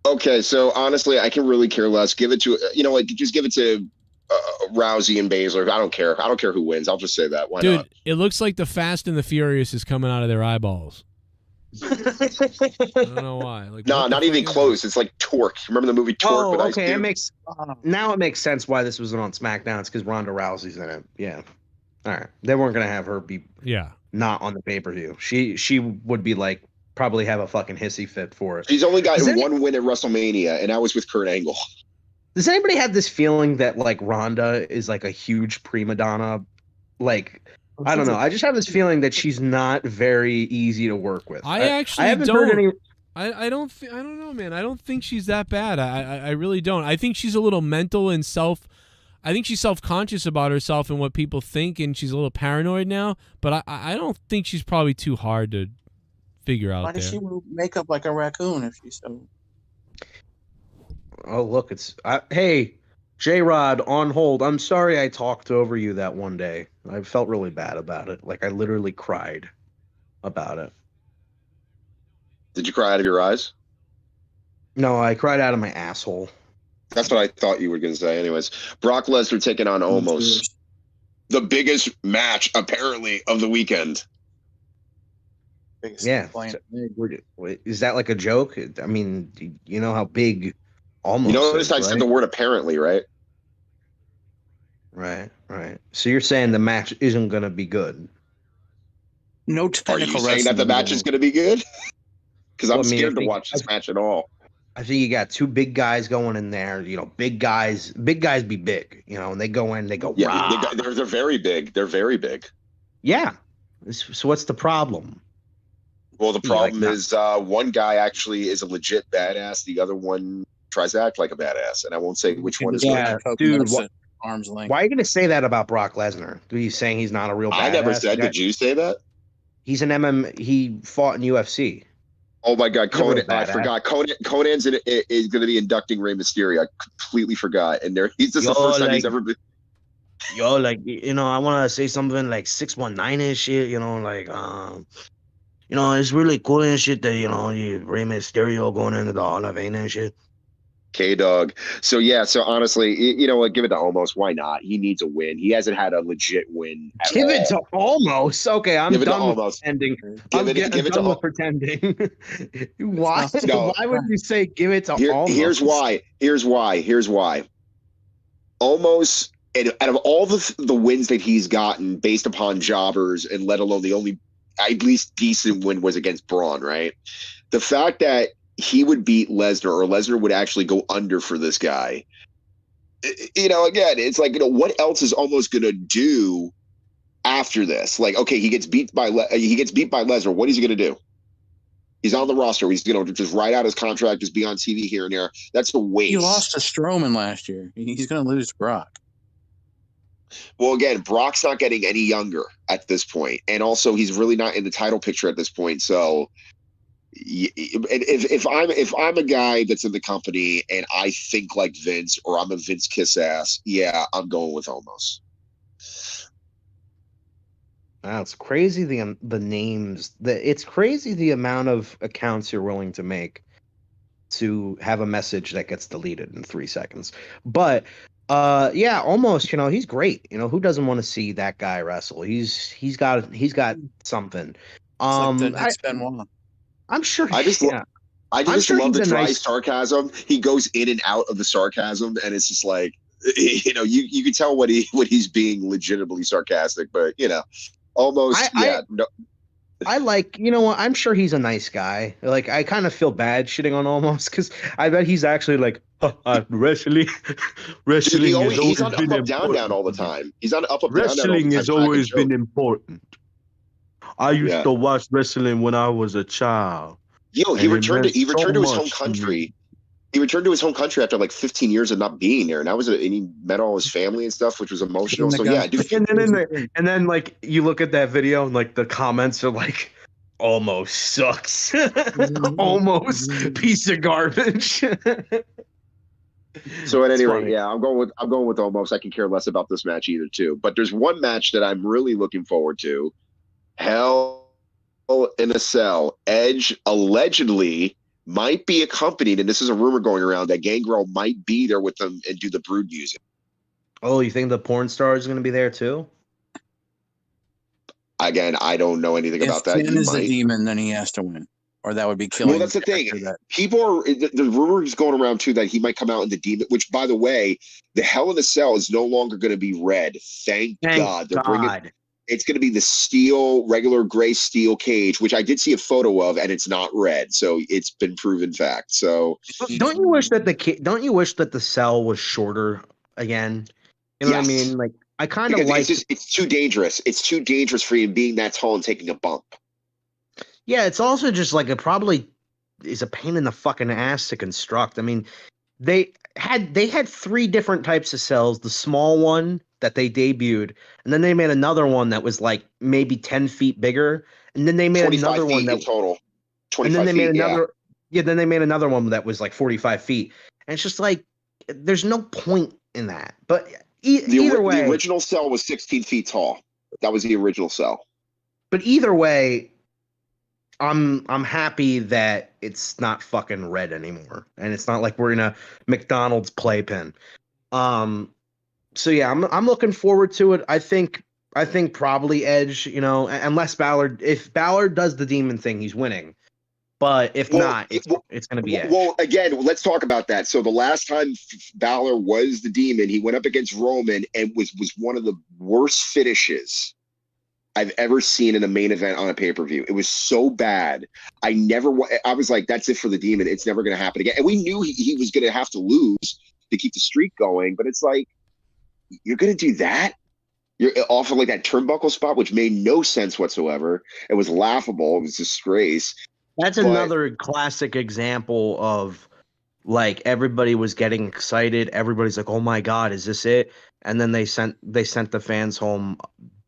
Okay, so honestly, I can really care less. Give it to just give it to Rousey and Baszler. I don't care. I don't care who wins. I'll just say that. Why Dude, not? it looks like the Fast and the Furious is coming out of their eyeballs. I don't know why. Like, No, not even close. It's like Torque. Remember the movie Torque? Oh, with Ice okay. Cube? It makes now it makes sense why this wasn't on SmackDown. It's because Ronda Rousey's in it. Yeah. All right. They weren't gonna have her be not on the pay-per-view. She would be like probably have a fucking hissy fit for it. She's only got one win at WrestleMania, and that was with Kurt Angle. Does anybody have this feeling that like Ronda is like a huge prima donna? Like, I don't know. I just have this feeling that she's not very easy to work with. I actually haven't don't. heard any. I don't know, man. I don't think she's that bad. I really don't. I think she's a little mental and I think she's self-conscious about herself and what people think, and she's a little paranoid now. But I don't think she's probably too hard to figure out. Why does she make up like a raccoon if she's so? Oh, look, it's hey, J-Rod on hold. I'm sorry I talked over you that one day. I felt really bad about it. Like I literally cried about it. Did you cry out of your eyes? No, I cried out of my asshole. That's what I thought you were going to say. Anyways, Brock Lesnar taking on Omos. The biggest match, apparently, of the weekend. Yeah. Is that like a joke? I mean, you know how big Omos You notice is, I right? said the word apparently, right? Right. So you're saying the match isn't going to be good? No Are technical you saying that the match is going to be good? Because I'm Well, I mean, scared I to think- watch this match at all. I think you got two big guys going in there. You know, big guys be big. You know, and they go in, they go, Yeah, rah. they're very big. They're very big. Yeah. So what's the problem? Well, the Yeah, like problem is one guy actually is a legit badass. The other one tries to act like a badass, and I won't say which one is Yeah, which. dude. Arm's length. Why are you going to say that about Brock Lesnar? Are you saying he's not a real badass? I never said. That- Did you say that? He's an He fought in UFC. Oh my God, He's a real Conan! I badass. forgot. Conan's is going to be inducting Rey Mysterio. I completely forgot. And he's just the Yo, first time he's like- ever been. Yo, like, you know, I want to say something like 619 and shit, you know, like, you know, it's really cool and shit that, you know, Rey Mysterio going into the Hall of Fame and shit. K-Dog. So, yeah, so honestly, you know what? Give it to Omos. Why not? He needs a win. He hasn't had a legit win. Give it to Almost. Okay, I'm Give it to done with Almost. pretending. Give it to done with pretending. Why? No. Why would you say give it to Almost? Here's why. Almost, out of all the wins that he's gotten based upon jobbers, and let alone the only at least decent win was against Braun, right? The fact that he would beat Lesnar, or Lesnar would actually go under for this guy. You know, again, it's like, you know, what else is Almost going to do after this? Like, okay, he gets beat by Lesnar. What is he going to do? He's on the roster. He's going to just write out his contract, just be on TV here and there. That's a waste. He lost to Strowman last year. He's going to lose to Brock. Well, again, Brock's not getting any younger at this point, and also he's really not in the title picture at this point. So, if I'm a guy that's in the company and I think like Vince, or I'm a Vince kiss ass, yeah, I'm going with Omos. Wow, it's crazy the names. It's crazy the amount of accounts you're willing to make to have a message that gets deleted in 3 seconds. But yeah, Almost, you know, he's great. You know, who doesn't want to see that guy wrestle? He's got something. Like the next Benoit. I'm sure. I just love the dry sarcasm. He goes in and out of the sarcasm, and it's just like, you know, you can tell when he's being legitimately sarcastic, but you know, Almost. I like, you know what? I'm sure he's a nice guy. Like, I kind of feel bad shitting on Almost because I bet he's actually like, wrestling. He's on up, down all the time. He's on up, down. Wrestling has always been important. I used to watch wrestling when I was a child. Yo, he returned to his home country. He returned to his home country after like 15 years of not being there, and he met all his family and stuff, which was emotional. So yeah, dude. And then like you look at that video and like the comments are like, Almost sucks. Almost piece of garbage. So at any rate, yeah, I'm going with Almost. I can care less about this match either, too. But there's one match that I'm really looking forward to. Hell in a Cell. Edge allegedly might be accompanied, and this is a rumor going around that Gangrel might be there with them and do the Brood music. Oh, you think the porn star is going to be there too? Again, I don't know anything about that. Finn is the demon, then he has to win, or that would be killing. Well, that's the thing. People are the rumor is going around too that he might come out in the demon. Which, by the way, the Hell in a Cell is no longer going to be red. Thank God. They're bringing. It's going to be the steel, regular gray steel cage, which I did see a photo of, and it's not red, so it's been proven fact. So, don't you wish that the cell was shorter again? You know what I mean? Like, I kind of like it's too dangerous. It's too dangerous for him being that tall and taking a bump. Yeah, it's also just like it probably is a pain in the fucking ass to construct. I mean, they had 3 different types of cells. The small one that they debuted, and then they made another one that was like maybe 10 feet bigger, and then they made another one that total. 25 and then they feet, made another then they made another one that was like 45 feet, and it's just like there's no point in that. But either way, the original cell was 16 feet tall. That was the original cell. But either way, I'm happy that it's not fucking red anymore, and it's not like we're in a McDonald's playpen. So yeah, I'm looking forward to it. I think probably Edge, unless Ballard, if Ballard does the demon thing, he's winning. But if not, it's going to be Edge. Well, again, let's talk about that. So the last time Balor was the demon, he went up against Roman and was one of the worst finishes I've ever seen in a main event on a pay-per-view. It was so bad. I was like, that's it for the demon. It's never going to happen again. And we knew he was going to have to lose to keep the streak going, but it's like, you're going to do that? You're off of like that turnbuckle spot, which made no sense whatsoever. It was laughable. It was a disgrace. That's another classic example of like everybody was getting excited. Everybody's like, "Oh my God, is this it?" And then they sent the fans home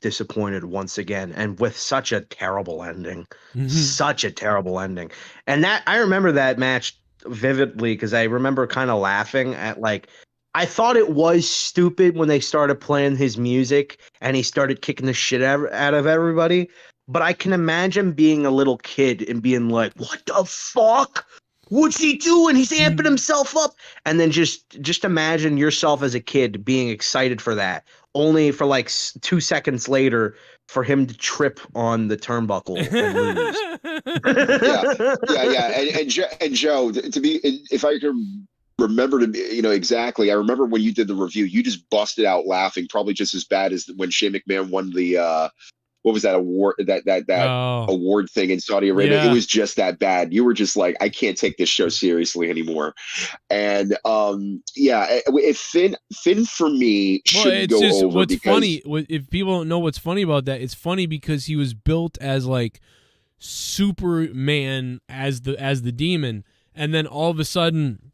disappointed once again, and with such a terrible ending. Such a terrible ending. And that I remember that match vividly because I remember kind of laughing at like. I thought it was stupid when they started playing his music and he started kicking the shit out of everybody. But I can imagine being a little kid and being like, what the fuck? What's he doing? He's amping himself up. And then just imagine yourself as a kid being excited for that. Only for like 2 seconds later for him to trip on the turnbuckle and lose. Yeah. And Joe, to be, if I could remember to be, exactly. I remember when you did the review, you just busted out laughing, probably just as bad as when Shane McMahon won the what was that award? That award thing in Saudi Arabia. Yeah. It was just that bad. You were just like, I can't take this show seriously anymore. And if Finn for me should go over. What's funny, if people don't know what's funny about that, it's funny because he was built as like Superman as the demon, and then all of a sudden.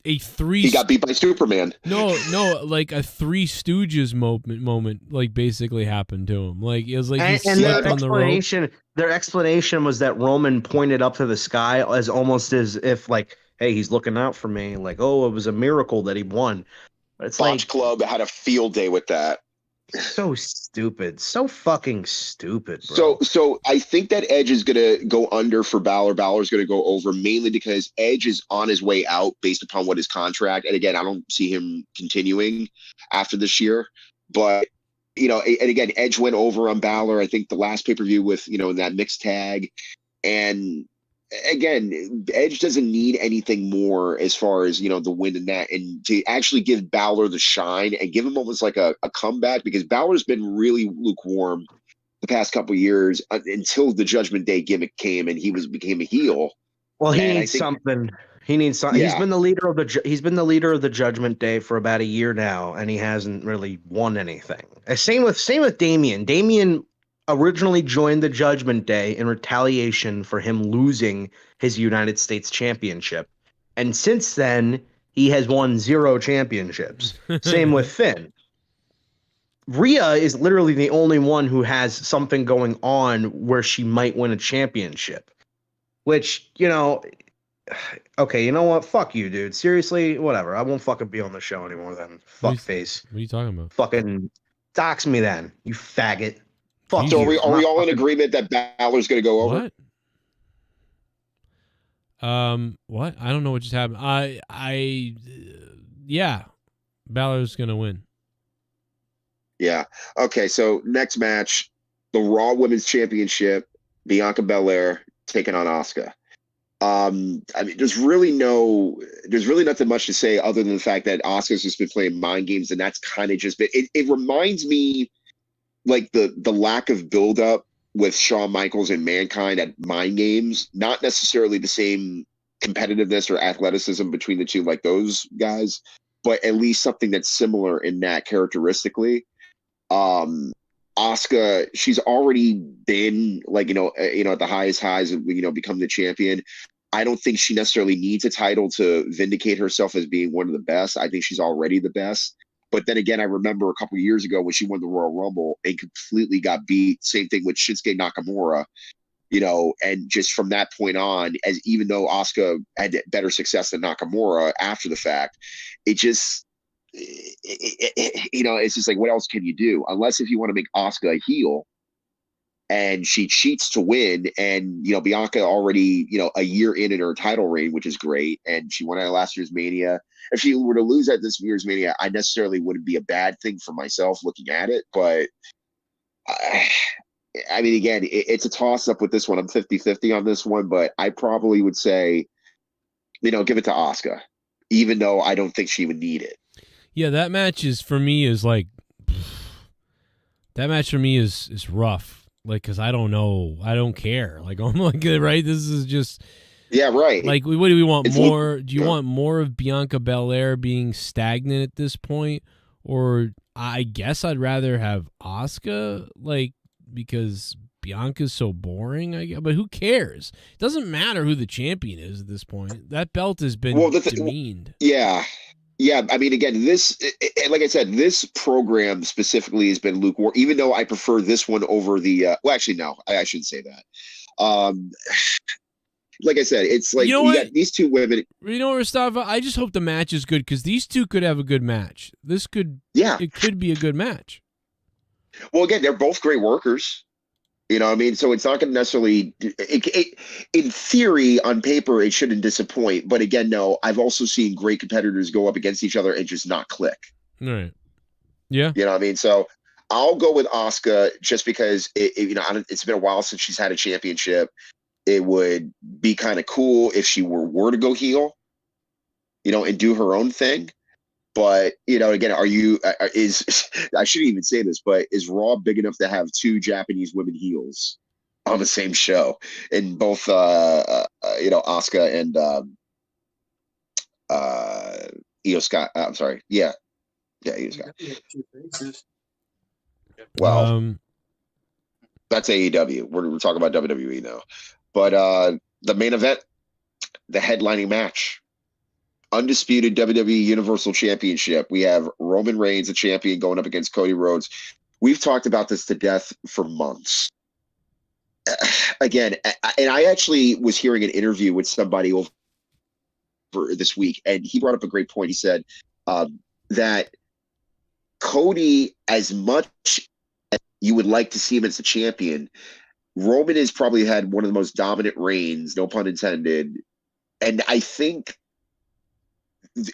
He got beat by Superman. No, like a Three Stooges moment, like basically happened to him. Like it was like he slept on the rope. Their explanation was that Roman pointed up to the sky as almost as if like, hey, he's looking out for me. Like, oh, it was a miracle that he won. But it's Botch Club had a field day with that. So stupid, so fucking stupid, bro. So I think that Edge is gonna go under for Balor. Balor's gonna go over mainly because Edge is on his way out based upon what his contract. And again, I don't see him continuing after this year. But and again, Edge went over on Balor. I think the last pay-per-view with in that mixed tag, and again, Edge doesn't need anything more as far as the win in that, and to actually give Balor the shine and give him almost like a comeback, because Balor's been really lukewarm the past couple of years until the Judgment Day gimmick came and he became a heel. Well, he needs something. He needs something. Yeah. He's been the leader of the Judgment Day for about a year now, and he hasn't really won anything. Same with Damian. Damian originally joined the Judgment Day in retaliation for him losing his United States Championship. And since then, he has won 0 championships. Same with Finn. Rhea is literally the only one who has something going on where she might win a championship. Which, okay, you know what? Fuck you, dude. Seriously, whatever. I won't fucking be on the show anymore then. Fuckface. What are you talking about? Fucking dox me then, you faggot. Fuck. So are we I'm not all in fucking- agreement that Balor's going to go over? What? I don't know what just happened. Yeah, Balor's gonna win. Yeah. Okay. So next match, the Raw Women's Championship, Bianca Belair taking on Asuka. I mean, there's really nothing much to say other than the fact that Asuka's just been playing mind games, and that's kind of just been. It reminds me like the lack of buildup with Shawn Michaels and Mankind at Mind Games, not necessarily the same competitiveness or athleticism between the two like those guys, but at least something that's similar in that characteristically. Asuka, she's already been like, at the highest highs of, become the champion. I don't think she necessarily needs a title to vindicate herself as being one of the best. I think she's already the best. But then again, I remember a couple of years ago when she won the Royal Rumble and completely got beat. Same thing with Shinsuke Nakamura, and just from that point on, even though Asuka had better success than Nakamura after the fact, it's just like, what else can you do? Unless if you want to make Asuka a heel and she cheats to win, and, Bianca already, a year in her title reign, which is great. And she won at last year's Mania. If she were to lose at this year's Mania, I necessarily wouldn't be a bad thing for myself looking at it. But I mean, again, it's a toss up with this one. I'm 50-50 on this one, but I probably would say, give it to Asuka, even though I don't think she would need it. Yeah, that match is rough. Like, because I don't know. I don't care. Like, I'm like, right? This is just... Yeah, right. Like, what do we want? More? Do you want more of Bianca Belair being stagnant at this point? Or I guess I'd rather have Asuka, like, because Bianca's so boring. But who cares? It doesn't matter who the champion is at this point. That belt has been demeaned. Yeah. Yeah, I mean, again, like I said, this program specifically has been lukewarm, even though I prefer this one over the, well, actually, no, I shouldn't say that. Like I said, it's like you got these two women. You know, Restava, I just hope the match is good because these two could have a good match. It could be a good match. Well, again, they're both great workers. You know what I mean? So it's not going to necessarily, in theory, on paper, it shouldn't disappoint. But again, no, I've also seen great competitors go up against each other and just not click. All right. Yeah. You know what I mean? So I'll go with Asuka just because, it's been a while since she's had a championship. It would be kind of cool if she were to go heel, and do her own thing. But, again, I shouldn't even say this, but is Raw big enough to have two Japanese women heels on the same show in both, Asuka and Io Sky? I'm sorry. Yeah. Yeah, Io Sky. Well, that's AEW. We're talking about WWE now. But the main event, the headlining match. Undisputed WWE Universal Championship. We have Roman Reigns, the champion, going up against Cody Rhodes. We've talked about this to death for months. Again, and I actually was hearing an interview with somebody over this week, and he brought up a great point. He said that Cody, as much as you would like to see him as the champion, Roman has probably had one of the most dominant reigns, no pun intended. And I think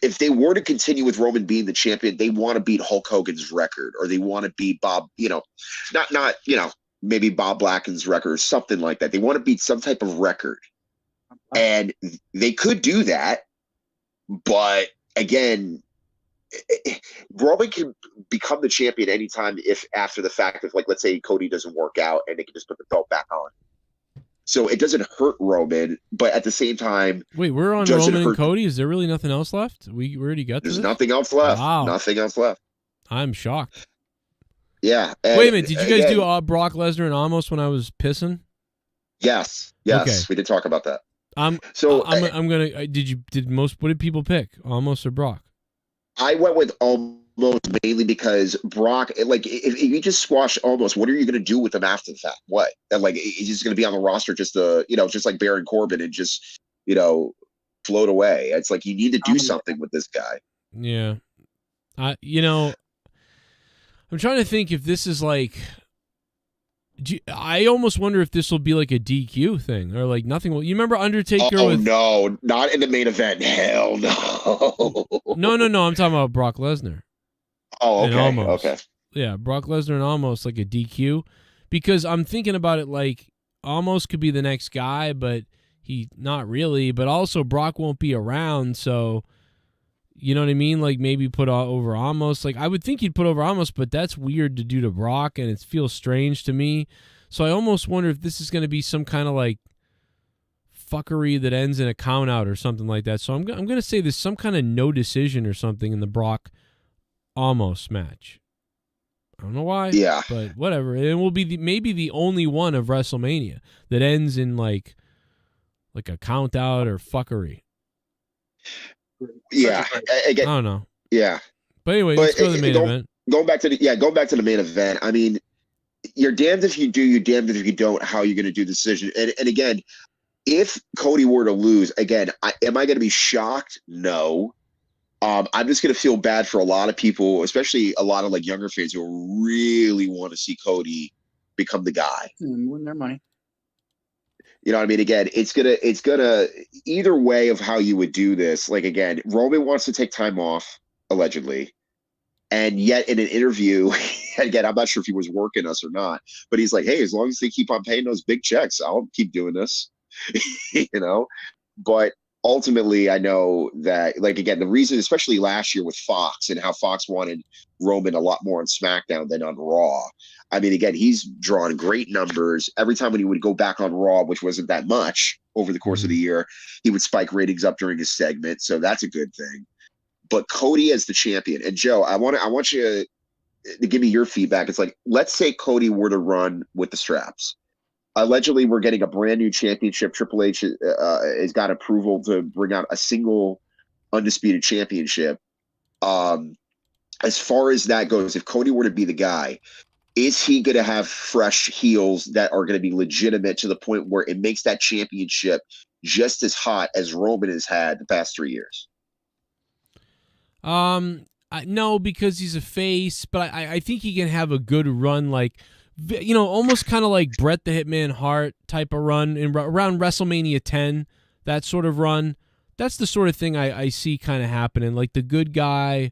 if they were to continue with Roman being the champion, they want to beat Hulk Hogan's record, or they want to beat Bob, not maybe Bob Blacken's record or something like that. They want to beat some type of record. And they could do that. But again, Roman can become the champion anytime if after the fact, if, like, let's say Cody doesn't work out and they can just put the belt back on. So it doesn't hurt Roman, but at the same time, wait, we're on Roman and Cody. Is there really nothing else left? We already got There's this? nothing else left. Wow. Nothing else left. I'm shocked. Yeah. Wait a minute. Did you guys do Brock Lesnar and Amos when I was pissing? Yes. Okay. We did talk about that. I'm gonna. What did people pick? Amos or Brock? I went with Almost mainly because Brock, like, if you just squash Almost, what are you going to do with him after the fact? What? And, like, he's just going to be on the roster just to, just like Baron Corbin and just, float away. It's like you need to do something with this guy. Yeah. I'm trying to think if this is like I almost wonder if this will be like a DQ thing or like nothing. You remember Undertaker? Oh no, not in the main event. Hell no. No. I'm talking about Brock Lesnar. Oh, And okay. Almost. Okay. Yeah, Brock Lesnar and Almost like a DQ, because I'm thinking about it like Almost could be the next guy, but he not really. But also Brock won't be around, so you know what I mean. Like maybe put over Almost. Like I would think he'd put over Almost, but that's weird to do to Brock, and it feels strange to me. So I almost wonder if this is going to be some kind of like fuckery that ends in a count out or something like that. So I'm going to say there's some kind of no decision or something in the Brock Almost match. I don't know why. Yeah. But whatever. It will be maybe the only one of WrestleMania that ends in like a count out or fuckery. Yeah. Again, I don't know. Yeah. But anyway, let's go to the main event. Going back to the main event. I mean, you're damned if you do, you're damned if you don't. How you're going to do the decision? And again, if Cody were to lose, again, am I going to be shocked? No. I'm just going to feel bad for a lot of people, especially a lot of like younger fans who really want to see Cody become the guy. Win their money. You know what I mean? Again, it's gonna either way of how you would do this. Like again, Roman wants to take time off allegedly, and yet in an interview, again, I'm not sure if he was working us or not, but he's like, "Hey, as long as they keep on paying those big checks, I'll keep doing this." You know, but ultimately, I know that, like, again, the reason, especially last year with Fox and how Fox wanted Roman a lot more on SmackDown than on Raw. I mean, again, he's drawn great numbers. Every time when he would go back on Raw, which wasn't that much over the course of the year, he would spike ratings up during his segment. So that's a good thing. But Cody as the champion, and Joe, I want you to give me your feedback. It's like, let's say Cody were to run with the straps. Allegedly, we're getting a brand new championship. Triple H has got approval to bring out a single undisputed championship. As far as that goes, if Cody were to be the guy, is he going to have fresh heels that are going to be legitimate to the point where it makes that championship just as hot as Roman has had the past 3 years? No, because he's a face, but I think he can have a good run, like, you know, almost kind of like Bret the Hitman Hart type of run around WrestleMania 10, that sort of run. That's the sort of thing I see kind of happening, like the good guy,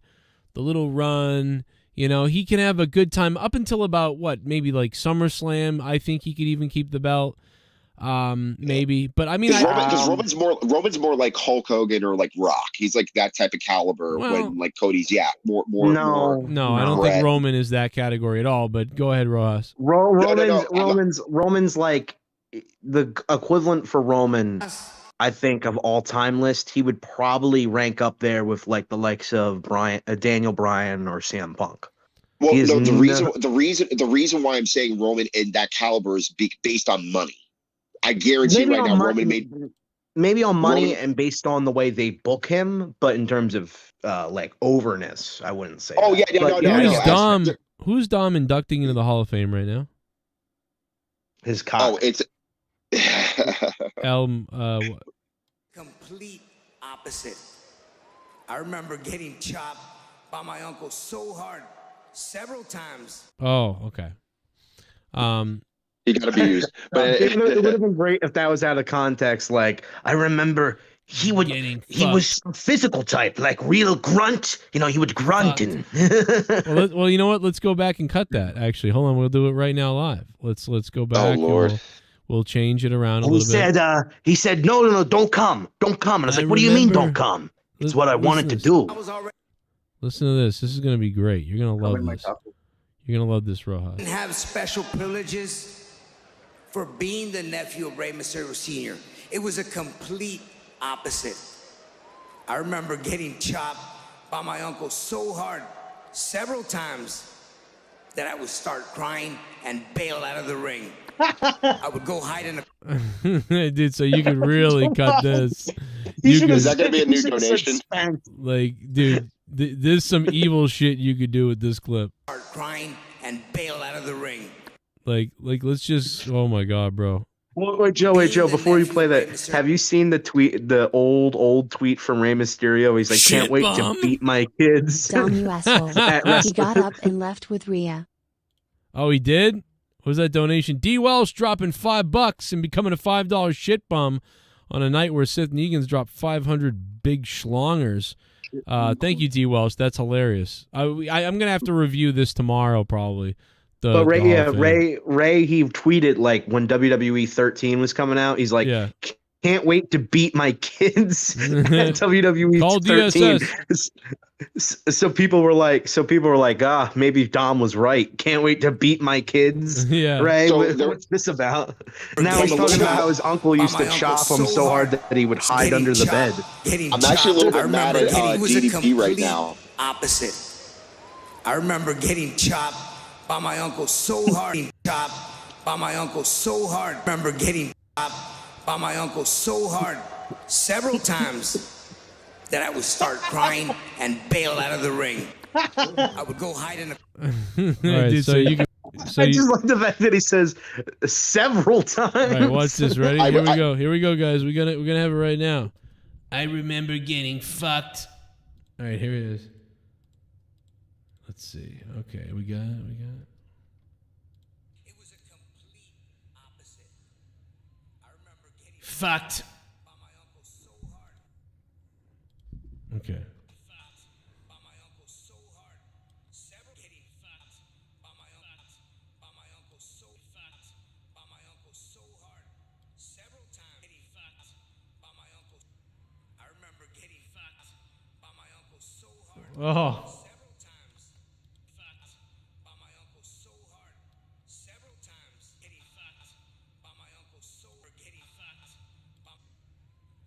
the little run. You know, he can have a good time up until about maybe like SummerSlam. I think he could even keep the belt, maybe. But I mean, because Roman's more like Hulk Hogan or like Rock. He's like that type of caliber. When like Cody's, more. No, I don't think Roman is that category at all. But go ahead, Ross. Roman's like the equivalent for Roman. I think of all time list, he would probably rank up there with like the likes of Daniel Bryan or CM Punk. Well, no, the reason why I'm saying Roman in that caliber is based on money. I guarantee right now Roman made maybe on money and based on the way they book him, but in terms of like overness, I wouldn't say. Oh that. No. Who's Dom inducting into the Hall of Fame right now? His cock. Oh, it's complete opposite. I remember getting chopped by my uncle so hard several times. Oh, okay. He got abused. But it would have been great if that was out of context. Like, I remember he was a physical type, like real grunt. You know, he would grunt and. well, you know what? Let's go back and cut that. Actually, hold on. We'll do it right now live. Let's go back. Oh Lord. We'll change it around a little bit. He said, no, don't come. And I was like, what do you mean don't come? It's what I wanted to do. Listen to this. This is going to be great. You're going to love this. You're going to love this, Rojas. Didn't have special privileges for being the nephew of Rey Mysterio Sr. It was a complete opposite. I remember getting chopped by my uncle so hard several times that I would start crying and bail out of the ring. I would go hide in a... Dude, so you could really cut this. Is that going to be a new donation? Like, dude, there's some evil shit you could do with this clip. Start crying and bail out of the ring. Like, let's just... Oh, my God, bro. Wait, Joe, before you play that, have you seen the tweet, the old tweet from Rey Mysterio? He's like, can't wait to beat my kids. Dumb you asshole. He got up and left with Rhea. Oh, he did? What was that donation? D. Welsh dropping $5 and becoming a $5 shit bum on a night where Sith Negans dropped 500 big schlongers. Thank you, D. Welsh. That's hilarious. I'm gonna have to review this tomorrow, probably. But Ray, he tweeted like when WWE 13 was coming out, he's like, can't wait to beat my kids at WWE Call 13. DSS. So people were like, maybe Dom was right. Can't wait to beat my kids. Yeah. Ray, So what's this about? Now he's talking about how his uncle used to chop him so hard that he would hide under the bed. I'm actually a little bit mad at DDP right now. Opposite. I remember getting chopped by my uncle so hard. Remember getting chopped by my uncle so hard several times that I would start crying and bail out of the ring. I would go hide in the. All right, so you can. So I just like the fact that he says several times. All right, watch this. Ready? Here we go. Here we go, guys. We're gonna have it right now. I remember getting fucked. All right, here it is. Let's see. Okay, we got it. It was a complete opposite. I remember getting fucked. by my uncle so hard. Okay. By my uncle so hard. Several getting fucked by my uncle so fucked by my uncle so hard. Several times getting fucked by my uncle. I remember getting fucked by my uncle so hard. Oh. Several times fucked by my uncle so hard. Several times getting fucked by my uncle so getting fucked.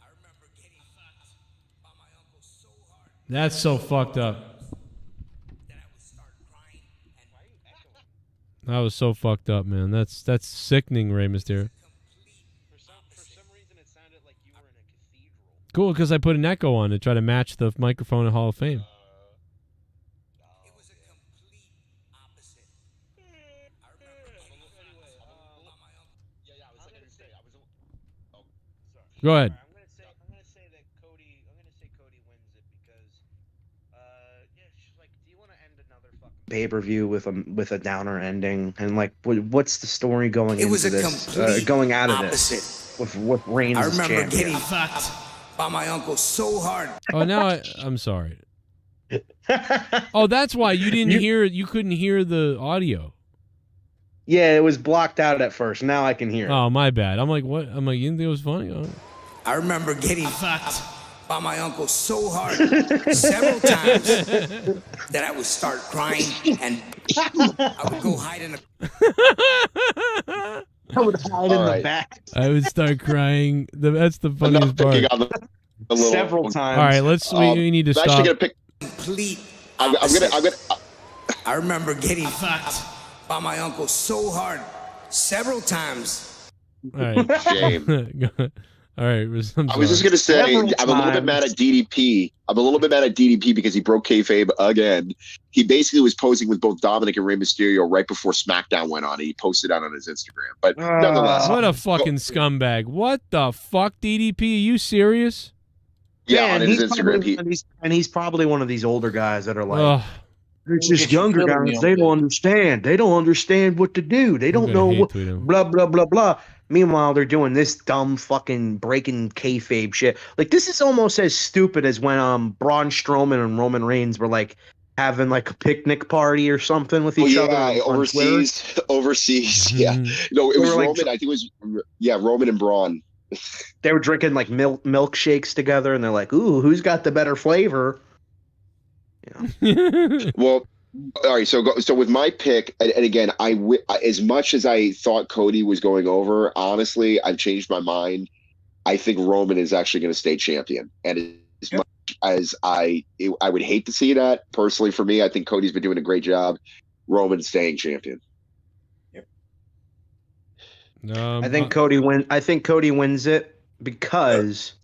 I remember getting fucked by my uncle so hard. That's so fucked up. That was so fucked up, man. That's sickening, Rey Mysterio. Cool, because I put an echo on to try to match the microphone at Hall of Fame. It was a complete opposite. I remember getting fucked by my uncle. Go ahead. I'm gonna say that Cody wins it because she's like, do you want to end another fucking pay-per-view with a downer ending? And like, what's the story going It into was a this? complete Going out of opposite. this with Reigns I as remember champion. getting fucked by my uncle so hard. Oh, now I'm sorry. Oh, that's why you didn't hear. You couldn't hear the audio. Yeah, it was blocked out at first. Now I can hear it. Oh, my bad. I'm like, what? I'm like, you didn't think it was funny? Oh. I remember getting fucked by my uncle so hard several times that I would start crying and I would go hide in the. I would hide in the back. I would start crying. That's the funniest part. Several times. All right, we need to I'm stop. actually gonna pick. Complete. I'm gonna. I remember getting fucked by my uncle so hard several times. All right. Shame. All right. I was just gonna say I'm a little bit mad at DDP. I'm a little bit mad at DDP because he broke kayfabe again. He basically was posing with both Dominic and Rey Mysterio right before SmackDown went on. He posted out on his Instagram, but nonetheless, what a fucking scumbag! What the fuck, DDP? Are you serious? Yeah, on his Instagram, he's probably one of these older guys that are like, Ugh. it's just younger guys. They don't understand. They don't understand what to do. They don't know what. Blah blah blah blah. Meanwhile, they're doing this dumb fucking breaking kayfabe shit. Like, this is almost as stupid as when Braun Strowman and Roman Reigns were like having like a picnic party or something with each other. Overseas. Yeah. No, it was Roman. I think it was Roman and Braun. They were drinking like milkshakes together, and they're like, "Ooh, who's got the better flavor?" Well, all right. So with my pick, and again, as much as I thought Cody was going over, honestly, I've changed my mind. I think Roman is actually going to stay champion, and as much as I would hate to see that personally, for me, I think Cody's been doing a great job. Roman staying champion. I think Cody wins it because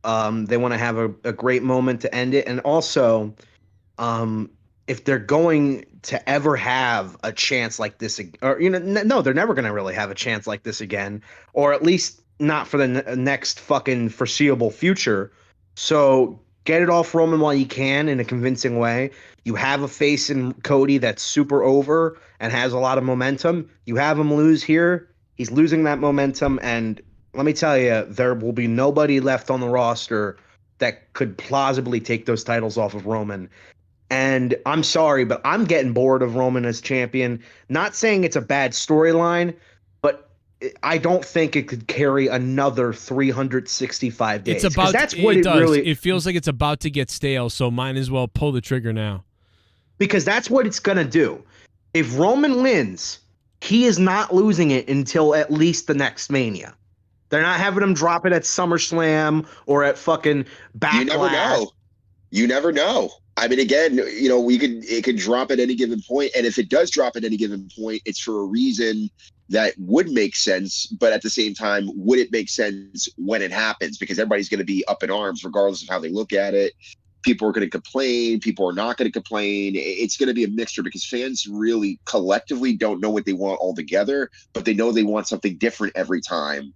they want to have a great moment to end it, and also if they're going to ever have a chance like this, or no, they're never going to really have a chance like this again, or at least not for the next fucking foreseeable future. So Get it off Roman while you can in a convincing way. You have a face in Cody that's super over and has a lot of momentum. You have him lose here. He's losing that momentum. And let me tell you, there will be nobody left on the roster that could plausibly take those titles off of Roman. And I'm sorry, but I'm getting bored of Roman as champion. Not saying it's a bad storyline, but I don't think it could carry another 365 days. It's about. That's what it does. really. It feels like it's about to get stale, so might as well pull the trigger now. Because that's what it's gonna do. If Roman wins, he is not losing it until at least the next Mania. They're not having him drop it at SummerSlam or at fucking Backlash. You never know. You never know. I mean, again, it could drop at any given point, and if it does drop at any given point, it's for a reason that would make sense. But at the same time, would it make sense when it happens? Because everybody's going to be up in arms, regardless of how they look at it. People are going to complain. People are not going to complain. It's going to be a mixture because fans really collectively don't know what they want altogether, but they know they want something different every time.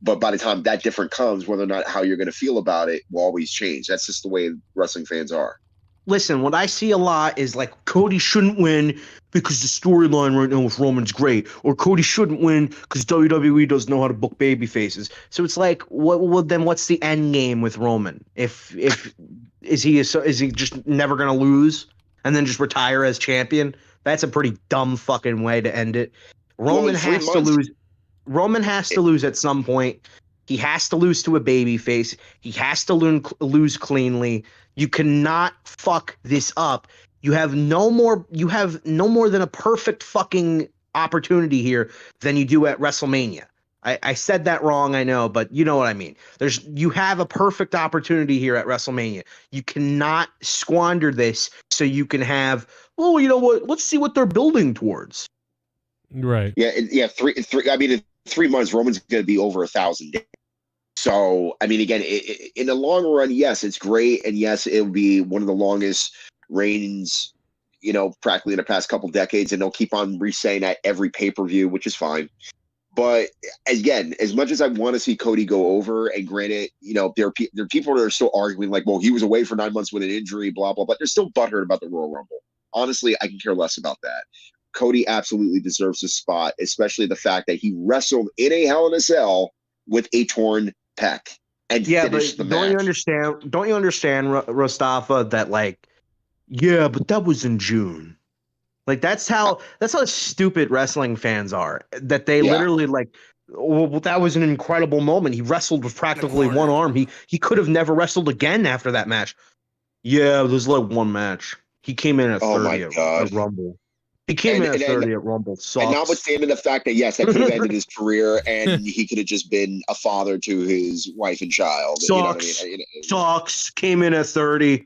But by the time that different comes, whether or not how you're going to feel about it will always change. That's just the way wrestling fans are. Listen, what I see a lot is like Cody shouldn't win because the storyline right now with Roman's great, or Cody shouldn't win because WWE doesn't know how to book baby faces. So it's like, then what's the end game with Roman? If is he just never gonna lose and then just retire as champion? That's a pretty dumb fucking way to end it. Roman has to lose. Roman has to lose at some point. He has to lose to a babyface. He has to lose cleanly. You cannot fuck this up. You have no more than a perfect fucking opportunity here than you do at WrestleMania. I said that wrong, I know, but you know what I mean. You have a perfect opportunity here at WrestleMania. You cannot squander this so you can have, oh, you know what? Let's see what they're building towards. Right. Yeah. I mean, in 3 months, Roman's going to be over 1,000 days. So, I mean, again, in the long run, yes, it's great. And yes, it'll be one of the longest reigns, practically in the past couple decades. And they'll keep on re-saying that every pay-per-view, which is fine. But again, as much as I want to see Cody go over, and granted, there are people that are still arguing like, well, he was away for 9 months with an injury, blah, blah, but they're still butthurt about the Royal Rumble. Honestly, I can care less about that. Cody absolutely deserves a spot, especially the fact that he wrestled in a Hell in a Cell with a torn pec and finished the match. Don't you understand, Rostafa, that but that was in June. Like that's how stupid wrestling fans are. That they literally well, that was an incredible moment. He wrestled with practically one arm. He could have never wrestled again after that match. Yeah, it was like one match. He came in at 30 at Rumble. He came in at 30 at Rumble. Sucks. And notwithstanding the fact that, yes, that could have ended his career and he could have just been a father to his wife and child. Sucks. You know what I mean? Sucks. Came in at 30.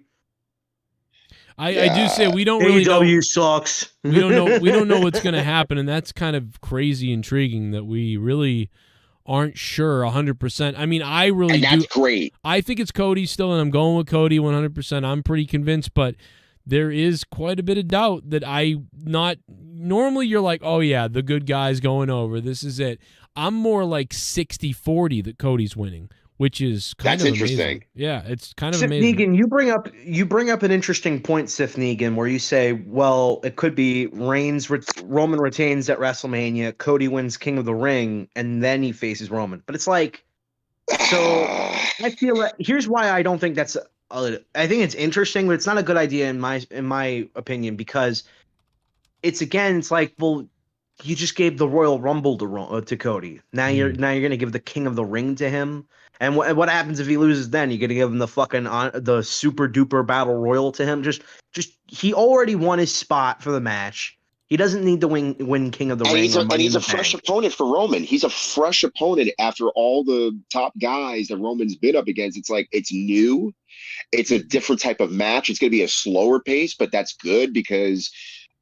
I do say we don't really know. AEW sucks. We don't know what's going to happen, and that's kind of crazy intriguing that we really aren't sure 100%. I mean, I really do. That's great. I think it's Cody still, and I'm going with Cody 100%. I'm pretty convinced, but there is quite a bit of doubt that normally you're like, oh yeah, the good guy's going over. This is it. I'm more like 60-40 that Cody's winning, which is kind of interesting. Amazing. Yeah, it's kind of Sif amazing. Negan, you bring up an interesting point, Sif Negan, where you say, well, it could be Roman retains at WrestleMania, Cody wins King of the Ring, and then he faces Roman. But it's like, so I feel like here's why I don't think that's. I think it's interesting, but it's not a good idea in my opinion, because it's like, well, you just gave the Royal Rumble to Cody. Now you're going to give the King of the Ring to him. And what happens if he loses then? You're going to give him the fucking the super duper battle royal to him? Just he already won his spot for the match. He doesn't need to win King of the Ring. And he's a fresh opponent for Roman. He's a fresh opponent after all the top guys that Roman's been up against. It's like, it's new. It's a different type of match. It's going to be a slower pace, but that's good because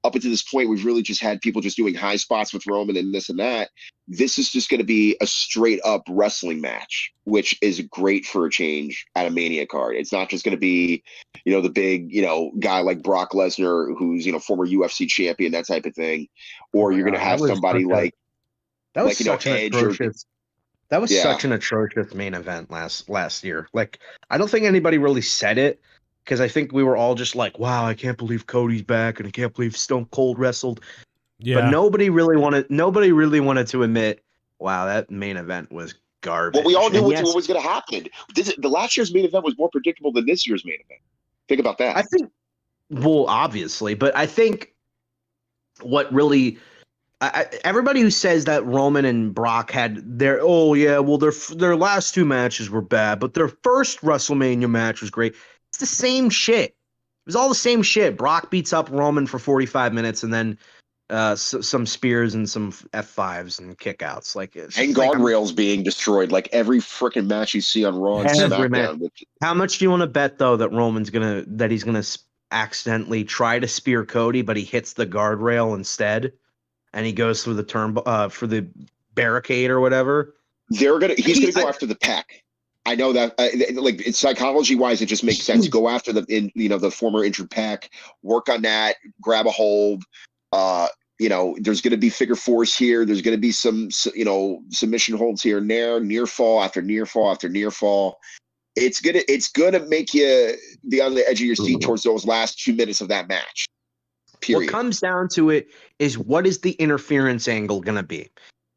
up until this point, we've really just had people just doing high spots with Roman and this and that. This is just going to be a straight up wrestling match, which is great for a change at a Mania card. It's not just going to be, the big, guy like Brock Lesnar, who's, former UFC champion, that type of thing. Or you're going to have somebody like Edge. That was such an atrocious main event last year. Like, I don't think anybody really said it because I think we were all just like, "Wow, I can't believe Cody's back, and I can't believe Stone Cold wrestled." Yeah. But nobody really wanted to admit, "Wow, that main event was garbage." Well, we all knew And what was going to happen. The last year's main event was more predictable than this year's main event. Think about that. I think, well, obviously, but I think what really. Everybody who says that Roman and Brock had their their last two matches were bad, but their first WrestleMania match was great. It's the same shit. It was all the same shit. Brock beats up Roman for 45 minutes and then some spears and some F5s and kickouts. Like, and guardrails being destroyed. Like every freaking match you see on Raw and SmackDown. How much do you want to bet though that he's gonna accidentally try to spear Cody, but he hits the guardrail instead? And he goes through the for the barricade or whatever. He's gonna go after the pec. I know that, like, it's psychology wise, it just makes sense. Go after the former injured pec, work on that, grab a hold. There's going to be figure fours here. There's going to be some submission holds here and there, near fall after near fall after near fall. It's gonna make you be on the edge of your seat towards those last 2 minutes of that match. Period. What comes down to it is, what is the interference angle going to be?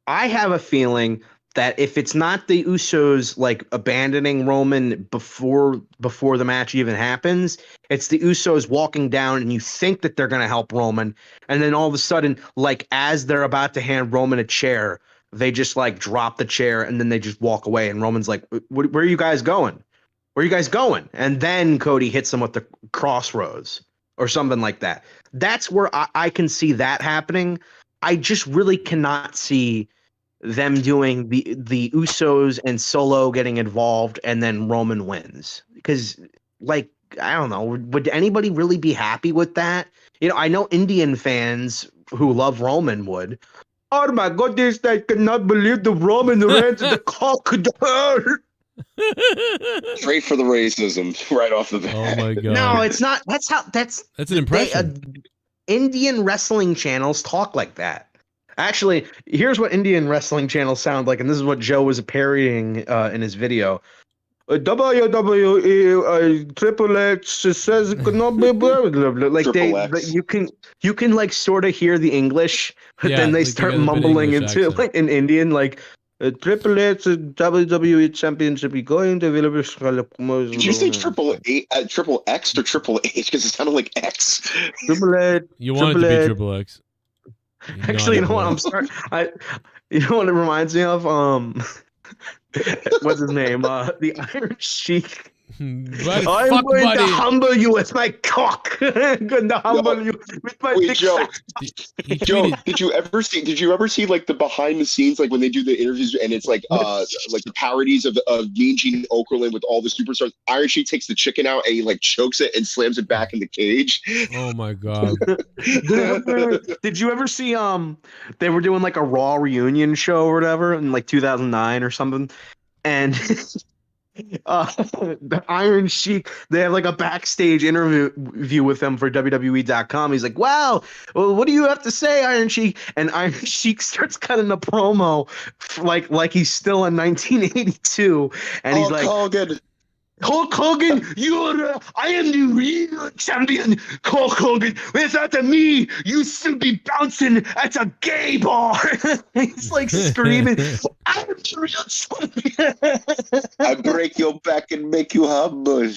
I have a feeling that if it's not the Usos like abandoning Roman before the match even happens, it's the Usos walking down and you think that they're going to help Roman. And then all of a sudden, like as they're about to hand Roman a chair, they just like drop the chair and then they just walk away. And Roman's like, where are you guys going? Where are you guys going? And then Cody hits him with the crossroads or something like that. That's where I can see that happening. I just really cannot see them doing the Usos and Solo getting involved and then Roman wins. Because, like, I don't know, would anybody really be happy with that? I know Indian fans who love Roman would. Oh my goodness, I cannot believe the Roman ran to the crocodile. Straight for the racism right off the bat. Oh my god. No, it's not. That's an impression. Indian wrestling channels talk like that. Actually, here's what Indian wrestling channels sound like, and this is what Joe was parodying in his video. WWE Triple X says it could not be blah, blah, blah. Like you can like sort of hear the English, but then they start mumbling into like in Indian, like Triple H WWE Championship going to Did you say Triple X or Triple H? Because it sounded like X. Triple H. You want it to be Triple X. Actually, you know what? I'm sorry. You know what it reminds me of? What's his name? The Iron Sheik. I'm going to humble you with my cock. I'm going to humble you with my big Joe, did you ever see like the behind the scenes, like when they do the interviews and it's like the parodies of Mean Gene Okerlund with all the superstars? Iron Sheik takes the chicken out and he like chokes it and slams it back in the cage. Oh my god. Did you ever see they were doing like a Raw reunion show or whatever in like 2009 or something, and the Iron Sheik, they have like a backstage interview with him for WWE.com. He's like, wow, well, what do you have to say, Iron Sheik? And Iron Sheik starts cutting a promo like he's still in 1982, and he's like, Hulk Hogan, I am the real champion, Hulk Hogan. Without me, you still be bouncing at a gay bar. He's like screaming, I'm the real champion. I break your back and make you humble.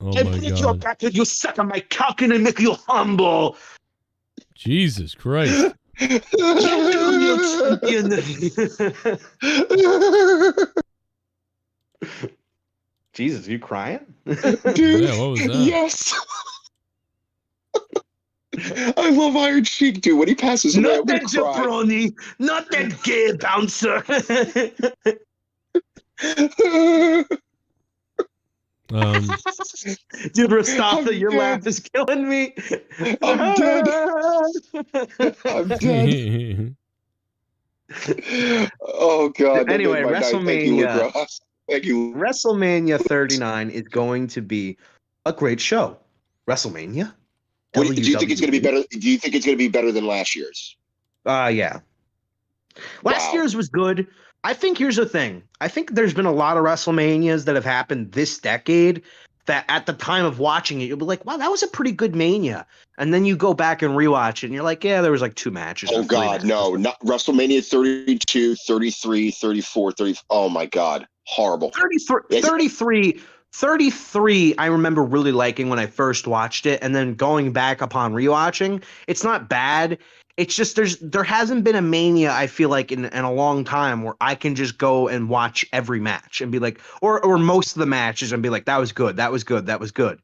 Oh I break your back and you suck on my cock and I make you humble. Jesus Christ. Jesus, you crying? Dude, yeah, what was that? Yes. I love Iron Sheik, dude. When he passes away, not that jabroni, not that gay bouncer. Dude, Rastafia, your laugh is killing me. I'm dead. I'm dead. Oh god. Anyway, WrestleMania. Thank you. WrestleMania 39 is going to be a great show. WrestleMania. Do you think it's going to be better? Do you think it's going to be better than last year's? Yeah. Last year's was good, I think here's the thing. I think there's been a lot of WrestleManias that have happened this decade that at the time of watching it, you'll be like, wow, that was a pretty good Mania. And then you go back and rewatch it and you're like, yeah, there was like 2 matches. Oh, God, no. Not WrestleMania 32, 33, 34, 30. Oh, my God. Horrible. 33, I remember really liking when I first watched it. And then going back upon rewatching, it's not bad. It's just there hasn't been a Mania, I feel like, in a long time where I can just go and watch every match and be like, or most of the matches and be like, that was good, that was good, that was good.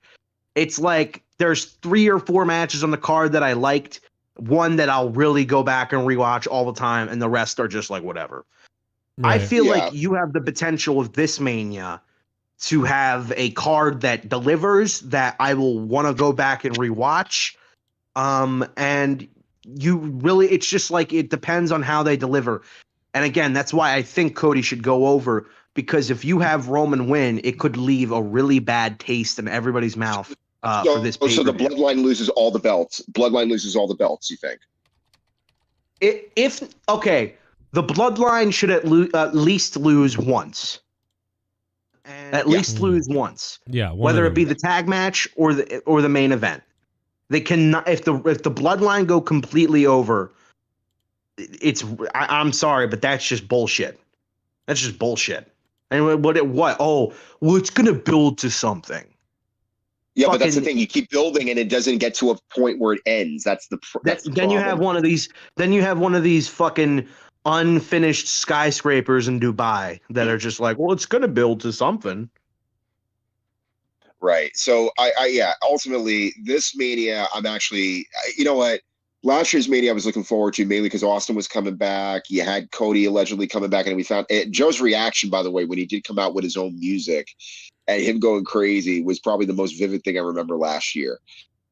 It's like there's 3 or 4 matches on the card that I liked, one that I'll really go back and rewatch all the time, and the rest are just like whatever. Right. I feel like you have the potential of this Mania to have a card that delivers that I will want to go back and rewatch. And you really, it's just like it depends on how they deliver. And again, that's why I think Cody should go over, because if you have Roman win, it could leave a really bad taste in everybody's mouth for this pay-per-view. So the Bloodline loses all the belts. Bloodline loses all the belts, you think? Okay, the Bloodline should at least lose once. At least lose once. Yeah, whether it be the tag match or the main event. They cannot, if the Bloodline go completely over, I'm sorry, but that's just bullshit. That's just bullshit. And what? Oh, well, it's gonna build to something. Yeah, but that's the thing. You keep building, and it doesn't get to a point where it ends. That's the then you have one of these. Then you have one of these fucking unfinished skyscrapers in Dubai that are just like, well, it's gonna build to something. Right. So ultimately this Mania, I'm actually, you know what? Last year's Mania I was looking forward to, mainly because Austin was coming back. You had Cody allegedly coming back, and we found Joe's reaction, by the way, when he did come out with his own music and him going crazy was probably the most vivid thing I remember last year.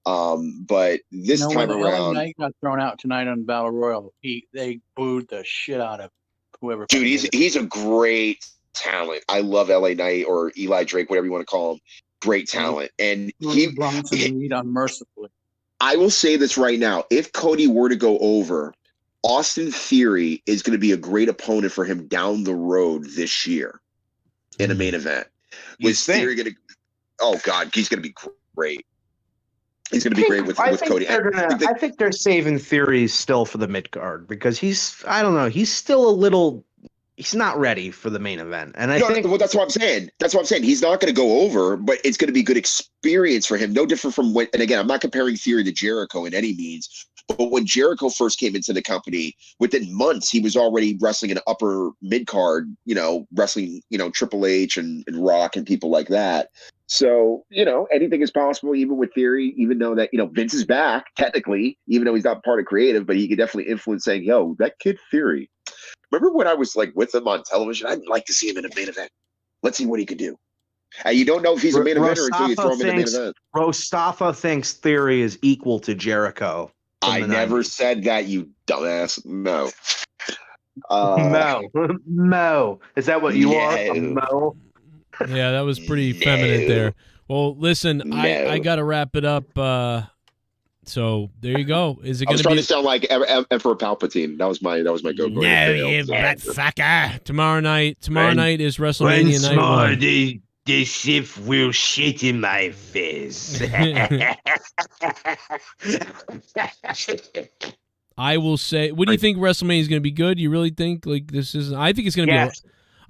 But this time around, LA Knight got thrown out tonight on Battle Royal. They booed the shit out of whoever. Dude, he's a great talent. I love LA Knight or Eli Drake, whatever you want to call him. Great talent, and he unmercifully. I will say this right now: if Cody were to go over, Austin Theory is going to be a great opponent for him down the road this year in a main event. Was Theory going to? Oh God, he's going to be great. He's going to be great with Cody. I think they're saving Theory still for the mid card because I don't know, he's still a little. He's not ready for the main event. And I think that's what I'm saying. That's what I'm saying. He's not going to go over, but it's going to be good experience for him. No different from when, and again, I'm not comparing Theory to Jericho in any means, but when Jericho first came into the company, within months, he was already wrestling an upper mid card, wrestling, Triple H and Rock and people like that. So, anything is possible, even with Theory, even though that, Vince is back technically, even though he's not part of creative, but he could definitely influence saying, yo, that kid Theory. Remember when I was like with him on television? I'd like to see him in a main event. Let's see what he could do. You don't know if he's a main eventer until you throw him in a main event. Rostafa thinks Theory is equal to Jericho. I never said that, you dumbass. No. Mo. Is that what you are? Mo? Yeah, that was pretty feminine there. Well, listen, I got to wrap it up. So there you go. Is it going to sound like Emperor Palpatine? That was my go. No, you butt fucker. Tomorrow night is WrestleMania night one. The Sith will shit in my face. I will say, what do you think WrestleMania is going to be good? You really think this is? I think it's going to be.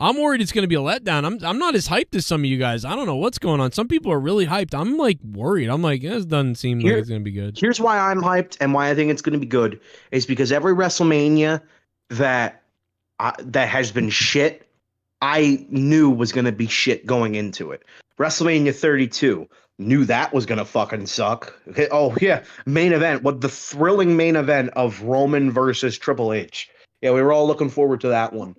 I'm worried it's going to be a letdown. I'm not as hyped as some of you guys. I don't know what's going on. Some people are really hyped. I'm worried. I'm like, this doesn't seem like it's going to be good. Here's why I'm hyped and why I think it's going to be good is because every WrestleMania that has been shit, I knew was going to be shit going into it. WrestleMania 32, knew that was going to fucking suck. Okay. Oh yeah, main event. What the thrilling main event of Roman versus Triple H. Yeah, we were all looking forward to that one.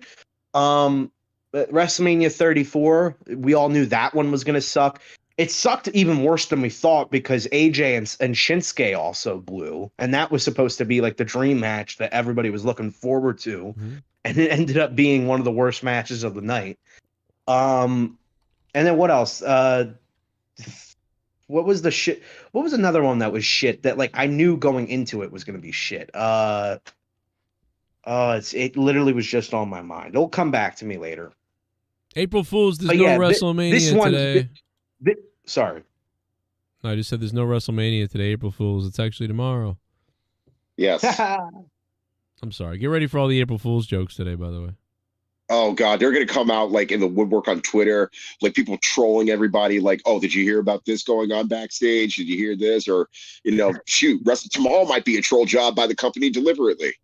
WrestleMania 34, we all knew that one was going to suck. It sucked even worse than we thought because AJ and Shinsuke also blew. And that was supposed to be like the dream match that everybody was looking forward to. Mm-hmm. And it ended up being one of the worst matches of the night. And then what else? What was the shit? What was another one that was shit that I knew going into it was going to be shit? It literally was just on my mind. It'll come back to me later. April Fool's. There's But no yeah, WrestleMania this one, today. Sorry. No, I just said there's no WrestleMania today, April Fool's. It's actually tomorrow. Yes. I'm sorry. Get ready for all the April Fool's jokes today, by the way. Oh God, they're gonna come out like in the woodwork on Twitter, like people trolling everybody, like, "Oh, did you hear about this going on backstage? Did you hear this?" Or, shoot, tomorrow might be a troll job by the company deliberately.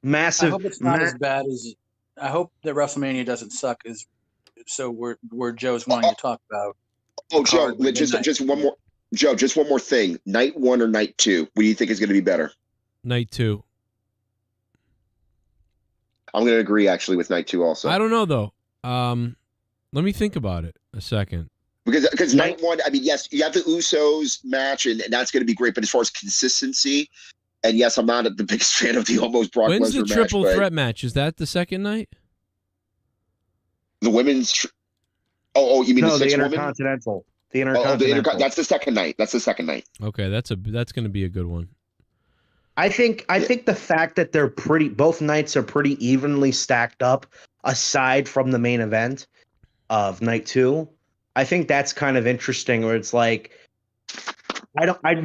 Massive. I hope it's not as bad as. I hope that WrestleMania doesn't suck as. So where Joe's wanting to talk about. Oh, Joe, just one more. Joe, just one more thing. Night 1 or night 2? What do you think is going to be better? Night 2. I'm going to agree actually with night 2 also. I don't know though. Let me think about it a second. Because night 1, I mean, yes, you have the Usos match, and that's going to be great. But as far as consistency, and yes, I'm not the biggest fan of the almost Brock Lesnar match. When's the triple threat match? Is that the second night? The women's. You mean the six women? Intercontinental. The Intercontinental. That's the second night. That's the second night. Okay, that's going to be a good one. I think the fact that both nights are pretty evenly stacked up, aside from the main event of night 2, I think that's kind of interesting. Where it's like,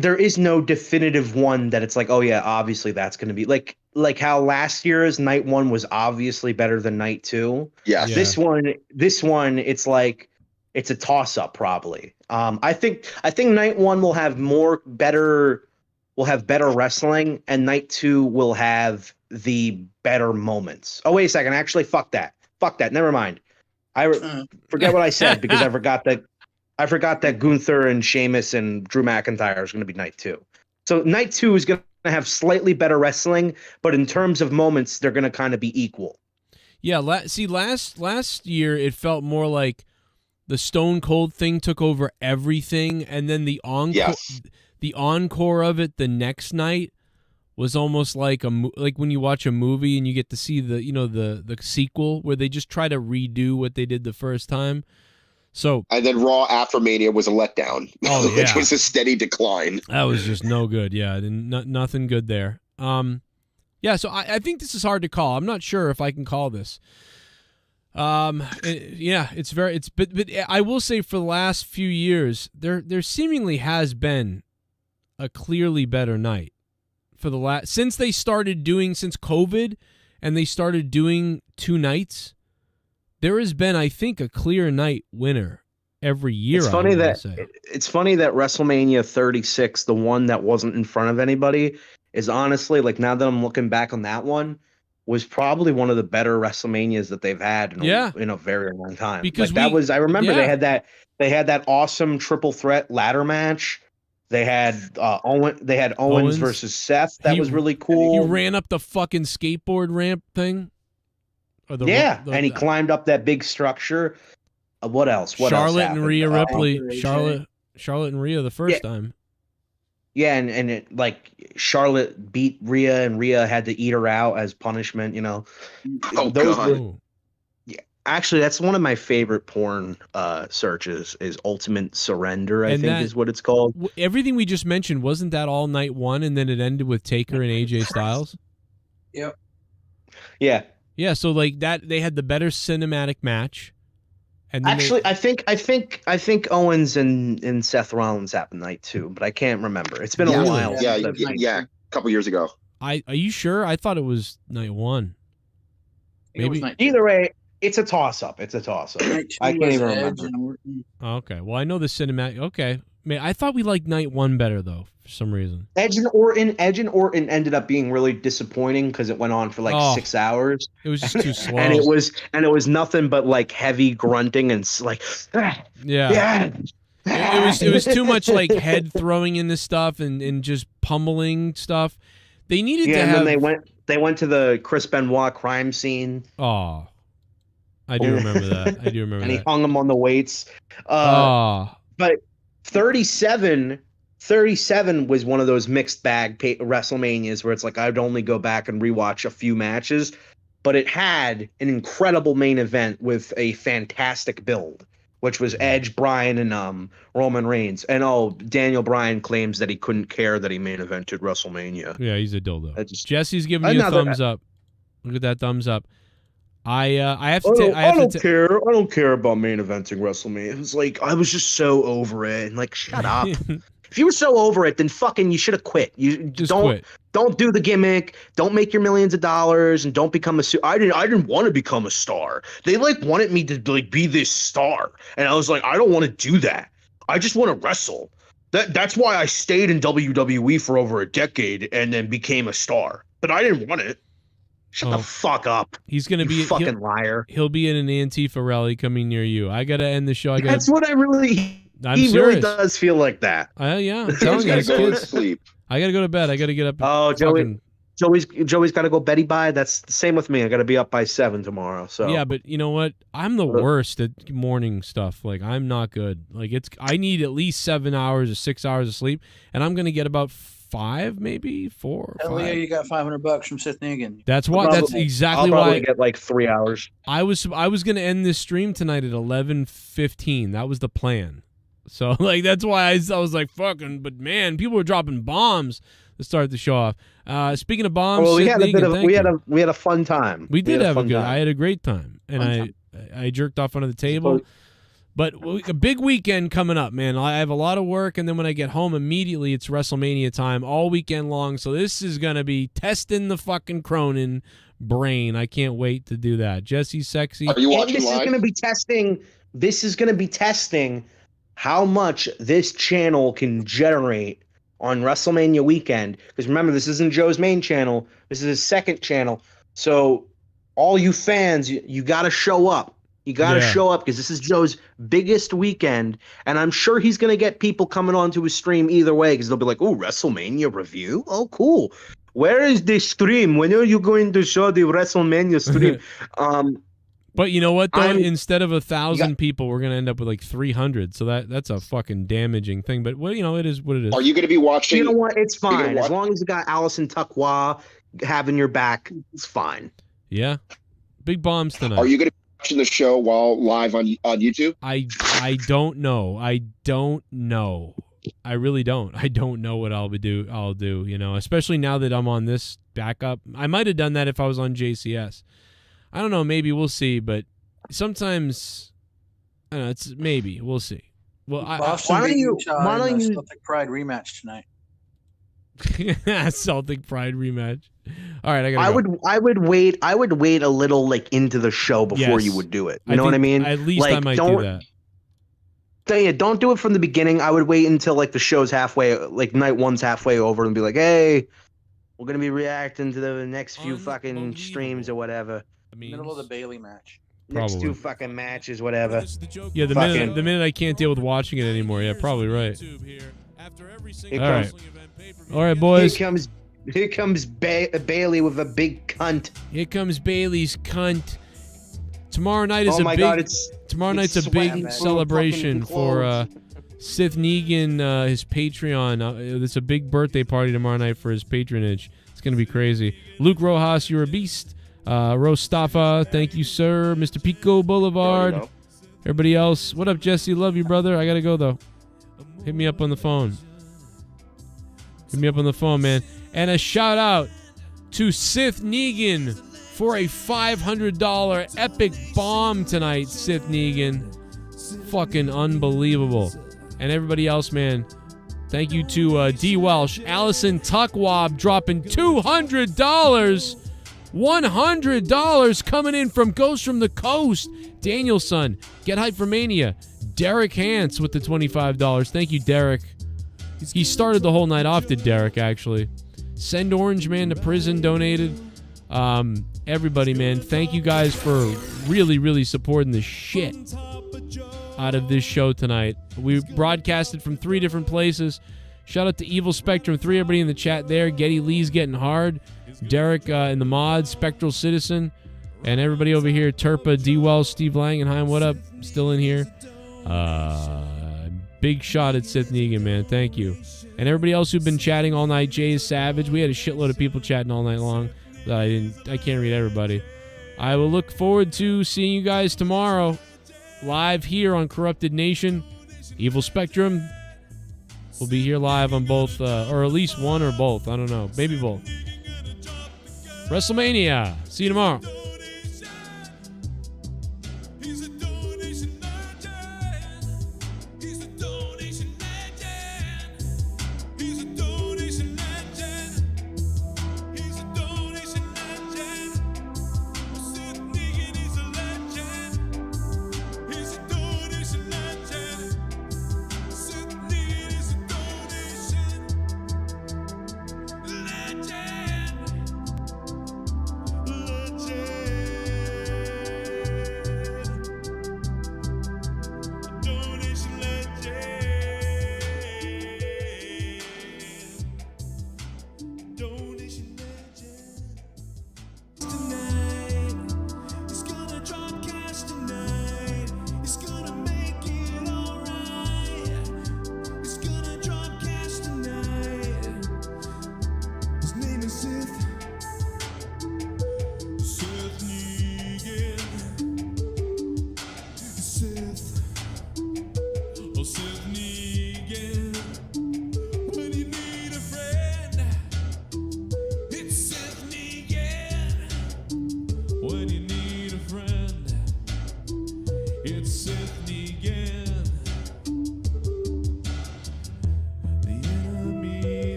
there is no definitive one that it's like, oh yeah, obviously that's going to be like how last year's night 1 was obviously better than night 2. Yeah. This one, it's like it's a toss up probably. I think night 1 will have better wrestling, and night 2 will have the better moments. Oh, wait a second. Actually, fuck that. Never mind. Forget what I said because I forgot that Gunther and Sheamus and Drew McIntyre is going to be night 2. So night 2 is going to have slightly better wrestling, but in terms of moments, they're going to kind of be equal. Yeah. Last year it felt more like the Stone Cold thing took over everything, and then the encore. Yes. The encore of it the next night was almost like like when you watch a movie and you get to see the sequel where they just try to redo what they did the first time. So and then Raw after Mania was a letdown, which was a steady decline. That was just no good. Yeah, nothing good there. Yeah, so I think this is hard to call. I'm not sure if I can call this. But I will say for the last few years there seemingly has been a clearly better night for the since COVID and they started doing 2 nights. There has been, I think, a clear night winner every year. It's funny that WrestleMania 36, the one that wasn't in front of anybody, is honestly, like, now that I'm looking back on that one, was probably one of the better WrestleManias that they've had in a very long time. Because I remember they had that awesome triple threat ladder match. They had Owens versus Seth. That was really cool. He ran up the fucking skateboard ramp thing. And he climbed up that big structure. What else? Charlotte else and Rhea Ripley. Charlotte and Rhea the first time. Yeah, and it, like, Charlotte beat Rhea, and Rhea had to eat her out as punishment. Actually, that's one of my favorite porn searches is Ultimate Surrender, I think is what it's called. Everything we just mentioned, wasn't that all night 1 and then it ended with Taker and AJ Styles? Yep. Yeah. Yeah, so like that they had the better cinematic match. And then actually I think Owens and Seth Rollins happened night 2, but I can't remember. It's been a while. Yeah, a couple years ago. Are you sure? I thought it was night 1. Maybe either way. It's a toss-up. I can't even remember. Okay. Well, I know the cinematic. Okay. Man, I thought we liked night 1 better, though, for some reason. Edge and Orton ended up being really disappointing because it went on for like 6 hours. It was just too slow. And it was nothing but like heavy grunting and like yeah. It was too much like head throwing into stuff and just pummeling stuff. They needed to have. And then they went to the Chris Benoit crime scene. Oh. I do remember that. And he hung him on the weights. But 37 was one of those mixed bag WrestleManias where it's like I'd only go back and rewatch a few matches, but it had an incredible main event with a fantastic build, which was Edge, Bryan, and Roman Reigns. And Daniel Bryan claims that he couldn't care that he main evented WrestleMania. Yeah, he's a dildo. Jesse's giving you a thumbs up. Look at that thumbs up. I have to. I don't care. I don't care about main eventing WrestleMania. It was like I was just so over it, and like, shut up. If you were so over it, then fucking you should have quit. You Just don't quit. Don't do the gimmick. Don't make your millions of dollars, and don't become a. I didn't want to become a star. They like wanted me to like be this star, and I was like, I don't want to do that. I just want to wrestle. That's why I stayed in WWE for over a decade and then became a star. But I didn't want it. Shut the fuck up. He's gonna be fucking liar. He'll be in an Antifa rally coming near you. I gotta end the show. That's what I really. I'm he serious. really does feel like that. Yeah, I'm telling you, Gotta go to kids. sleep. I gotta go to bed. I gotta get up. Oh, fucking- Joey's got to go Betty by. That's the same with me. I got to be up by 7 tomorrow. So Yeah, but you know what? I'm the worst at morning stuff. Like, I'm not good. Like, I need at least 7 hours or 6 hours of sleep, and I'm gonna get about 5, maybe 4. Hell 5. yeah, you got $500 from Sith Negan. That's why. That's exactly I'll why. probably get like 3 hours. I was gonna end this stream tonight at 11:15. That was the plan. So like that's why I was like fucking. But man, people were dropping bombs to start the show off. Speaking of bombs, Well, we Sith had a Negan, bit of thank we you. had a fun time. We did had have a fun good. time. I had a great time, and I jerked off under the table. But a big weekend coming up, man. I have a lot of work, and then when I get home immediately, it's WrestleMania time all weekend long. So this is gonna be testing the fucking Cronin brain. I can't wait to do that. Jesse, sexy. Are you watching This live? is going to be testing. This is going to be testing how much this channel can generate on WrestleMania weekend. Because remember, this isn't Joe's main channel. This is his second channel. So all you fans, you got to show up. You got to show up because this is Joe's biggest weekend. And I'm sure he's going to get people coming onto his stream either way because they'll be like, oh, WrestleMania review? Oh, cool. Where is the stream? When are you going to show the WrestleMania stream? But you know what, though? Instead of 1,000 people, we're going to end up with like 300. So that's a fucking damaging thing. But, well, you know, it is what it is. Are you going to be watching? You know what? It's you gonna fine. As watch- long as you got Allison Tuckwa having your back, it's fine. Yeah. Big bombs tonight. Are you going to be watching the show while live on YouTube? I don't know. I don't know. I really don't. I don't know what I'll do, you know, especially now that I'm on this backup. I might have done that if I was on JCS. I don't know. Maybe we'll see. But sometimes, I don't know. It's maybe we'll see. Well, Boston why don't beat you- Utah why in don't the you- Celtic Pride rematch tonight. Celtic Pride rematch. All right, I gotta I would wait a little like into the show before Yes. you would do it. I You know what I think mean? At least like, I might don't, do that. Yeah, don't do it from the beginning. I would wait until like the show's halfway, like night one's halfway over, and be like, "Hey, we're gonna be reacting to the next few fucking streams or whatever, Middle of the Bailey match. next Probably. 2 fucking matches, whatever." Yeah, the Fucking- minute I can't deal with watching it anymore. Yeah, probably right. Here All right, comes- all right, boys. Here comes Bailey with a big cunt. Here comes Bailey's cunt. Tomorrow night is Oh a my big. God, tomorrow it's night's a big sweating through celebration fucking for clothes. Sith Negan, his Patreon. It's a big birthday party tomorrow night for his patronage. It's gonna be crazy. Luke Rojas, you're a beast. Rostafa, thank you, sir. Mr. Pico Boulevard. Everybody else, what up, Jesse? Love you, brother. I gotta go though. Hit me up on the phone. Hit me up on the phone, man. And a shout out to Sith Negan for a $500 epic bomb tonight, Sith Negan. Fucking unbelievable. And everybody else, man, thank you to D. Welsh. Allison Tuckwab dropping $200. $100 coming in from Ghost from the Coast. Danielson, Get Hype for Mania. Derek Hance with the $25. Thank you, Derek. He started the whole night off, did Derek, actually. Send Orange Man to Prison donated. Everybody, man, thank you guys for really, really supporting the shit out of this show tonight. We broadcasted from 3 different places. Shout out to Evil Spectrum 3, everybody in the chat there. Getty Lee's getting hard. Derek in the mods, Spectral Citizen, and everybody over here, Turpa, D. Wells, Steve Langenheim, what up? Still in here. Big shot at Sith Negan, man. Thank you. And everybody else who've been chatting all night. Jay is Savage. We had a shitload of people chatting all night long. I can't read everybody. I will look forward to seeing you guys tomorrow live here on Corrupted Nation. Evil Spectrum will be here live on both, or at least one or both. I don't know. Maybe both. WrestleMania. See you tomorrow.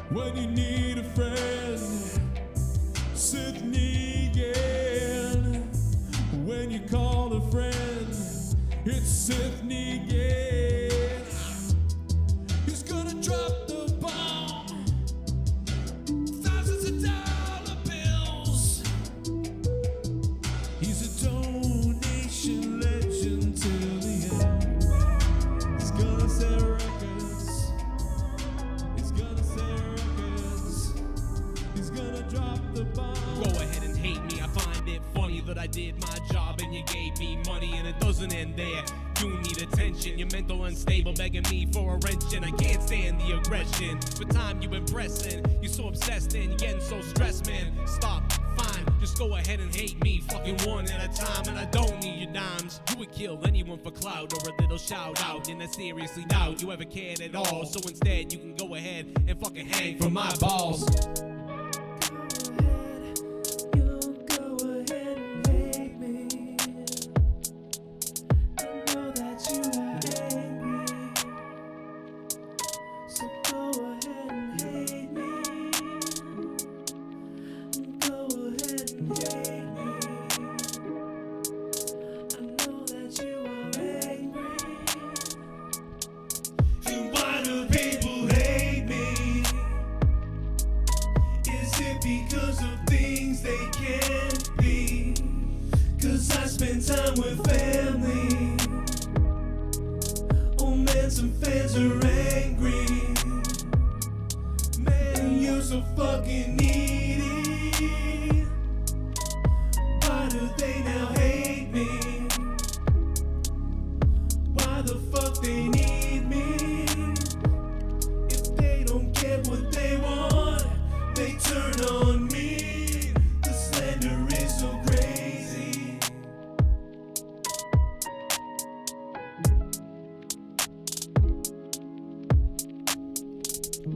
When you need a friend, Seth Negan. When you call a friend, it's Seth Negan. He's gonna drop the bomb, thousands of dollar bills. He's a donation legend till the end. He's gonna sell records. He's gonna sell records. He's gonna drop the bomb. Go ahead and hate me. I find it funny that I did my job and you gave me money, and it doesn't end there. You need attention. You're mental unstable, begging me for a wrench, and I can't stand the aggression. With time you've been pressing, you're so obsessed and you're getting so stressed, man. Stop, fine, just go ahead and hate me, fucking one at a time, and I don't need your dimes. You would kill anyone for clout or a little shout out, and I seriously doubt you ever cared at all. So instead, you can go ahead and fucking hang from my balls. Because of things they can't be. 'Cause I spend time with family. Oh man, some fans are angry. Man, you're so fucking needy. Why do they now hate me? Why the fuck they need me? If they don't get what they want, they turn on me. The slander is so crazy.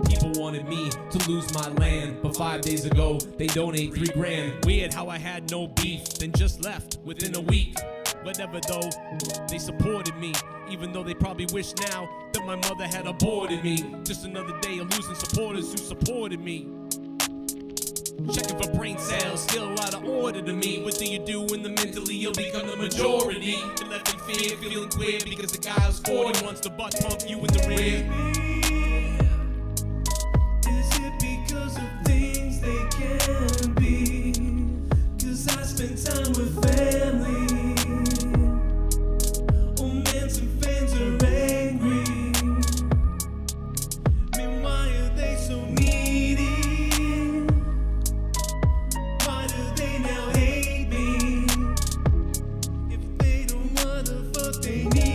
People wanted me to lose my land, but 5 days ago they donate $3 grand. Weird how I had no beef, then just left within a week. Whatever though, they supported me, even though they probably wish now that my mother had aborted me. Just another day of losing supporters who supported me. Checking for brain cells, still a lot of order to me. What do you do when the mentally you'll become the majority? You're left in fear, feeling queer because the guy who's 40 wants to butt pump you in the rear. Is it because of things they can be? 'Cause I spend time with family. Oh man, some fans are angry. Man, why are they so needy? Why do they now hate me? If they don't want the fuck they need.